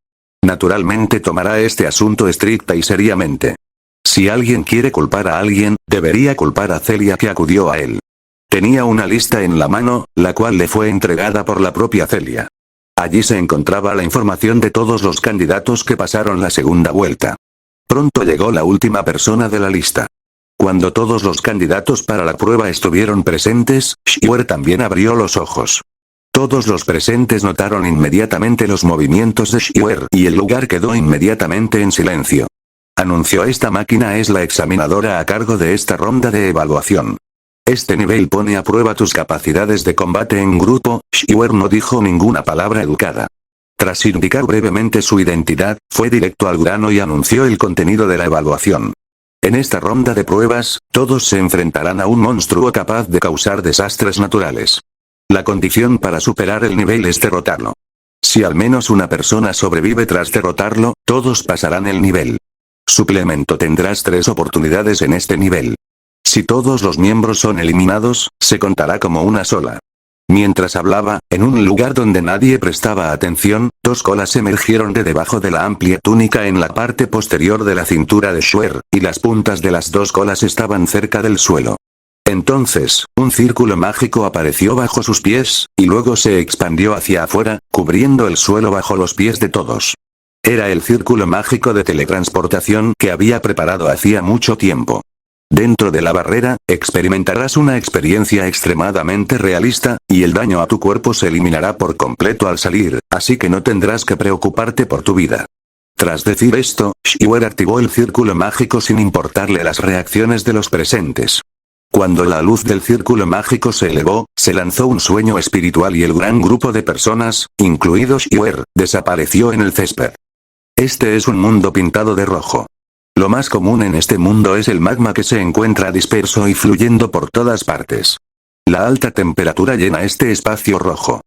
Naturalmente tomará este asunto estricta y seriamente. Si alguien quiere culpar a alguien, debería culpar a Celia que acudió a él. Tenía una lista en la mano, la cual le fue entregada por la propia Celia. Allí se encontraba la información de todos los candidatos que pasaron la segunda vuelta. Pronto llegó la última persona de la lista. Cuando todos los candidatos para la prueba estuvieron presentes, Shuer también abrió los ojos. Todos los presentes notaron inmediatamente los movimientos de Shuer y el lugar quedó inmediatamente en silencio. Anunció: esta máquina es la examinadora a cargo de esta ronda de evaluación. Este nivel pone a prueba tus capacidades de combate en grupo. Shiwer no dijo ninguna palabra educada. Tras indicar brevemente su identidad, fue directo al grano y anunció el contenido de la evaluación. En esta ronda de pruebas, todos se enfrentarán a un monstruo capaz de causar desastres naturales. La condición para superar el nivel es derrotarlo. Si al menos una persona sobrevive tras derrotarlo, todos pasarán el nivel. Suplemento: tendrás 3 oportunidades en este nivel. Si todos los miembros son eliminados, se contará como una sola. Mientras hablaba, en un lugar donde nadie prestaba atención, 2 colas emergieron de debajo de la amplia túnica en la parte posterior de la cintura de Shiwer, y las puntas de las 2 colas estaban cerca del suelo. Entonces, un círculo mágico apareció bajo sus pies, y luego se expandió hacia afuera, cubriendo el suelo bajo los pies de todos. Era el círculo mágico de teletransportación que había preparado hacía mucho tiempo. Dentro de la barrera, experimentarás una experiencia extremadamente realista, y el daño a tu cuerpo se eliminará por completo al salir, así que no tendrás que preocuparte por tu vida. Tras decir esto, Shiwer activó el círculo mágico sin importarle las reacciones de los presentes. Cuando la luz del círculo mágico se elevó, se lanzó un sueño espiritual y el gran grupo de personas, incluido Shiwer, desapareció en el césped. Este es un mundo pintado de rojo. Lo más común en este mundo es el magma que se encuentra disperso y fluyendo por todas partes. La alta temperatura llena este espacio rojo.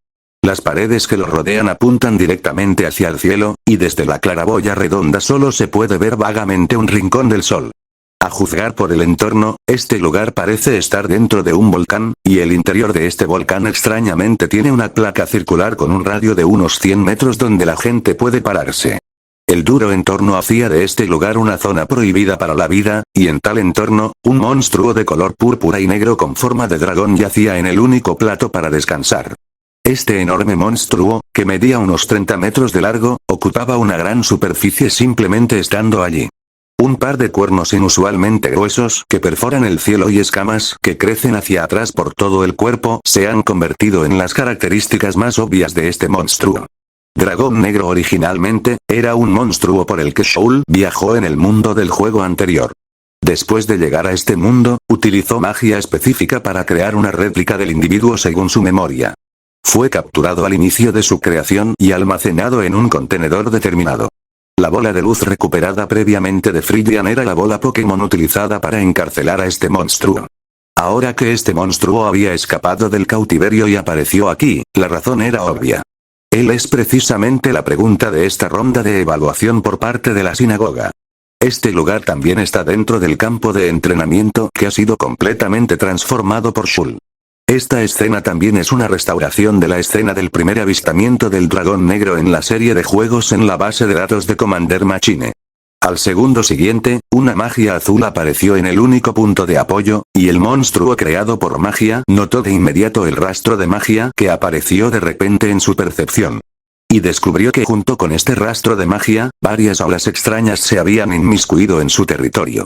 Las paredes que lo rodean apuntan directamente hacia el cielo, y desde la claraboya redonda solo se puede ver vagamente un rincón del sol. A juzgar por el entorno, este lugar parece estar dentro de un volcán, y el interior de este volcán extrañamente tiene una placa circular con un radio de unos 100 metros donde la gente puede pararse. El duro entorno hacía de este lugar una zona prohibida para la vida, y en tal entorno, un monstruo de color púrpura y negro con forma de dragón yacía en el único plato para descansar. Este enorme monstruo, que medía unos 30 metros de largo, ocupaba una gran superficie simplemente estando allí. Un par de cuernos inusualmente gruesos que perforan el cielo y escamas que crecen hacia atrás por todo el cuerpo se han convertido en las características más obvias de este monstruo. Dragón Negro originalmente, era un monstruo por el que Shul viajó en el mundo del juego anterior. Después de llegar a este mundo, utilizó magia específica para crear una réplica del individuo según su memoria. Fue capturado al inicio de su creación y almacenado en un contenedor determinado. La bola de luz recuperada previamente de Frillian era la bola Pokémon utilizada para encarcelar a este monstruo. Ahora que este monstruo había escapado del cautiverio y apareció aquí, la razón era obvia. Él es precisamente la pregunta de esta ronda de evaluación por parte de la sinagoga. Este lugar también está dentro del campo de entrenamiento que ha sido completamente transformado por Shul. Esta escena también es una restauración de la escena del primer avistamiento del dragón negro en la serie de juegos en la base de datos de Commander Machine. Al segundo siguiente, una magia azul apareció en el único punto de apoyo, y el monstruo creado por magia notó de inmediato el rastro de magia que apareció de repente en su percepción. Y descubrió que junto con este rastro de magia, varias auras extrañas se habían inmiscuido en su territorio.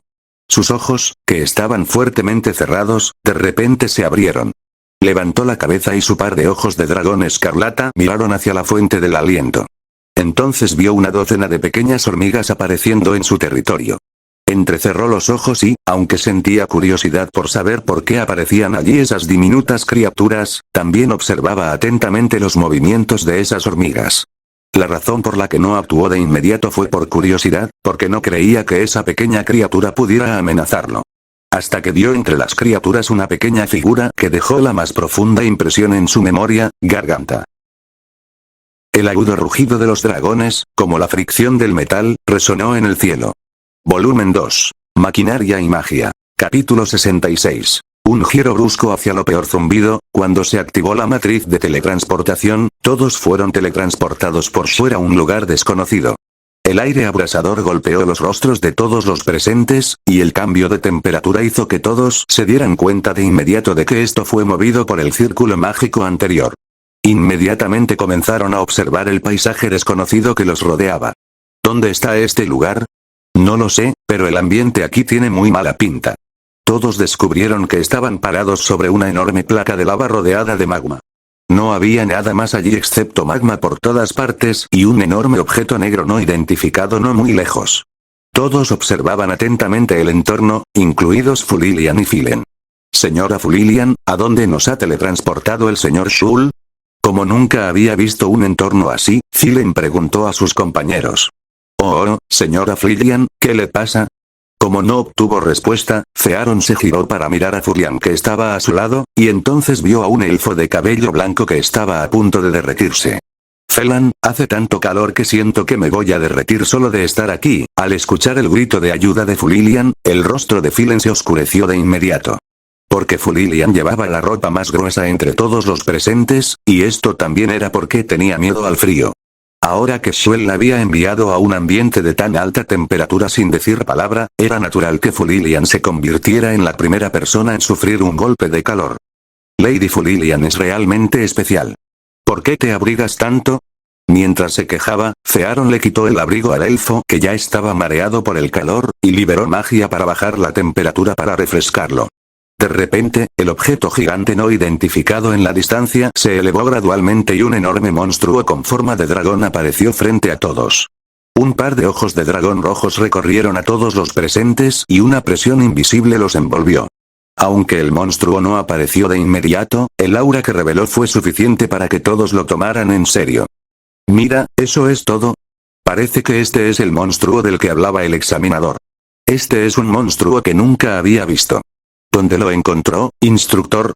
Sus ojos, que estaban fuertemente cerrados, de repente se abrieron. Levantó la cabeza y su par de ojos de dragón escarlata miraron hacia la fuente del aliento. Entonces vio una docena de pequeñas hormigas apareciendo en su territorio. Entrecerró los ojos y, aunque sentía curiosidad por saber por qué aparecían allí esas diminutas criaturas, también observaba atentamente los movimientos de esas hormigas. La razón por la que no actuó de inmediato fue por curiosidad, porque no creía que esa pequeña criatura pudiera amenazarlo. Hasta que vio entre las criaturas una pequeña figura que dejó la más profunda impresión en su memoria: Garganta. El agudo rugido de los dragones, como la fricción del metal, resonó en el cielo. Volumen 2. Maquinaria y magia. Capítulo 66. Un giro brusco hacia lo peor zumbido. Cuando se activó la matriz de teletransportación, todos fueron teletransportados por fuera a un lugar desconocido. El aire abrasador golpeó los rostros de todos los presentes, y el cambio de temperatura hizo que todos se dieran cuenta de inmediato de que esto fue movido por el círculo mágico anterior. Inmediatamente comenzaron a observar el paisaje desconocido que los rodeaba. ¿Dónde está este lugar? No lo sé, pero el ambiente aquí tiene muy mala pinta. Todos descubrieron que estaban parados sobre una enorme placa de lava rodeada de magma. No había nada más allí excepto magma por todas partes y un enorme objeto negro no identificado no muy lejos. Todos observaban atentamente el entorno, incluidos Fulilian y Filen. señora Fulilian, ¿a dónde nos ha teletransportado el señor Shul? Como nunca había visto un entorno así, Zilen preguntó a sus compañeros. Oh, señora Fulilian, ¿qué le pasa? Como no obtuvo respuesta, Fearon se giró para mirar a Furian que estaba a su lado, y entonces vio a un elfo de cabello blanco que estaba a punto de derretirse. Felan, hace tanto calor que siento que me voy a derretir solo de estar aquí. Al escuchar el grito de ayuda de Fulilian, el rostro de Zilen se oscureció de inmediato. Porque Fulilian llevaba la ropa más gruesa entre todos los presentes, y esto también era porque tenía miedo al frío. Ahora que Shuel la había enviado a un ambiente de tan alta temperatura sin decir palabra, era natural que Fulilian se convirtiera en la primera persona en sufrir un golpe de calor. Lady Fulilian es realmente especial. ¿Por qué te abrigas tanto? Mientras se quejaba, Fearon le quitó el abrigo al elfo que ya estaba mareado por el calor, y liberó magia para bajar la temperatura para refrescarlo. De repente, el objeto gigante no identificado en la distancia se elevó gradualmente y un enorme monstruo con forma de dragón apareció frente a todos. Un par de ojos de dragón rojos recorrieron a todos los presentes y una presión invisible los envolvió. Aunque el monstruo no apareció de inmediato, el aura que reveló fue suficiente para que todos lo tomaran en serio. Mira, ¿eso es todo? Parece que este es el monstruo del que hablaba el examinador. Este es un monstruo que nunca había visto. ¿Dónde lo encontró, instructor?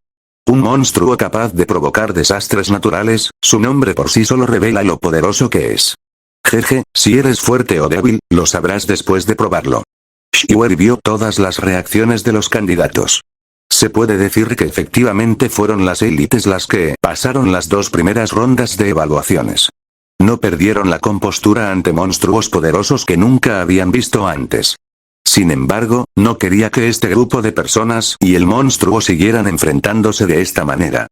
Un monstruo capaz de provocar desastres naturales, su nombre por sí solo revela lo poderoso que es. Jeje, si eres fuerte o débil, lo sabrás después de probarlo. Shiwer vio todas las reacciones de los candidatos. Se puede decir que efectivamente fueron las élites las que pasaron las dos primeras rondas de evaluaciones. No perdieron la compostura ante monstruos poderosos que nunca habían visto antes. Sin embargo, no quería que este grupo de personas y el monstruo siguieran enfrentándose de esta manera.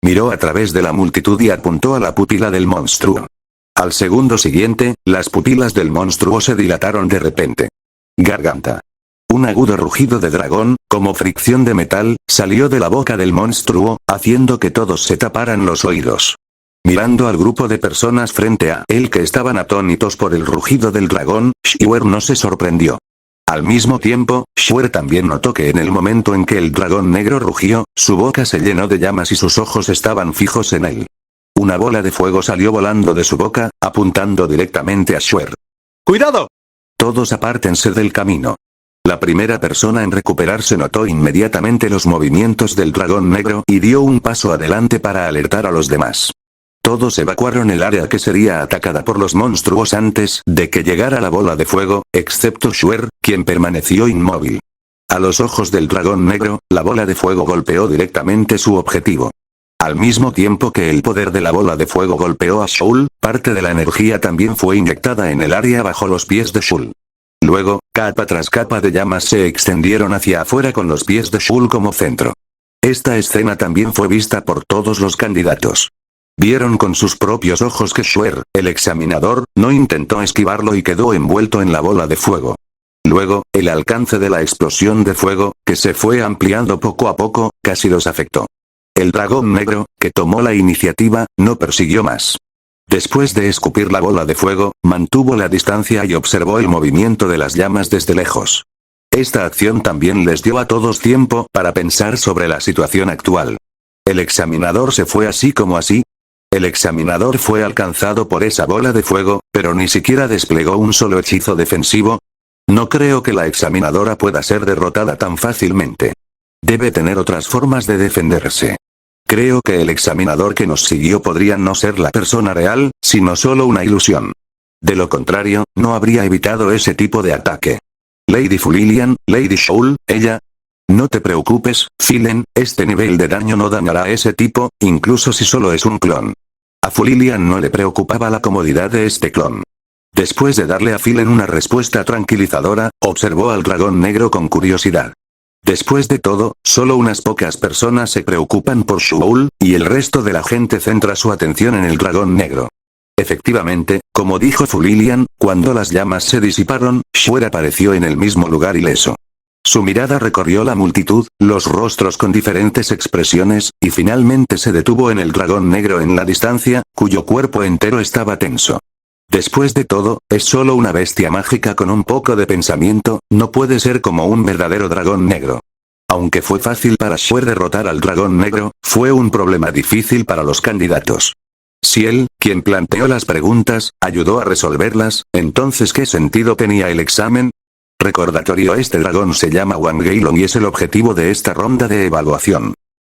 Miró a través de la multitud y apuntó a la pupila del monstruo. Al segundo siguiente, las pupilas del monstruo se dilataron de repente. Garganta. Un agudo rugido de dragón, como fricción de metal, salió de la boca del monstruo, haciendo que todos se taparan los oídos. Mirando al grupo de personas frente a él que estaban atónitos por el rugido del dragón, Shiwer no se sorprendió. Al mismo tiempo, Shiwer también notó que en el momento en que el dragón negro rugió, su boca se llenó de llamas y sus ojos estaban fijos en él. Una bola de fuego salió volando de su boca, apuntando directamente a Shiwer. ¡Cuidado! Todos apártense del camino. La primera persona en recuperarse notó inmediatamente los movimientos del dragón negro y dio un paso adelante para alertar a los demás. Todos evacuaron el área que sería atacada por los monstruos antes de que llegara la bola de fuego, excepto Shiwer, quien permaneció inmóvil. A los ojos del dragón negro, la bola de fuego golpeó directamente su objetivo. Al mismo tiempo que el poder de la bola de fuego golpeó a Shul, parte de la energía también fue inyectada en el área bajo los pies de Shul. Luego, capa tras capa de llamas se extendieron hacia afuera con los pies de Shul como centro. Esta escena también fue vista por todos los candidatos. Vieron con sus propios ojos que Shiwer, el examinador, no intentó esquivarlo y quedó envuelto en la bola de fuego. Luego, el alcance de la explosión de fuego, que se fue ampliando poco a poco, casi los afectó. El dragón negro, que tomó la iniciativa, no persiguió más. Después de escupir la bola de fuego, mantuvo la distancia y observó el movimiento de las llamas desde lejos. Esta acción también les dio a todos tiempo para pensar sobre la situación actual. ¿El examinador se fue así como así? El examinador fue alcanzado por esa bola de fuego, pero ni siquiera desplegó un solo hechizo defensivo. No creo que la examinadora pueda ser derrotada tan fácilmente. Debe tener otras formas de defenderse. Creo que el examinador que nos siguió podría no ser la persona real, sino solo una ilusión. De lo contrario, no habría evitado ese tipo de ataque. Lady Fulilian, Lady Shul, ella. No te preocupes, Zilen, este nivel de daño no dañará a ese tipo, incluso si solo es un clon. A Fulilian no le preocupaba la comodidad de este clon. Después de darle a Zilen una respuesta tranquilizadora, observó al dragón negro con curiosidad. Después de todo, solo unas pocas personas se preocupan por Shul, y el resto de la gente centra su atención en el dragón negro. Efectivamente, como dijo Fulilian, cuando las llamas se disiparon, Shiwer apareció en el mismo lugar ileso. Su mirada recorrió la multitud, los rostros con diferentes expresiones, y finalmente se detuvo en el dragón negro en la distancia, cuyo cuerpo entero estaba tenso. Después de todo, es solo una bestia mágica con un poco de pensamiento, no puede ser como un verdadero dragón negro. Aunque fue fácil para Shuer derrotar al dragón negro, fue un problema difícil para los candidatos. Si él, quien planteó las preguntas, ayudó a resolverlas, entonces ¿qué sentido tenía el examen? Recordatorio: este dragón se llama Wangeilong y es el objetivo de esta ronda de evaluación.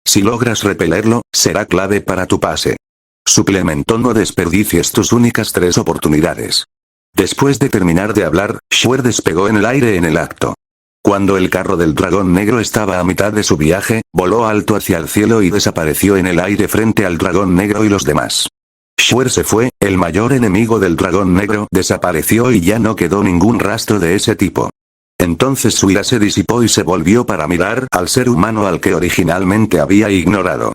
Si logras repelerlo, será clave para tu pase. Suplemento: no desperdicies tus únicas 3 oportunidades. Después de terminar de hablar, Shuer despegó en el aire en el acto. Cuando el carro del dragón negro estaba a mitad de su viaje, voló alto hacia el cielo y desapareció en el aire frente al dragón negro y los demás. Shuer se fue, el mayor enemigo del dragón negro desapareció y ya no quedó ningún rastro de ese tipo. Entonces su ira se disipó y se volvió para mirar al ser humano al que originalmente había ignorado.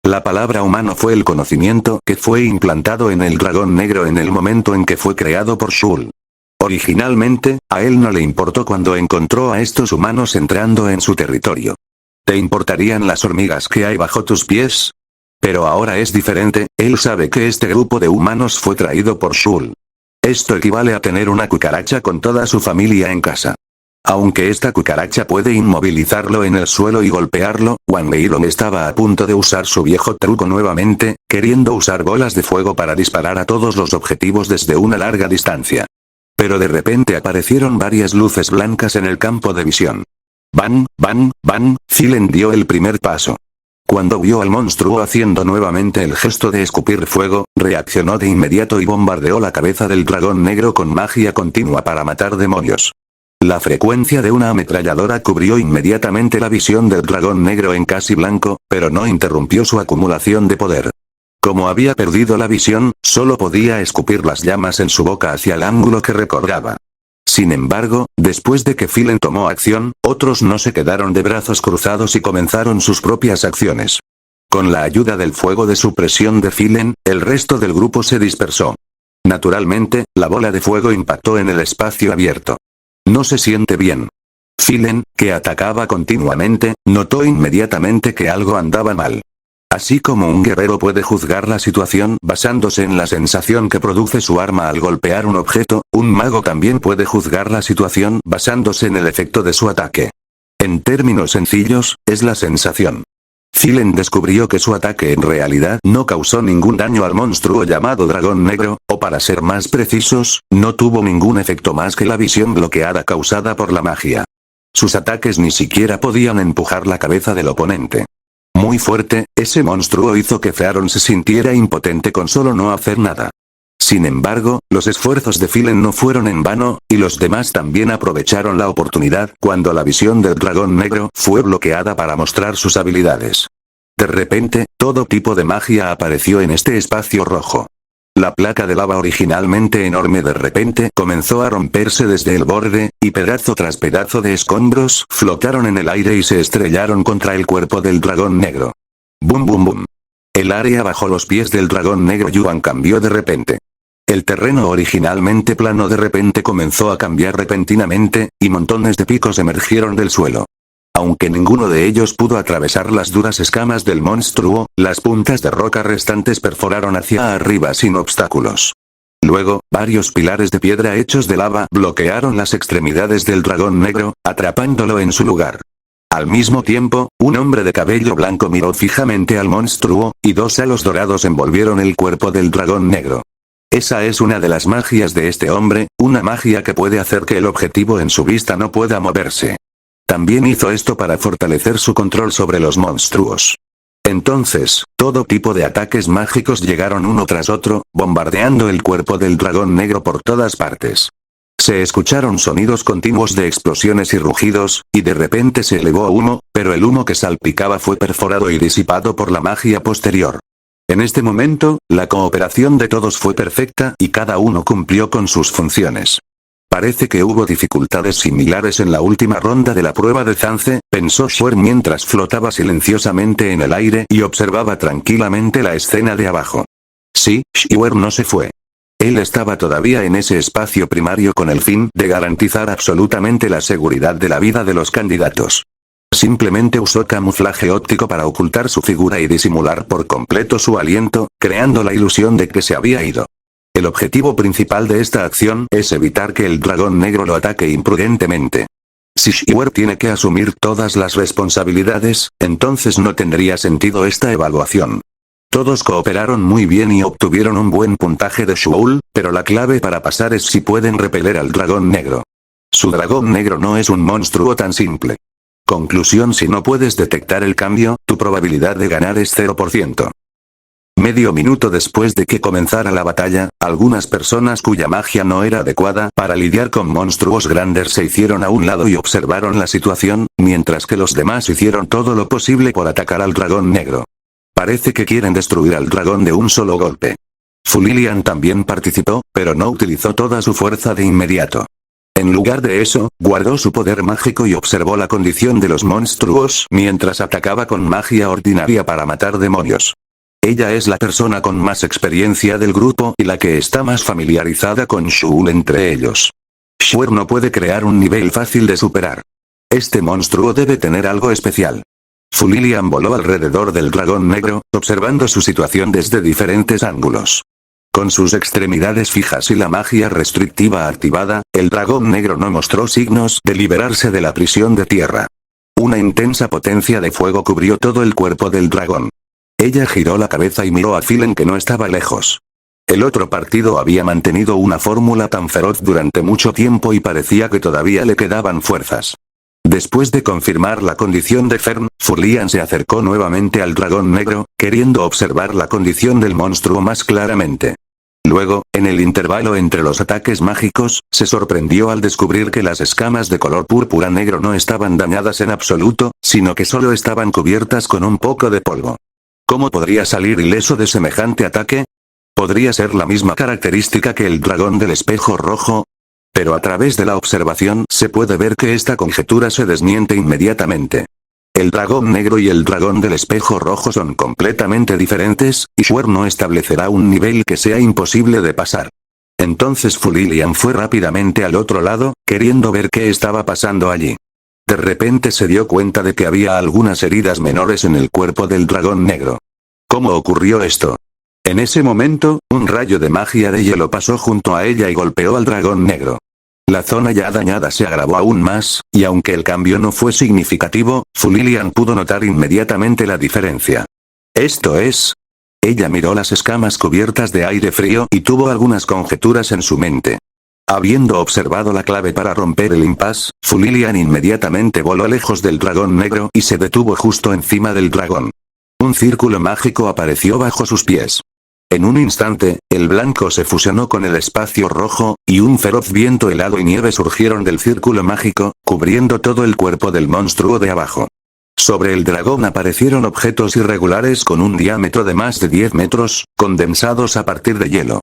La palabra humano fue el conocimiento que fue implantado en el dragón negro en el momento en que fue creado por Shul. Originalmente, a él no le importó cuando encontró a estos humanos entrando en su territorio. ¿Te importarían las hormigas que hay bajo tus pies? Pero ahora es diferente, él sabe que este grupo de humanos fue traído por Shul. Esto equivale a tener una cucaracha con toda su familia en casa. Aunque esta cucaracha puede inmovilizarlo en el suelo y golpearlo, Wangeilong estaba a punto de usar su viejo truco nuevamente, queriendo usar bolas de fuego para disparar a todos los objetivos desde una larga distancia. Pero de repente aparecieron varias luces blancas en el campo de visión. ¡Bang, bang, bang! Zilen dio el primer paso. Cuando vio al monstruo haciendo nuevamente el gesto de escupir fuego, reaccionó de inmediato y bombardeó la cabeza del dragón negro con magia continua para matar demonios. La frecuencia de una ametralladora cubrió inmediatamente la visión del dragón negro en casi blanco, pero no interrumpió su acumulación de poder. Como había perdido la visión, solo podía escupir las llamas en su boca hacia el ángulo que recordaba. Sin embargo, después de que Zilen tomó acción, otros no se quedaron de brazos cruzados y comenzaron sus propias acciones. Con la ayuda del fuego de supresión de Zilen, el resto del grupo se dispersó. Naturalmente, la bola de fuego impactó en el espacio abierto. No se siente bien. Zilen, que atacaba continuamente, notó inmediatamente que algo andaba mal. Así como un guerrero puede juzgar la situación basándose en la sensación que produce su arma al golpear un objeto, un mago también puede juzgar la situación basándose en el efecto de su ataque. En términos sencillos, es la sensación. Zilen descubrió que su ataque en realidad no causó ningún daño al monstruo llamado dragón negro, o para ser más precisos, no tuvo ningún efecto más que la visión bloqueada causada por la magia. Sus ataques ni siquiera podían empujar la cabeza del oponente. Muy fuerte, ese monstruo hizo que Fearon se sintiera impotente con solo no hacer nada. Sin embargo, los esfuerzos de Zilen no fueron en vano, y los demás también aprovecharon la oportunidad cuando la visión del dragón negro fue bloqueada para mostrar sus habilidades. De repente, todo tipo de magia apareció en este espacio rojo. La placa de lava originalmente enorme de repente comenzó a romperse desde el borde, y pedazo tras pedazo de escombros flotaron en el aire y se estrellaron contra el cuerpo del dragón negro. ¡Bum bum bum! El área bajo los pies del dragón negro Yuan cambió de repente. El terreno originalmente plano de repente comenzó a cambiar repentinamente, y montones de picos emergieron del suelo. Aunque ninguno de ellos pudo atravesar las duras escamas del monstruo, las puntas de roca restantes perforaron hacia arriba sin obstáculos. Luego, varios pilares de piedra hechos de lava bloquearon las extremidades del dragón negro, atrapándolo en su lugar. Al mismo tiempo, un hombre de cabello blanco miró fijamente al monstruo, y 2 halos dorados envolvieron el cuerpo del dragón negro. Esa es una de las magias de este hombre, una magia que puede hacer que el objetivo en su vista no pueda moverse. También hizo esto para fortalecer su control sobre los monstruos. Entonces, todo tipo de ataques mágicos llegaron uno tras otro, bombardeando el cuerpo del dragón negro por todas partes. Se escucharon sonidos continuos de explosiones y rugidos, y de repente se elevó humo, pero el humo que salpicaba fue perforado y disipado por la magia posterior. En este momento, la cooperación de todos fue perfecta y cada uno cumplió con sus funciones. Parece que hubo dificultades similares en la última ronda de la prueba de Zance, pensó Shuer mientras flotaba silenciosamente en el aire y observaba tranquilamente la escena de abajo. Sí, Shuer no se fue. Él estaba todavía en ese espacio primario con el fin de garantizar absolutamente la seguridad de la vida de los candidatos. Simplemente usó camuflaje óptico para ocultar su figura y disimular por completo su aliento, creando la ilusión de que se había ido. El objetivo principal de esta acción es evitar que el dragón negro lo ataque imprudentemente. Si Shiwer tiene que asumir todas las responsabilidades, entonces no tendría sentido esta evaluación. Todos cooperaron muy bien y obtuvieron un buen puntaje de Shuul, pero la clave para pasar es si pueden repeler al dragón negro. Su dragón negro no es un monstruo tan simple. Conclusión: si no puedes detectar el cambio, tu probabilidad de ganar es 0%. Medio minuto después de que comenzara la batalla, algunas personas cuya magia no era adecuada para lidiar con monstruos grandes se hicieron a un lado y observaron la situación, mientras que los demás hicieron todo lo posible por atacar al dragón negro. Parece que quieren destruir al dragón de un solo golpe. Fulilian también participó, pero no utilizó toda su fuerza de inmediato. En lugar de eso, guardó su poder mágico y observó la condición de los monstruos mientras atacaba con magia ordinaria para matar demonios. Ella es la persona con más experiencia del grupo y la que está más familiarizada con Shuul entre ellos. Shiwer no puede crear un nivel fácil de superar. Este monstruo debe tener algo especial. Fulilian voló alrededor del dragón negro, observando su situación desde diferentes ángulos. Con sus extremidades fijas y la magia restrictiva activada, el dragón negro no mostró signos de liberarse de la prisión de tierra. Una intensa potencia de fuego cubrió todo el cuerpo del dragón. Ella giró la cabeza y miró a Filen, que no estaba lejos. El otro partido había mantenido una fórmula tan feroz durante mucho tiempo y parecía que todavía le quedaban fuerzas. Después de confirmar la condición de Fern, Fulilian se acercó nuevamente al dragón negro, queriendo observar la condición del monstruo más claramente. Luego, en el intervalo entre los ataques mágicos, se sorprendió al descubrir que las escamas de color púrpura negro no estaban dañadas en absoluto, sino que solo estaban cubiertas con un poco de polvo. ¿Cómo podría salir ileso de semejante ataque? ¿Podría ser la misma característica que el dragón del espejo rojo? Pero a través de la observación se puede ver que esta conjetura se desmiente inmediatamente. El dragón negro y el dragón del espejo rojo son completamente diferentes, y Shiwer no establecerá un nivel que sea imposible de pasar. Entonces Fulilian fue rápidamente al otro lado, queriendo ver qué estaba pasando allí. De repente se dio cuenta de que había algunas heridas menores en el cuerpo del dragón negro. ¿Cómo ocurrió esto? En ese momento, un rayo de magia de hielo pasó junto a ella y golpeó al dragón negro. La zona ya dañada se agravó aún más, y aunque el cambio no fue significativo, Fulilian pudo notar inmediatamente la diferencia. ¿Esto es? Ella miró las escamas cubiertas de aire frío y tuvo algunas conjeturas en su mente. Habiendo observado la clave para romper el impasse, Fulilian inmediatamente voló lejos del dragón negro y se detuvo justo encima del dragón. Un círculo mágico apareció bajo sus pies. En un instante, el blanco se fusionó con el espacio rojo, y un feroz viento helado y nieve surgieron del círculo mágico, cubriendo todo el cuerpo del monstruo de abajo. Sobre el dragón aparecieron objetos irregulares con un diámetro de más de 10 metros, condensados a partir de hielo.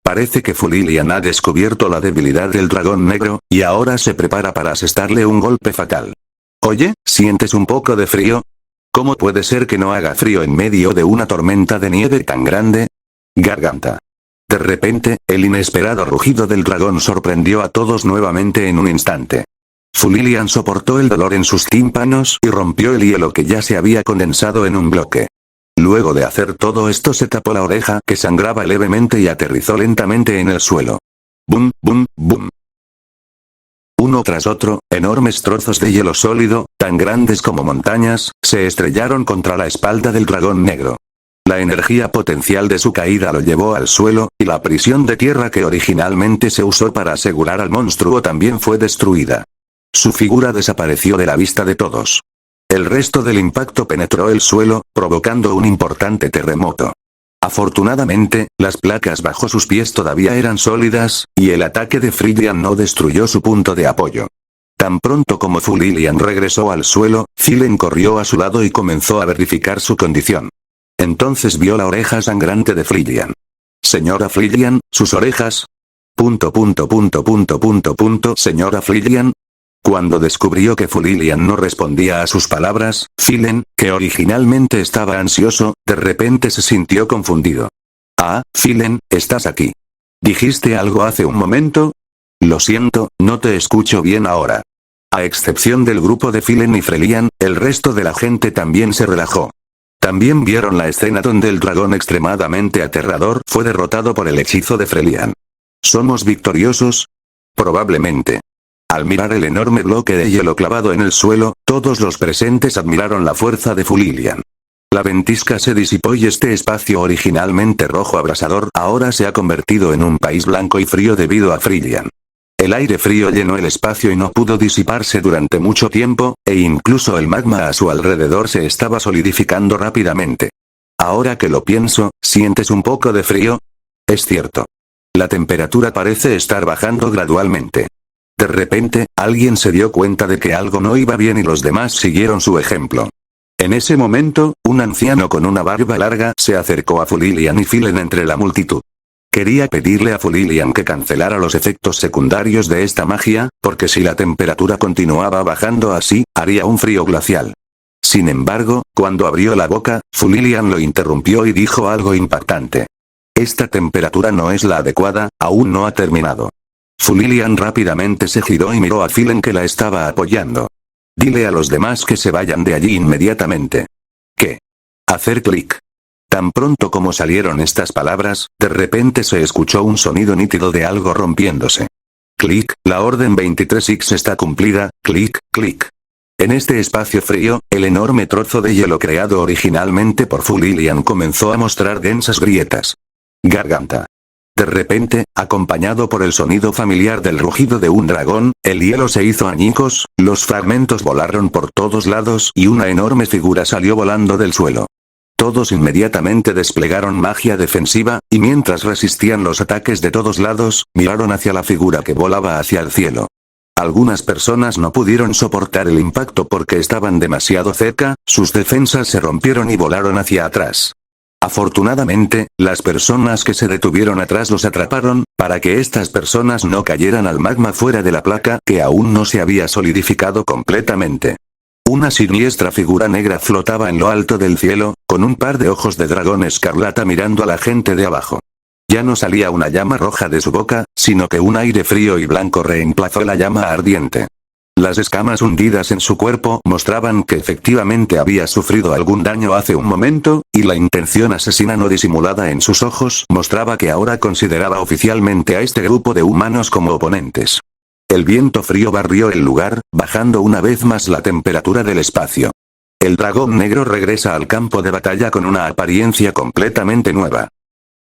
Parece que Fulilian ha descubierto la debilidad del dragón negro, y ahora se prepara para asestarle un golpe fatal. Oye, ¿sientes un poco de frío? ¿Cómo puede ser que no haga frío en medio de una tormenta de nieve tan grande? Garganta. De repente, el inesperado rugido del dragón sorprendió a todos nuevamente en un instante. Fulilian soportó el dolor en sus tímpanos y rompió el hielo que ya se había condensado en un bloque. Luego de hacer todo esto se tapó la oreja que sangraba levemente y aterrizó lentamente en el suelo. Bum, bum, bum. Uno tras otro, enormes trozos de hielo sólido, tan grandes como montañas, se estrellaron contra la espalda del dragón negro. La energía potencial de su caída lo llevó al suelo, y la prisión de tierra que originalmente se usó para asegurar al monstruo también fue destruida. Su figura desapareció de la vista de todos. El resto del impacto penetró el suelo, provocando un importante terremoto. Afortunadamente, las placas bajo sus pies todavía eran sólidas, y el ataque de Fulilian no destruyó su punto de apoyo. Tan pronto como Fulilian regresó al suelo, Filen corrió a su lado y comenzó a verificar su condición. Entonces vio la oreja sangrante de Fulilian. Señora Fulilian, sus orejas. Señora Fulilian. Cuando descubrió que Fulilian no respondía a sus palabras, Filen, que originalmente estaba ansioso, de repente se sintió confundido. Ah, Filen, estás aquí. ¿Dijiste algo hace un momento? Lo siento, no te escucho bien ahora. A excepción del grupo de Filen y Fulilian, el resto de la gente también se relajó. También vieron la escena donde el dragón extremadamente aterrador fue derrotado por el hechizo de Fulilian. ¿Somos victoriosos? Probablemente. Al mirar el enorme bloque de hielo clavado en el suelo, todos los presentes admiraron la fuerza de Fulilian. La ventisca se disipó y este espacio originalmente rojo abrasador ahora se ha convertido en un país blanco y frío debido a Frillian. El aire frío llenó el espacio y no pudo disiparse durante mucho tiempo, e incluso el magma a su alrededor se estaba solidificando rápidamente. Ahora que lo pienso, ¿sientes un poco de frío? Es cierto. La temperatura parece estar bajando gradualmente. De repente, alguien se dio cuenta de que algo no iba bien y los demás siguieron su ejemplo. En ese momento, un anciano con una barba larga se acercó a Fulilian y Filen entre la multitud. Quería pedirle a Fulilian que cancelara los efectos secundarios de esta magia, porque si la temperatura continuaba bajando así, haría un frío glacial. Sin embargo, cuando abrió la boca, Fulilian lo interrumpió y dijo algo impactante. Esta temperatura no es la adecuada, aún no ha terminado. Fulilian rápidamente se giró y miró a Filen que la estaba apoyando. Dile a los demás que se vayan de allí inmediatamente. ¿Qué? Hacer clic. Tan pronto como salieron estas palabras, de repente se escuchó un sonido nítido de algo rompiéndose. Clic, la orden 23X está cumplida, clic, clic. En este espacio frío, el enorme trozo de hielo creado originalmente por Fulilian comenzó a mostrar densas grietas. Garganta. De repente, acompañado por el sonido familiar del rugido de un dragón, el hielo se hizo añicos, los fragmentos volaron por todos lados y una enorme figura salió volando del suelo. Todos inmediatamente desplegaron magia defensiva, y mientras resistían los ataques de todos lados, miraron hacia la figura que volaba hacia el cielo. Algunas personas no pudieron soportar el impacto porque estaban demasiado cerca, sus defensas se rompieron y volaron hacia atrás. Afortunadamente, las personas que se detuvieron atrás los atraparon, para que estas personas no cayeran al magma fuera de la placa que aún no se había solidificado completamente. Una siniestra figura negra flotaba en lo alto del cielo, con un par de ojos de dragón escarlata mirando a la gente de abajo. Ya no salía una llama roja de su boca, sino que un aire frío y blanco reemplazó la llama ardiente. Las escamas hundidas en su cuerpo mostraban que efectivamente había sufrido algún daño hace un momento, y la intención asesina no disimulada en sus ojos mostraba que ahora consideraba oficialmente a este grupo de humanos como oponentes. El viento frío barrió el lugar, bajando una vez más la temperatura del espacio. El dragón negro regresa al campo de batalla con una apariencia completamente nueva.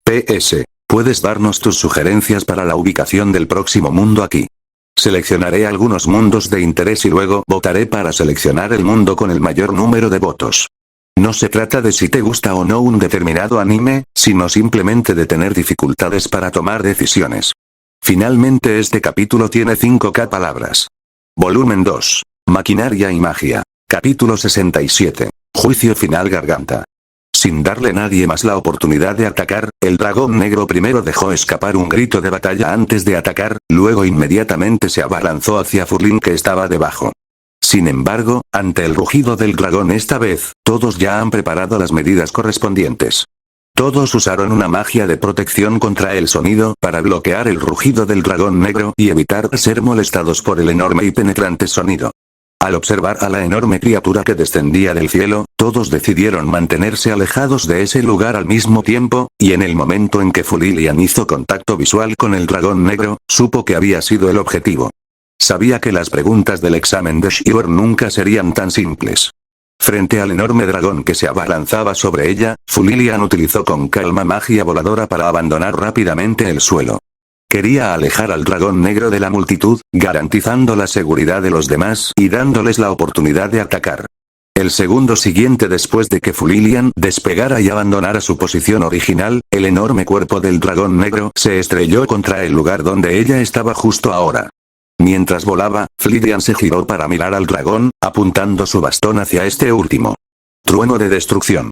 PS. ¿Puedes darnos tus sugerencias para la ubicación del próximo mundo aquí? Seleccionaré algunos mundos de interés y luego votaré para seleccionar el mundo con el mayor número de votos. No se trata de si te gusta o no un determinado anime, sino simplemente de tener dificultades para tomar decisiones. Finalmente este capítulo tiene 5K palabras. Volumen 2. Maquinaria y magia. Capítulo 67. Juicio final garganta. Sin darle a nadie más la oportunidad de atacar, el dragón negro primero dejó escapar un grito de batalla antes de atacar, luego inmediatamente se abalanzó hacia Furlin que estaba debajo. Sin embargo, ante el rugido del dragón esta vez, todos ya han preparado las medidas correspondientes. Todos usaron una magia de protección contra el sonido para bloquear el rugido del dragón negro y evitar ser molestados por el enorme y penetrante sonido. Al observar a la enorme criatura que descendía del cielo, todos decidieron mantenerse alejados de ese lugar al mismo tiempo, y en el momento en que Fulilian hizo contacto visual con el dragón negro, supo que había sido el objetivo. Sabía que las preguntas del examen de Shiver nunca serían tan simples. Frente al enorme dragón que se abalanzaba sobre ella, Fulilian utilizó con calma magia voladora para abandonar rápidamente el suelo. Quería alejar al dragón negro de la multitud, garantizando la seguridad de los demás y dándoles la oportunidad de atacar. El segundo siguiente después de que Fulilian despegara y abandonara su posición original, el enorme cuerpo del dragón negro se estrelló contra el lugar donde ella estaba justo ahora. Mientras volaba, Fulilian se giró para mirar al dragón, apuntando su bastón hacia este último. Trueno de destrucción.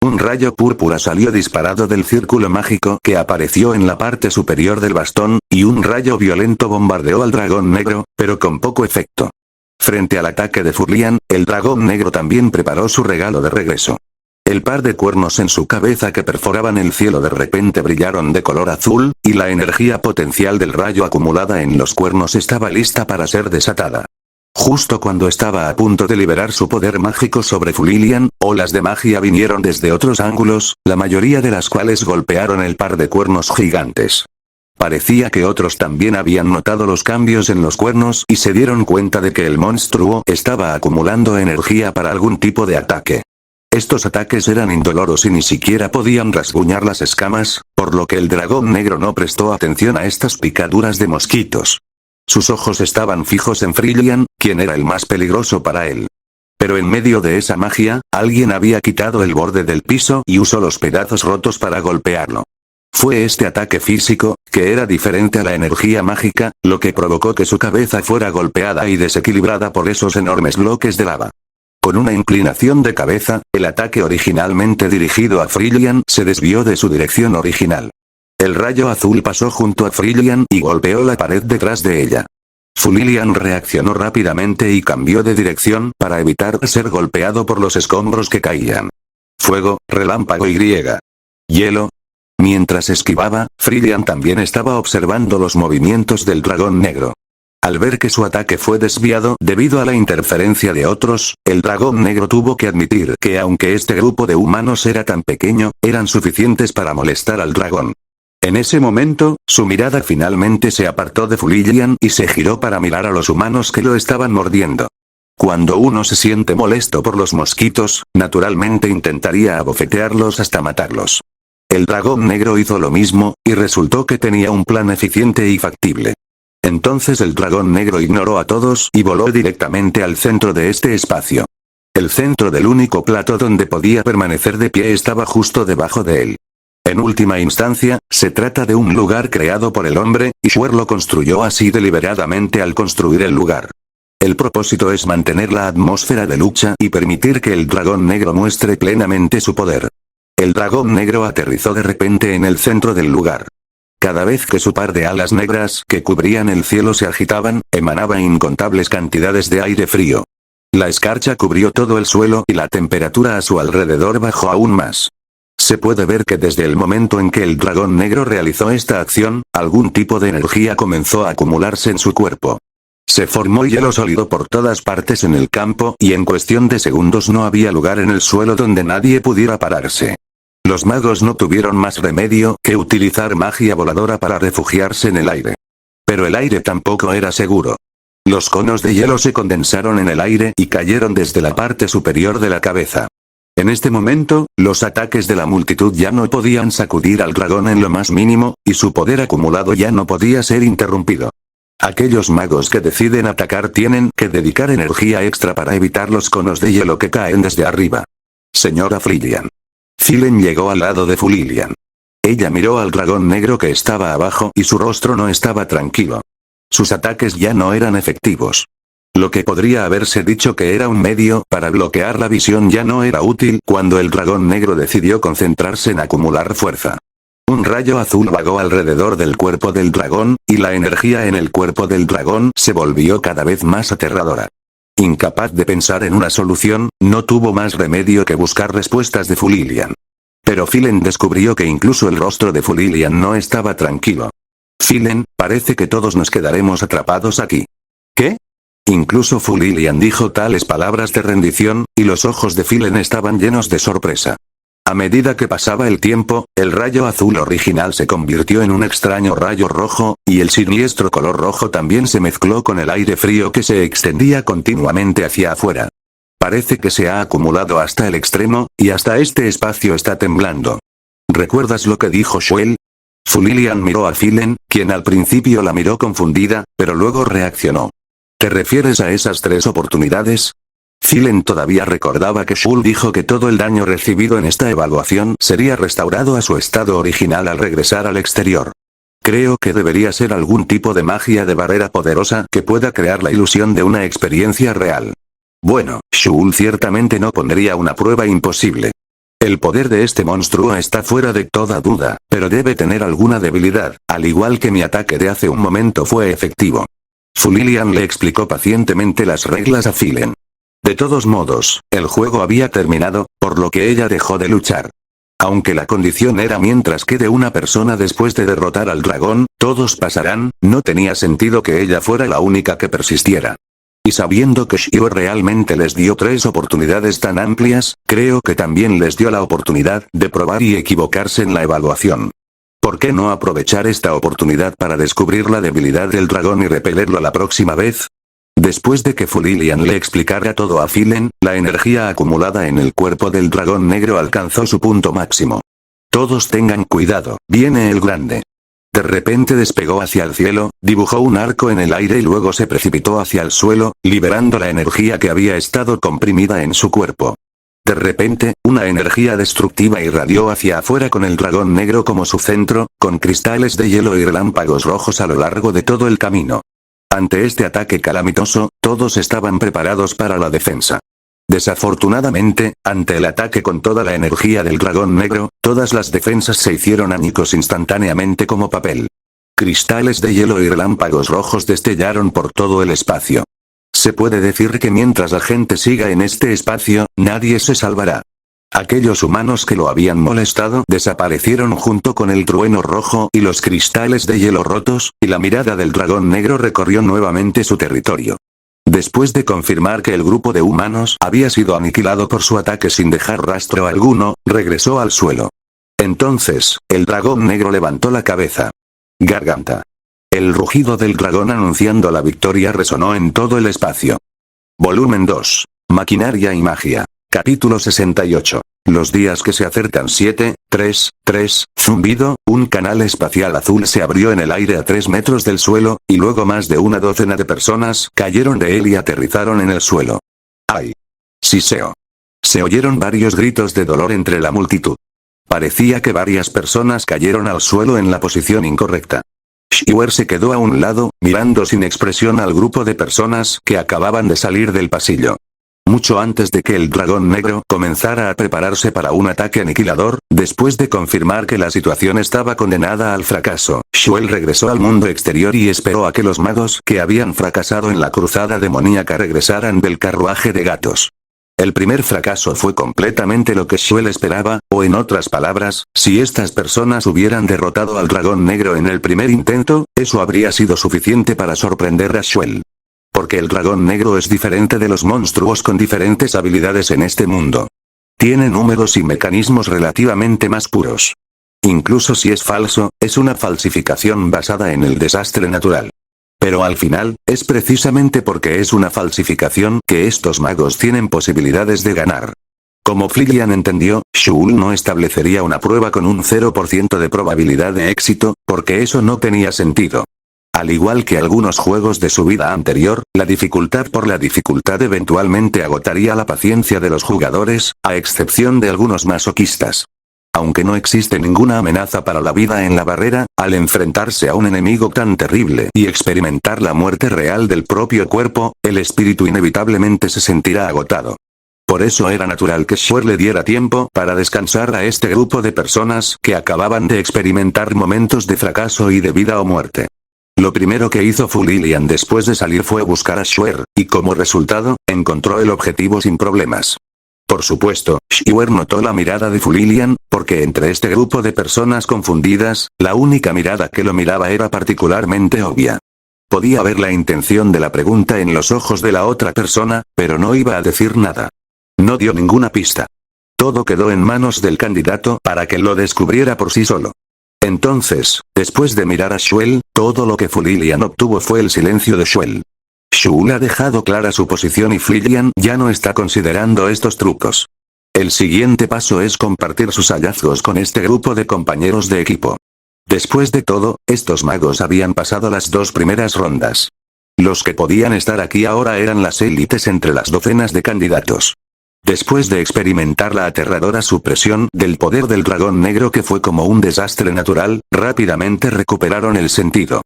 Un rayo púrpura salió disparado del círculo mágico que apareció en la parte superior del bastón, y un rayo violento bombardeó al dragón negro, pero con poco efecto. Frente al ataque de Fulilian, el dragón negro también preparó su regalo de regreso. El par de cuernos en su cabeza que perforaban el cielo de repente brillaron de color azul, y la energía potencial del rayo acumulada en los cuernos estaba lista para ser desatada. Justo cuando estaba a punto de liberar su poder mágico sobre Fulilian, olas de magia vinieron desde otros ángulos, la mayoría de las cuales golpearon el par de cuernos gigantes. Parecía que otros también habían notado los cambios en los cuernos y se dieron cuenta de que el monstruo estaba acumulando energía para algún tipo de ataque. Estos ataques eran indoloros y ni siquiera podían rasguñar las escamas, por lo que el dragón negro no prestó atención a estas picaduras de mosquitos. Sus ojos estaban fijos en Frillian, quien era el más peligroso para él. Pero en medio de esa magia, alguien había quitado el borde del piso y usó los pedazos rotos para golpearlo. Fue este ataque físico, que era diferente a la energía mágica, lo que provocó que su cabeza fuera golpeada y desequilibrada por esos enormes bloques de lava. Con una inclinación de cabeza, el ataque originalmente dirigido a Frillian se desvió de su dirección original. El rayo azul pasó junto a Frillian y golpeó la pared detrás de ella. Frillian reaccionó rápidamente y cambió de dirección para evitar ser golpeado por los escombros que caían. Fuego, relámpago y hielo. Mientras esquivaba, Frillian también estaba observando los movimientos del dragón negro. Al ver que su ataque fue desviado debido a la interferencia de otros, el dragón negro tuvo que admitir que aunque este grupo de humanos era tan pequeño, eran suficientes para molestar al dragón. En ese momento, su mirada finalmente se apartó de Frillian y se giró para mirar a los humanos que lo estaban mordiendo. Cuando uno se siente molesto por los mosquitos, naturalmente intentaría abofetearlos hasta matarlos. El dragón negro hizo lo mismo, y resultó que tenía un plan eficiente y factible. Entonces el dragón negro ignoró a todos y voló directamente al centro de este espacio. El centro del único plato donde podía permanecer de pie estaba justo debajo de él. En última instancia, se trata de un lugar creado por el hombre, y Shuer lo construyó así deliberadamente al construir el lugar. El propósito es mantener la atmósfera de lucha y permitir que el dragón negro muestre plenamente su poder. El dragón negro aterrizó de repente en el centro del lugar. Cada vez que su par de alas negras que cubrían el cielo se agitaban, emanaba incontables cantidades de aire frío. La escarcha cubrió todo el suelo y la temperatura a su alrededor bajó aún más. Se puede ver que desde el momento en que el dragón negro realizó esta acción, algún tipo de energía comenzó a acumularse en su cuerpo. Se formó hielo sólido por todas partes en el campo y en cuestión de segundos no había lugar en el suelo donde nadie pudiera pararse. Los magos no tuvieron más remedio que utilizar magia voladora para refugiarse en el aire. Pero el aire tampoco era seguro. Los conos de hielo se condensaron en el aire y cayeron desde la parte superior de la cabeza. En este momento, los ataques de la multitud ya no podían sacudir al dragón en lo más mínimo, y su poder acumulado ya no podía ser interrumpido. Aquellos magos que deciden atacar tienen que dedicar energía extra para evitar los conos de hielo que caen desde arriba. Señora Frillian. Filen llegó al lado de Frillian. Ella miró al dragón negro que estaba abajo y su rostro no estaba tranquilo. Sus ataques ya no eran efectivos. Lo que podría haberse dicho que era un medio para bloquear la visión ya no era útil cuando el dragón negro decidió concentrarse en acumular fuerza. Un rayo azul vagó alrededor del cuerpo del dragón, y la energía en el cuerpo del dragón se volvió cada vez más aterradora. Incapaz de pensar en una solución, no tuvo más remedio que buscar respuestas de Frillian. Pero Filen descubrió que incluso el rostro de Frillian no estaba tranquilo. Filen, parece que todos nos quedaremos atrapados aquí. ¿Qué? Incluso Frillian dijo tales palabras de rendición, y los ojos de Filen estaban llenos de sorpresa. A medida que pasaba el tiempo, el rayo azul original se convirtió en un extraño rayo rojo, y el siniestro color rojo también se mezcló con el aire frío que se extendía continuamente hacia afuera. Parece que se ha acumulado hasta el extremo, y hasta este espacio está temblando. ¿Recuerdas lo que dijo Shuel? Frillian miró a Filen, quien al principio la miró confundida, pero luego reaccionó. ¿Te refieres a esas 3 oportunidades? Filen todavía recordaba que Shul dijo que todo el daño recibido en esta evaluación sería restaurado a su estado original al regresar al exterior. Creo que debería ser algún tipo de magia de barrera poderosa que pueda crear la ilusión de una experiencia real. Bueno, Shul ciertamente no pondría una prueba imposible. El poder de este monstruo está fuera de toda duda, pero debe tener alguna debilidad, al igual que mi ataque de hace un momento fue efectivo. Frillian le explicó pacientemente las reglas a Filen. De todos modos, el juego había terminado, por lo que ella dejó de luchar. Aunque la condición era mientras quede una persona después de derrotar al dragón, todos pasarán, no tenía sentido que ella fuera la única que persistiera. Y sabiendo que Shio realmente les dio 3 oportunidades tan amplias, creo que también les dio la oportunidad de probar y equivocarse en la evaluación. ¿Por qué no aprovechar esta oportunidad para descubrir la debilidad del dragón y repelerlo la próxima vez? Después de que Fu Lilian le explicara todo a Filen, la energía acumulada en el cuerpo del dragón negro alcanzó su punto máximo. Todos tengan cuidado, viene el grande. De repente despegó hacia el cielo, dibujó un arco en el aire y luego se precipitó hacia el suelo, liberando la energía que había estado comprimida en su cuerpo. De repente, una energía destructiva irradió hacia afuera con el dragón negro como su centro, con cristales de hielo y relámpagos rojos a lo largo de todo el camino. Ante este ataque calamitoso, todos estaban preparados para la defensa. Desafortunadamente, ante el ataque con toda la energía del dragón negro, todas las defensas se hicieron añicos instantáneamente como papel. Cristales de hielo y relámpagos rojos destellaron por todo el espacio. Se puede decir que mientras la gente siga en este espacio, nadie se salvará. Aquellos humanos que lo habían molestado desaparecieron junto con el trueno rojo y los cristales de hielo rotos, y la mirada del dragón negro recorrió nuevamente su territorio. Después de confirmar que el grupo de humanos había sido aniquilado por su ataque sin dejar rastro alguno, regresó al suelo. Entonces, el dragón negro levantó la cabeza. Garganta. El rugido del dragón anunciando la victoria resonó en todo el espacio. Volumen 2. Maquinaria y magia. Capítulo 68. Los días que se acercan 7, 3, 3, zumbido, un canal espacial azul se abrió en el aire a 3 metros del suelo, y luego más de una docena de personas cayeron de él y aterrizaron en el suelo. ¡Ay! ¡Siseo! Se oyeron varios gritos de dolor entre la multitud. Parecía que varias personas cayeron al suelo en la posición incorrecta. Shiwer se quedó a un lado, mirando sin expresión al grupo de personas que acababan de salir del pasillo. Mucho antes de que el dragón negro comenzara a prepararse para un ataque aniquilador, después de confirmar que la situación estaba condenada al fracaso, Shuel regresó al mundo exterior y esperó a que los magos que habían fracasado en la cruzada demoníaca regresaran del carruaje de gatos. El primer fracaso fue completamente lo que Shuel esperaba, o en otras palabras, si estas personas hubieran derrotado al dragón negro en el primer intento, eso habría sido suficiente para sorprender a Shuel. Porque el dragón negro es diferente de los monstruos con diferentes habilidades en este mundo. Tiene números y mecanismos relativamente más puros. Incluso si es falso, es una falsificación basada en el desastre natural. Pero al final, es precisamente porque es una falsificación que estos magos tienen posibilidades de ganar. Como Filian entendió, Shul no establecería una prueba con un 0% de probabilidad de éxito, porque eso no tenía sentido. Al igual que algunos juegos de su vida anterior, la dificultad por la dificultad eventualmente agotaría la paciencia de los jugadores, a excepción de algunos masoquistas. Aunque no existe ninguna amenaza para la vida en la barrera, al enfrentarse a un enemigo tan terrible y experimentar la muerte real del propio cuerpo, el espíritu inevitablemente se sentirá agotado. Por eso era natural que Shuer le diera tiempo para descansar a este grupo de personas que acababan de experimentar momentos de fracaso y de vida o muerte. Lo primero que hizo Fu Lilian después de salir fue buscar a Shuer, y como resultado, encontró el objetivo sin problemas. Por supuesto, Shuer notó la mirada de Fu Lilian, porque entre este grupo de personas confundidas, la única mirada que lo miraba era particularmente obvia. Podía ver la intención de la pregunta en los ojos de la otra persona, pero no iba a decir nada. No dio ninguna pista. Todo quedó en manos del candidato para que lo descubriera por sí solo. Entonces, después de mirar a Shuel, todo lo que Fu Lilian obtuvo fue el silencio de Shuel. Shul ha dejado clara su posición y Filian ya no está considerando estos trucos. El siguiente paso es compartir sus hallazgos con este grupo de compañeros de equipo. Después de todo, estos magos habían pasado las 2 primeras rondas. Los que podían estar aquí ahora eran las élites entre las docenas de candidatos. Después de experimentar la aterradora supresión del poder del dragón negro que fue como un desastre natural, rápidamente recuperaron el sentido.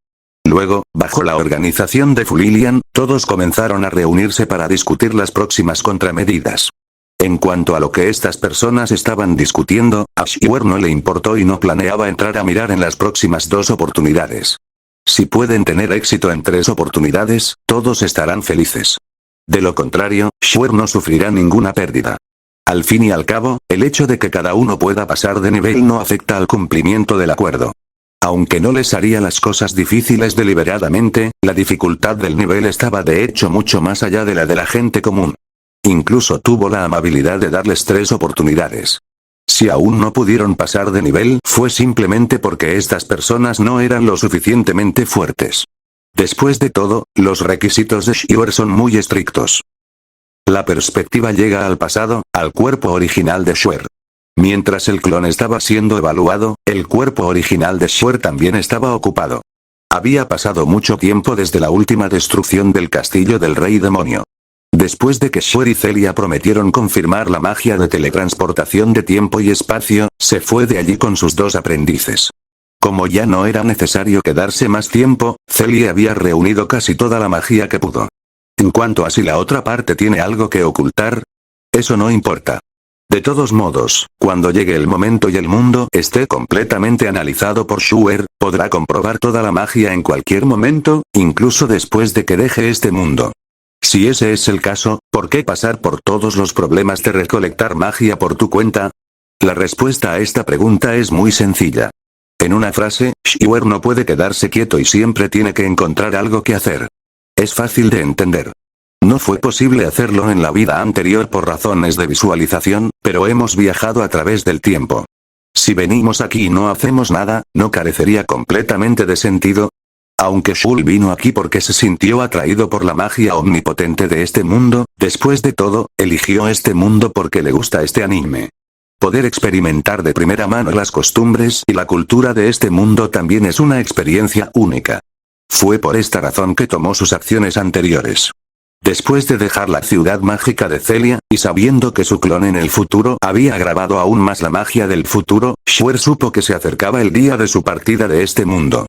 Luego, bajo la organización de Fu Lilian, todos comenzaron a reunirse para discutir las próximas contramedidas. En cuanto a lo que estas personas estaban discutiendo, a Shiwer no le importó y no planeaba entrar a mirar en las próximas 2 oportunidades. Si pueden tener éxito en 3 oportunidades, todos estarán felices. De lo contrario, Shiwer no sufrirá ninguna pérdida. Al fin y al cabo, el hecho de que cada uno pueda pasar de nivel no afecta al cumplimiento del acuerdo. Aunque no les haría las cosas difíciles deliberadamente, la dificultad del nivel estaba de hecho mucho más allá de la gente común. Incluso tuvo la amabilidad de darles 3 oportunidades. Si aún no pudieron pasar de nivel, fue simplemente porque estas personas no eran lo suficientemente fuertes. Después de todo, los requisitos de Shuer son muy estrictos. La perspectiva llega al pasado, al cuerpo original de Shuer. Mientras el clon estaba siendo evaluado, el cuerpo original de Shuer también estaba ocupado. Había pasado mucho tiempo desde la última destrucción del castillo del rey demonio. Después de que Shuer y Celia prometieron confirmar la magia de teletransportación de tiempo y espacio, se fue de allí con sus dos aprendices. Como ya no era necesario quedarse más tiempo, Celia había reunido casi toda la magia que pudo. En cuanto a si la otra parte tiene algo que ocultar, eso no importa. De todos modos, cuando llegue el momento y el mundo esté completamente analizado por Shuer, podrá comprobar toda la magia en cualquier momento, incluso después de que deje este mundo. Si ese es el caso, ¿por qué pasar por todos los problemas de recolectar magia por tu cuenta? La respuesta a esta pregunta es muy sencilla. En una frase, Shuer no puede quedarse quieto y siempre tiene que encontrar algo que hacer. Es fácil de entender. No fue posible hacerlo en la vida anterior por razones de visualización, pero hemos viajado a través del tiempo. Si venimos aquí y no hacemos nada, ¿no carecería completamente de sentido? Aunque Shul vino aquí porque se sintió atraído por la magia omnipotente de este mundo, después de todo, eligió este mundo porque le gusta este anime. Poder experimentar de primera mano las costumbres y la cultura de este mundo también es una experiencia única. Fue por esta razón que tomó sus acciones anteriores. Después de dejar la ciudad mágica de Celia, y sabiendo que su clon en el futuro había agravado aún más la magia del futuro, Shuer supo que se acercaba el día de su partida de este mundo.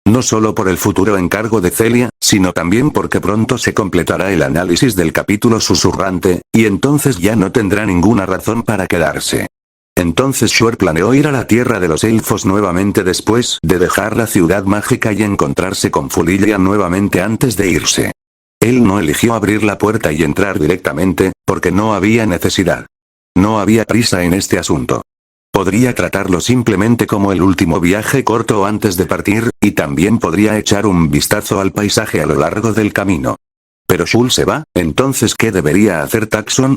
No solo por el futuro encargo de Celia, sino también porque pronto se completará el análisis del capítulo susurrante, y entonces ya no tendrá ninguna razón para quedarse. Entonces Shuer planeó ir a la tierra de los elfos nuevamente después de dejar la ciudad mágica y encontrarse con Fulilian nuevamente antes de irse. Él no eligió abrir la puerta y entrar directamente, porque no había necesidad. No había prisa en este asunto. Podría tratarlo simplemente como el último viaje corto antes de partir, y también podría echar un vistazo al paisaje a lo largo del camino. Pero Shul se va, entonces ¿qué debería hacer Taxon?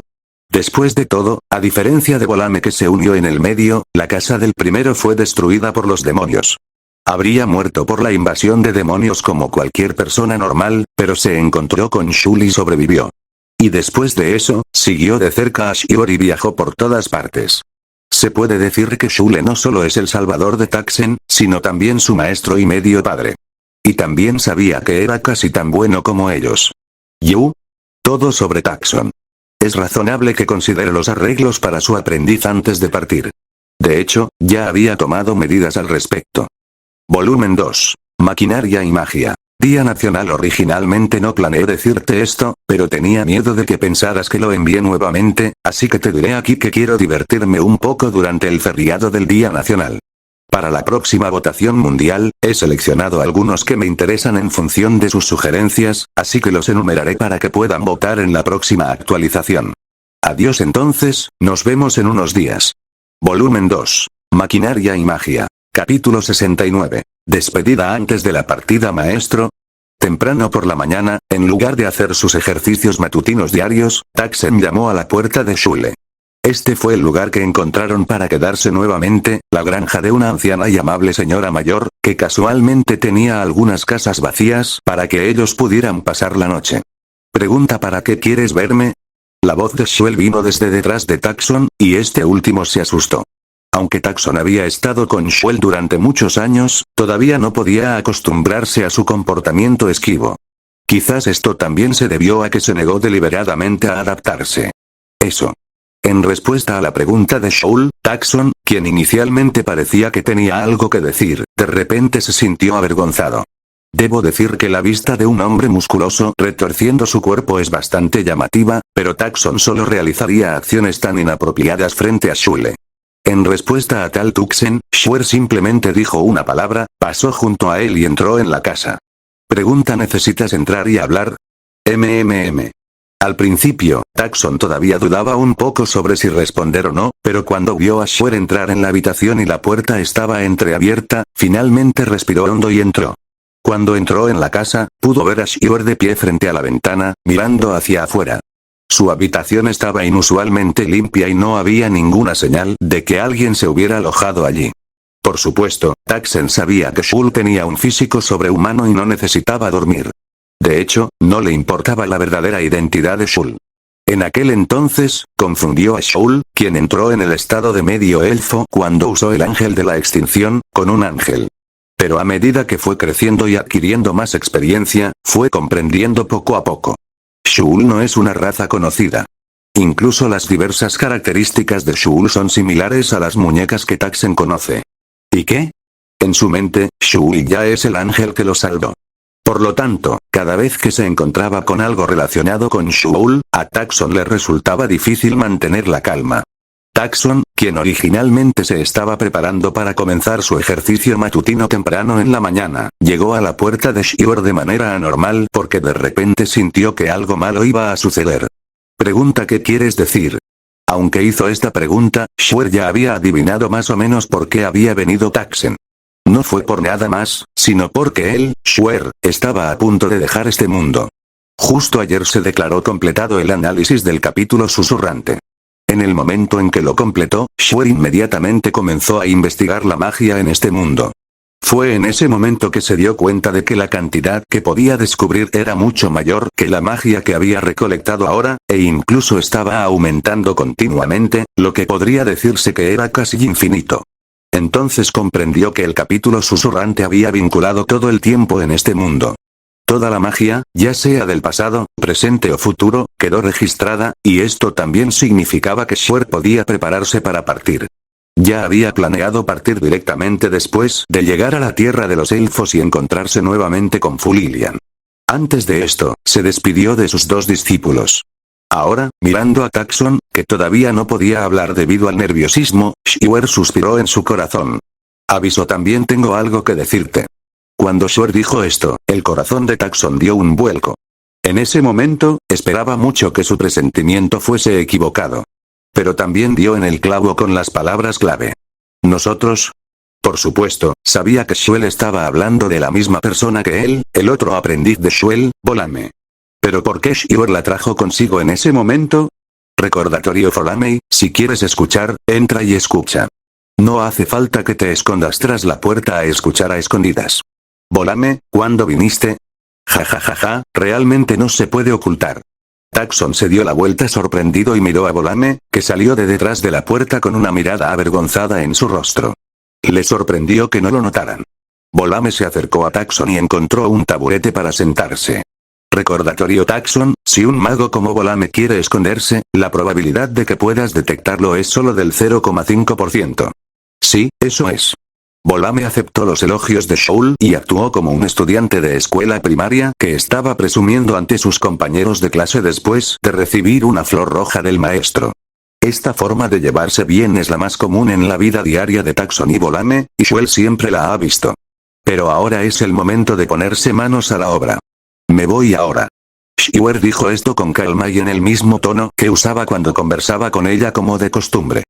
Después de todo, a diferencia de Volame que se unió en el medio, la casa del primero fue destruida por los demonios. Habría muerto por la invasión de demonios como cualquier persona normal, pero se encontró con Shul y sobrevivió. Y después de eso, siguió de cerca a Shuer y viajó por todas partes. Se puede decir que Shule no solo es el salvador de Taxen, sino también su maestro y medio padre. Y también sabía que era casi tan bueno como ellos. Yu. Todo sobre Taxon. Es razonable que considere los arreglos para su aprendiz antes de partir. De hecho, ya había tomado medidas al respecto. Volumen 2. Maquinaria y magia. Día Nacional. Originalmente no planeé decirte esto, pero tenía miedo de que pensaras que lo envié nuevamente, así que te diré aquí que quiero divertirme un poco durante el feriado del Día Nacional. Para la próxima votación mundial, he seleccionado algunos que me interesan en función de sus sugerencias, así que los enumeraré para que puedan votar en la próxima actualización. Adiós entonces, nos vemos en unos días. Volumen 2. Maquinaria y magia. Capítulo 69. Despedida antes de la partida maestro. Temprano por la mañana, en lugar de hacer sus ejercicios matutinos diarios, Taxen llamó a la puerta de Shule. Este fue el lugar que encontraron para quedarse nuevamente, la granja de una anciana y amable señora mayor, que casualmente tenía algunas casas vacías para que ellos pudieran pasar la noche. Pregunta ¿para qué quieres verme? La voz de Shuel vino desde detrás de Taxon, y este último se asustó. Aunque Taxon había estado con Shuel durante muchos años, todavía no podía acostumbrarse a su comportamiento esquivo. Quizás esto también se debió a que se negó deliberadamente a adaptarse. Eso. En respuesta a la pregunta de Shuel, Taxon, quien inicialmente parecía que tenía algo que decir, de repente se sintió avergonzado. Debo decir que la vista de un hombre musculoso retorciendo su cuerpo es bastante llamativa, pero Taxon solo realizaría acciones tan inapropiadas frente a Shule. En respuesta a tal Tuxen, Shuer simplemente dijo una palabra, pasó junto a él y entró en la casa. Pregunta ¿necesitas entrar y hablar? Al principio, Taxon todavía dudaba un poco sobre si responder o no, pero cuando vio a Shuer entrar en la habitación y la puerta estaba entreabierta, finalmente respiró hondo y entró. Cuando entró en la casa, pudo ver a Shuer de pie frente a la ventana, mirando hacia afuera. Su habitación estaba inusualmente limpia y no había ninguna señal de que alguien se hubiera alojado allí. Por supuesto, Taksen sabía que Shul tenía un físico sobrehumano y no necesitaba dormir. De hecho, no le importaba la verdadera identidad de Shul. En aquel entonces, confundió a Shul, quien entró en el estado de medio elfo cuando usó el ángel de la extinción, con un ángel. Pero a medida que fue creciendo y adquiriendo más experiencia, fue comprendiendo poco a poco. Shul no es una raza conocida. Incluso las diversas características de Shul son similares a las muñecas que Taksen conoce. ¿Y qué? En su mente, Shul ya es el ángel que lo salvó. Por lo tanto, cada vez que se encontraba con algo relacionado con Shul, a Takson le resultaba difícil mantener la calma. Takson, quien originalmente se estaba preparando para comenzar su ejercicio matutino temprano en la mañana, llegó a la puerta de Shior de manera anormal porque de repente sintió que algo malo iba a suceder. Pregunta ¿qué quieres decir? Aunque hizo esta pregunta, Shior ya había adivinado más o menos por qué había venido Taksen. No fue por nada más, sino porque él, Shior, estaba a punto de dejar este mundo. Justo ayer se declaró completado el análisis del capítulo susurrante. En el momento en que lo completó, Shior inmediatamente comenzó a investigar la magia en este mundo. Fue en ese momento que se dio cuenta de que la cantidad que podía descubrir era mucho mayor que la magia que había recolectado ahora, e incluso estaba aumentando continuamente, lo que podría decirse que era casi infinito. Entonces comprendió que el capítulo susurrante había vinculado todo el tiempo en este mundo. Toda la magia, ya sea del pasado, presente o futuro, quedó registrada, y esto también significaba que Shior podía prepararse para partir. Ya había planeado partir directamente después de llegar a la tierra de los elfos y encontrarse nuevamente con Fulilian. Antes de esto, se despidió de sus dos discípulos. Ahora, mirando a Takson, que todavía no podía hablar debido al nerviosismo, Shior suspiró en su corazón. Aviso, también tengo algo que decirte. Cuando Shior dijo esto, el corazón de Takson dio un vuelco. En ese momento, esperaba mucho que su presentimiento fuese equivocado. Pero también dio en el clavo con las palabras clave. ¿Nosotros? Por supuesto, sabía que Shuel estaba hablando de la misma persona que él, el otro aprendiz de Shuel, Volame. ¿Pero por qué Shior la trajo consigo en ese momento? Recordatorio Volame, si quieres escuchar, entra y escucha. No hace falta que te escondas tras la puerta a escuchar a escondidas. Volame, ¿cuándo viniste? Ja, realmente no se puede ocultar. Takson se dio la vuelta sorprendido y miró a Volame, que salió de detrás de la puerta con una mirada avergonzada en su rostro. Le sorprendió que no lo notaran. Volame se acercó a Takson y encontró un taburete para sentarse. Recordatorio Takson, si un mago como Volame quiere esconderse, la probabilidad de que puedas detectarlo es solo del 0,5%. Sí, eso es. Volame aceptó los elogios de Shul y actuó como un estudiante de escuela primaria que estaba presumiendo ante sus compañeros de clase después de recibir una flor roja del maestro. Esta forma de llevarse bien es la más común en la vida diaria de Takson y Volame, y Shul siempre la ha visto. Pero ahora es el momento de ponerse manos a la obra. Me voy ahora. Shior dijo esto con calma y en el mismo tono que usaba cuando conversaba con ella como de costumbre.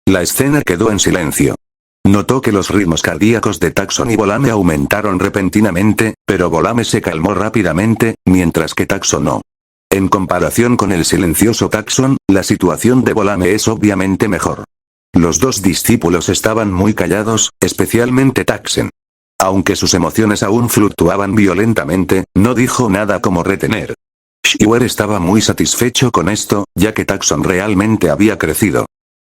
La escena quedó en silencio. Notó que los ritmos cardíacos de Takson y Volame aumentaron repentinamente, pero Volame se calmó rápidamente, mientras que Takson no. En comparación con el silencioso Takson, la situación de Volame es obviamente mejor. Los dos discípulos estaban muy callados, especialmente Taksen. Aunque sus emociones aún fluctuaban violentamente, no dijo nada como retener. Shior estaba muy satisfecho con esto, ya que Takson realmente había crecido.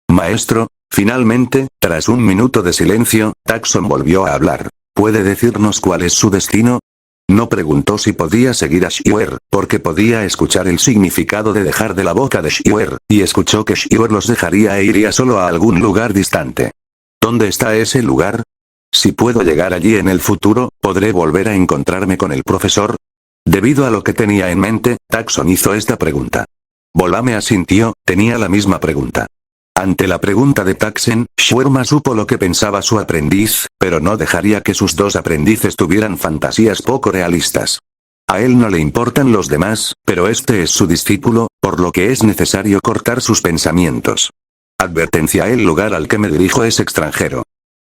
Maestro, finalmente, tras un minuto de silencio, Takson volvió a hablar. ¿Puede decirnos cuál es su destino? No preguntó si podía seguir a Shior, porque podía escuchar el significado de dejar de la boca de Shior, y escuchó que Shior los dejaría e iría solo a algún lugar distante. ¿Dónde está ese lugar? Si puedo llegar allí en el futuro, ¿podré volver a encontrarme con el profesor? Debido a lo que tenía en mente, Takson hizo esta pregunta. Volame asintió, tenía la misma pregunta. Ante la pregunta de Taksen, Shwerma supo lo que pensaba su aprendiz, pero no dejaría que sus dos aprendices tuvieran fantasías poco realistas. A él no le importan los demás, pero este es su discípulo, por lo que es necesario cortar sus pensamientos. Advertencia: el lugar al que me dirijo es extranjero.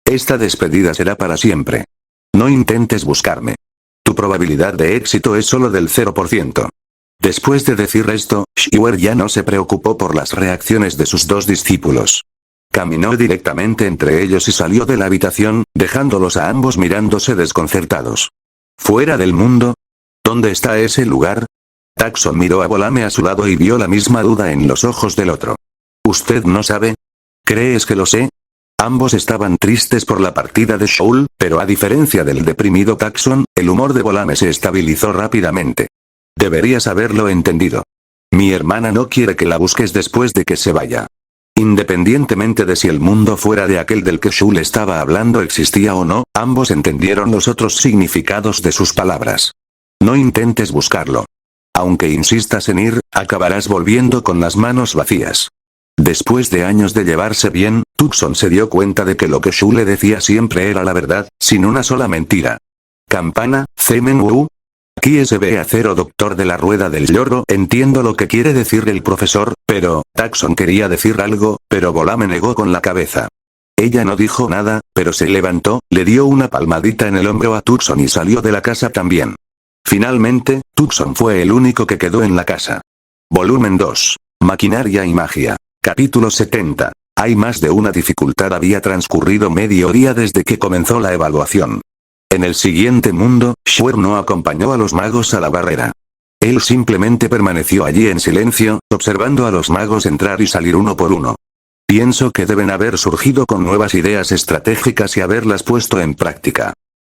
Esta despedida será para siempre. No intentes buscarme. Tu probabilidad de éxito es solo del 0%. Después de decir esto, Shiwer ya no se preocupó por las reacciones de sus dos discípulos. Caminó directamente entre ellos y salió de la habitación, dejándolos a ambos mirándose desconcertados. ¿Fuera del mundo? ¿Dónde está ese lugar? Tucson miró a Volame a su lado y vio la misma duda en los ojos del otro. ¿Usted no sabe? ¿Crees que lo sé? Ambos estaban tristes por la partida de Shoul, pero a diferencia del deprimido Tucson, el humor de Volame se estabilizó rápidamente. Deberías haberlo entendido. Mi hermana no quiere que la busques después de que se vaya. Independientemente de si el mundo fuera de aquel del que Shoul estaba hablando existía o no, ambos entendieron los otros significados de sus palabras. No intentes buscarlo. Aunque insistas en ir, acabarás volviendo con las manos vacías. Después de años de llevarse bien, Tucson se dio cuenta de que lo que Shu le decía siempre era la verdad, sin una sola mentira. Campana, Zemen Wu. Aquí SB Acero doctor de la rueda del lloro. Entiendo lo que quiere decir el profesor, pero, Tucson quería decir algo, pero Volame negó con la cabeza. Ella no dijo nada, pero se levantó, le dio una palmadita en el hombro a Tucson y salió de la casa también. Finalmente, Tucson fue el único que quedó en la casa. Volumen 2. Maquinaria y magia. Capítulo 70. Hay más de una dificultad. Había transcurrido medio día desde que comenzó la evaluación. En el siguiente mundo, Shiwer no acompañó a los magos a la barrera. Él simplemente permaneció allí en silencio, observando a los magos entrar y salir uno por uno. Pienso que deben haber surgido con nuevas ideas estratégicas y haberlas puesto en práctica.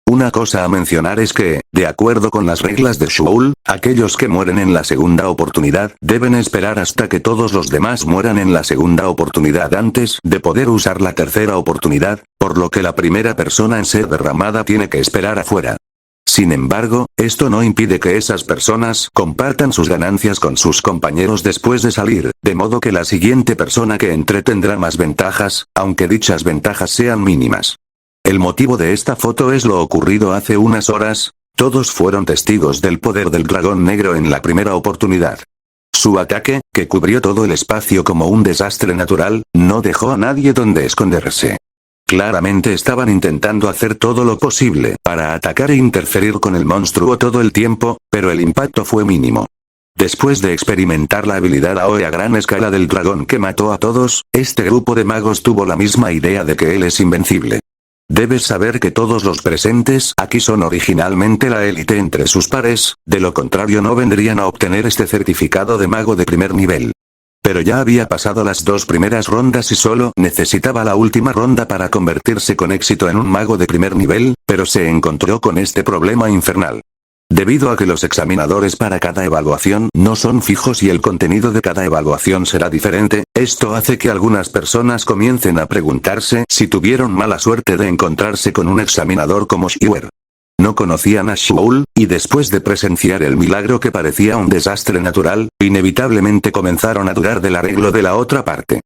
Una cosa a mencionar es que, de acuerdo con las reglas de Shoul, aquellos que mueren en la segunda oportunidad deben esperar hasta que todos los demás mueran en la segunda oportunidad antes de poder usar la tercera oportunidad, por lo que la primera persona en ser derramada tiene que esperar afuera. Sin embargo, esto no impide que esas personas compartan sus ganancias con sus compañeros después de salir, de modo que la siguiente persona que entre tendrá más ventajas, aunque dichas ventajas sean mínimas. El motivo de esta foto es lo ocurrido hace unas horas. Todos fueron testigos del poder del dragón negro en la primera oportunidad. Su ataque, que cubrió todo el espacio como un desastre natural, no dejó a nadie donde esconderse. Claramente estaban intentando hacer todo lo posible para atacar e interferir con el monstruo todo el tiempo, pero el impacto fue mínimo. Después de experimentar la habilidad Aoi a gran escala del dragón que mató a todos, este grupo de magos tuvo la misma idea de que él es invencible. Debes saber que todos los presentes aquí son originalmente la élite entre sus pares, de lo contrario no vendrían a obtener este certificado de mago de primer nivel. Pero ya había pasado las dos primeras rondas y solo necesitaba la última ronda para convertirse con éxito en un mago de primer nivel, pero se encontró con este problema infernal. Debido a que los examinadores para cada evaluación no son fijos y el contenido de cada evaluación será diferente, esto hace que algunas personas comiencen a preguntarse si tuvieron mala suerte de encontrarse con un examinador como Shiwer. No conocían a Shoul, y después de presenciar el milagro que parecía un desastre natural, inevitablemente comenzaron a dudar del arreglo de la otra parte.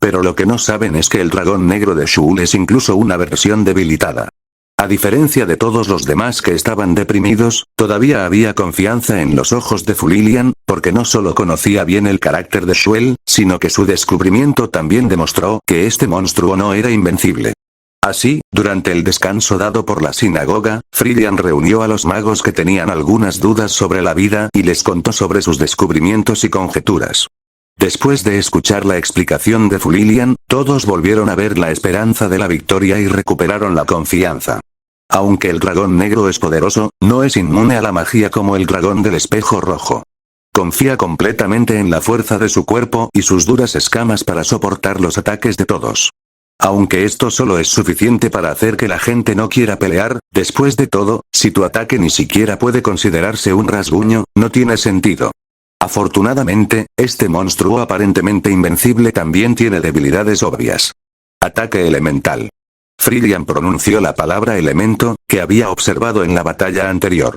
Pero lo que no saben es que el dragón negro de Shoul es incluso una versión debilitada. A diferencia de todos los demás que estaban deprimidos, todavía había confianza en los ojos de Fulilian, porque no solo conocía bien el carácter de Shuel, sino que su descubrimiento también demostró que este monstruo no era invencible. Así, durante el descanso dado por la sinagoga, Fulilian reunió a los magos que tenían algunas dudas sobre la vida y les contó sobre sus descubrimientos y conjeturas. Después de escuchar la explicación de Fulilian, todos volvieron a ver la esperanza de la victoria y recuperaron la confianza. Aunque el dragón negro es poderoso, no es inmune a la magia como el dragón del espejo rojo. Confía completamente en la fuerza de su cuerpo y sus duras escamas para soportar los ataques de todos. Aunque esto solo es suficiente para hacer que la gente no quiera pelear, después de todo, si tu ataque ni siquiera puede considerarse un rasguño, no tiene sentido. Afortunadamente, este monstruo aparentemente invencible también tiene debilidades obvias. Ataque elemental. Fulilian pronunció la palabra elemento, que había observado en la batalla anterior.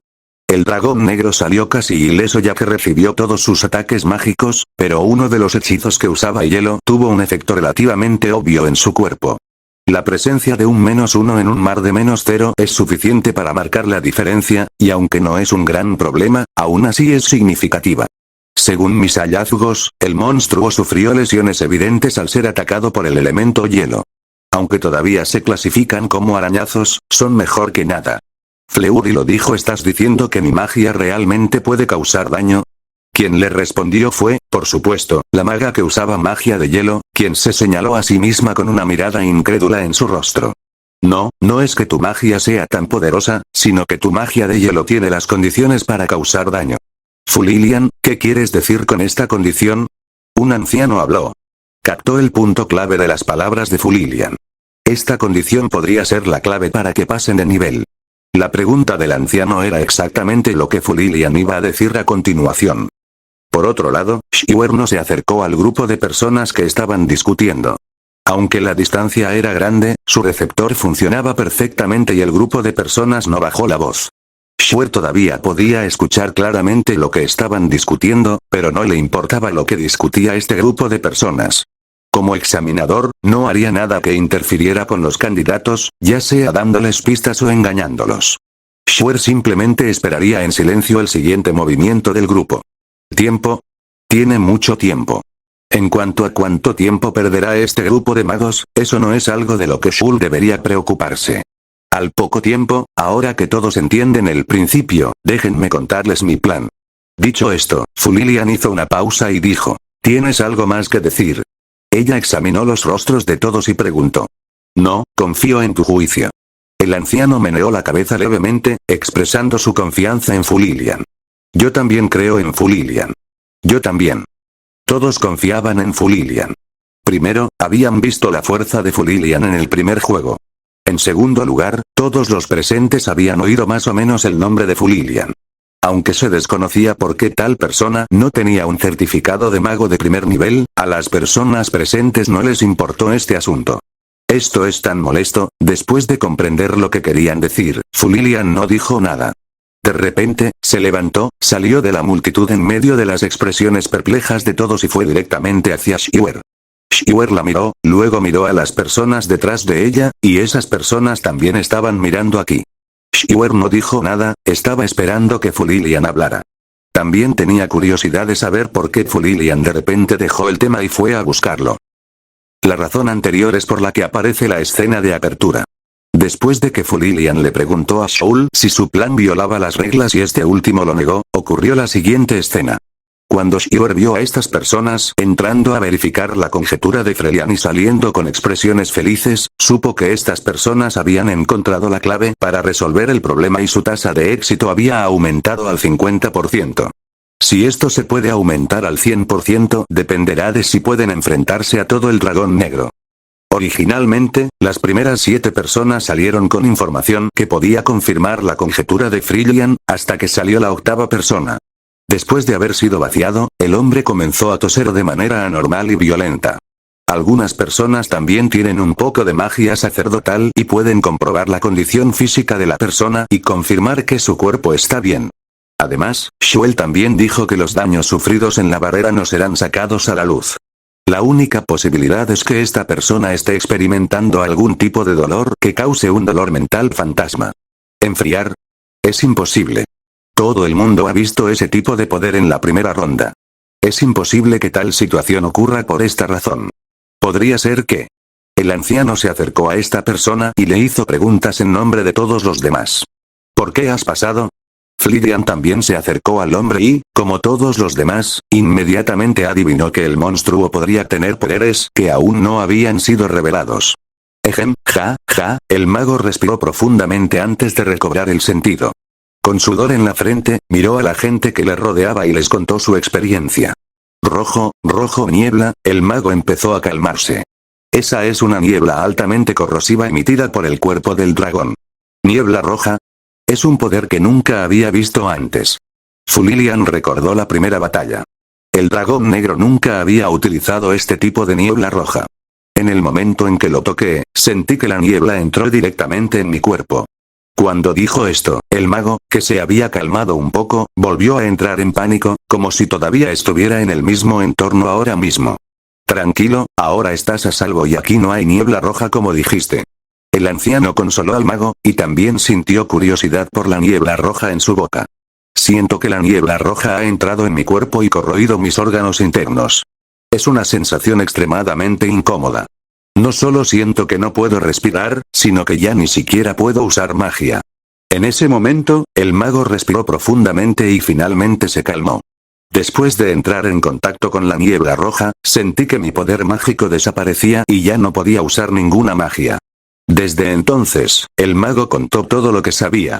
El dragón negro salió casi ileso ya que recibió todos sus ataques mágicos, pero uno de los hechizos que usaba hielo tuvo un efecto relativamente obvio en su cuerpo. La presencia de un -1 en un mar de -0 es suficiente para marcar la diferencia, y aunque no es un gran problema, aún así es significativa. Según mis hallazgos, el monstruo sufrió lesiones evidentes al ser atacado por el elemento hielo. Aunque todavía se clasifican como arañazos, son mejor que nada. Fleury lo dijo. ¿Estás diciendo que mi magia realmente puede causar daño? Quien le respondió fue, por supuesto, la maga que usaba magia de hielo, quien se señaló a sí misma con una mirada incrédula en su rostro. No, no es que tu magia sea tan poderosa, sino que tu magia de hielo tiene las condiciones para causar daño. Fulilian, ¿qué quieres decir con esta condición? Un anciano habló. Captó el punto clave de las palabras de Fulilian. Esta condición podría ser la clave para que pasen de nivel. La pregunta del anciano era exactamente lo que Fulilian iba a decir a continuación. Por otro lado, Shiwer no se acercó al grupo de personas que estaban discutiendo. Aunque la distancia era grande, su receptor funcionaba perfectamente y el grupo de personas no bajó la voz. Shiwer todavía podía escuchar claramente lo que estaban discutiendo, pero no le importaba lo que discutía este grupo de personas. Como examinador, no haría nada que interfiriera con los candidatos, ya sea dándoles pistas o engañándolos. Shiwer simplemente esperaría en silencio el siguiente movimiento del grupo. ¿Tiempo? Tiene mucho tiempo. En cuanto a cuánto tiempo perderá este grupo de magos, eso no es algo de lo que Shul debería preocuparse. Al poco tiempo, ahora que todos entienden el principio, déjenme contarles mi plan. Dicho esto, Fulilian hizo una pausa y dijo, ¿tienes algo más que decir? Ella examinó los rostros de todos y preguntó. No, confío en tu juicio. El anciano meneó la cabeza levemente, expresando su confianza en Fulilian. Yo también creo en Fulilian. Yo también. Todos confiaban en Fulilian. Primero, habían visto la fuerza de Fulilian en el primer juego. En segundo lugar, todos los presentes habían oído más o menos el nombre de Fulilian. Aunque se desconocía por qué tal persona no tenía un certificado de mago de primer nivel, a las personas presentes no les importó este asunto. Esto es tan molesto, después de comprender lo que querían decir, Fulilian no dijo nada. De repente, se levantó, salió de la multitud en medio de las expresiones perplejas de todos y fue directamente hacia Shiwer. Shiwer la miró, luego miró a las personas detrás de ella, y esas personas también estaban mirando aquí. Shiwer no dijo nada, estaba esperando que Fulilian hablara. También tenía curiosidad de saber por qué Fulilian de repente dejó el tema y fue a buscarlo. La razón anterior es por la que aparece la escena de apertura. Después de que Fulilian le preguntó a Shul si su plan violaba las reglas y este último lo negó, ocurrió la siguiente escena. Cuando Shiwer vio a estas personas entrando a verificar la conjetura de Frelian y saliendo con expresiones felices, supo que estas personas habían encontrado la clave para resolver el problema y su tasa de éxito había aumentado al 50%. Si esto se puede aumentar al 100%, dependerá de si pueden enfrentarse a todo el dragón negro. Originalmente, las primeras 7 personas salieron con información que podía confirmar la conjetura de Frelian, hasta que salió la 8ª persona. Después de haber sido vaciado, el hombre comenzó a toser de manera anormal y violenta. Algunas personas también tienen un poco de magia sacerdotal y pueden comprobar la condición física de la persona y confirmar que su cuerpo está bien. Además, Shuel también dijo que los daños sufridos en la barrera no serán sacados a la luz. La única posibilidad es que esta persona esté experimentando algún tipo de dolor que cause un dolor mental fantasma. ¿Enfriar? Es imposible. Todo el mundo ha visto ese tipo de poder en la primera ronda. Es imposible que tal situación ocurra por esta razón. Podría ser que... El anciano se acercó a esta persona y le hizo preguntas en nombre de todos los demás. ¿Por qué has pasado? Fulilian también se acercó al hombre y, como todos los demás, inmediatamente adivinó que el monstruo podría tener poderes que aún no habían sido revelados. El mago respiró profundamente antes de recobrar el sentido. Con sudor en la frente, miró a la gente que le rodeaba y les contó su experiencia. Rojo, niebla, el mago empezó a calmarse. Esa es una niebla altamente corrosiva emitida por el cuerpo del dragón. Niebla roja. Es un poder que nunca había visto antes. Fulilian recordó la primera batalla. El dragón negro nunca había utilizado este tipo de niebla roja. En el momento en que lo toqué, sentí que la niebla entró directamente en mi cuerpo. Cuando dijo esto, el mago, que se había calmado un poco, volvió a entrar en pánico, como si todavía estuviera en el mismo entorno ahora mismo. Tranquilo, ahora estás a salvo y aquí no hay niebla roja como dijiste. El anciano consoló al mago, y también sintió curiosidad por la niebla roja en su boca. Siento que la niebla roja ha entrado en mi cuerpo y corroído mis órganos internos. Es una sensación extremadamente incómoda. No solo siento que no puedo respirar, sino que ya ni siquiera puedo usar magia. En ese momento, el mago respiró profundamente y finalmente se calmó. Después de entrar en contacto con la niebla roja, sentí que mi poder mágico desaparecía y ya no podía usar ninguna magia. Desde entonces, el mago contó todo lo que sabía.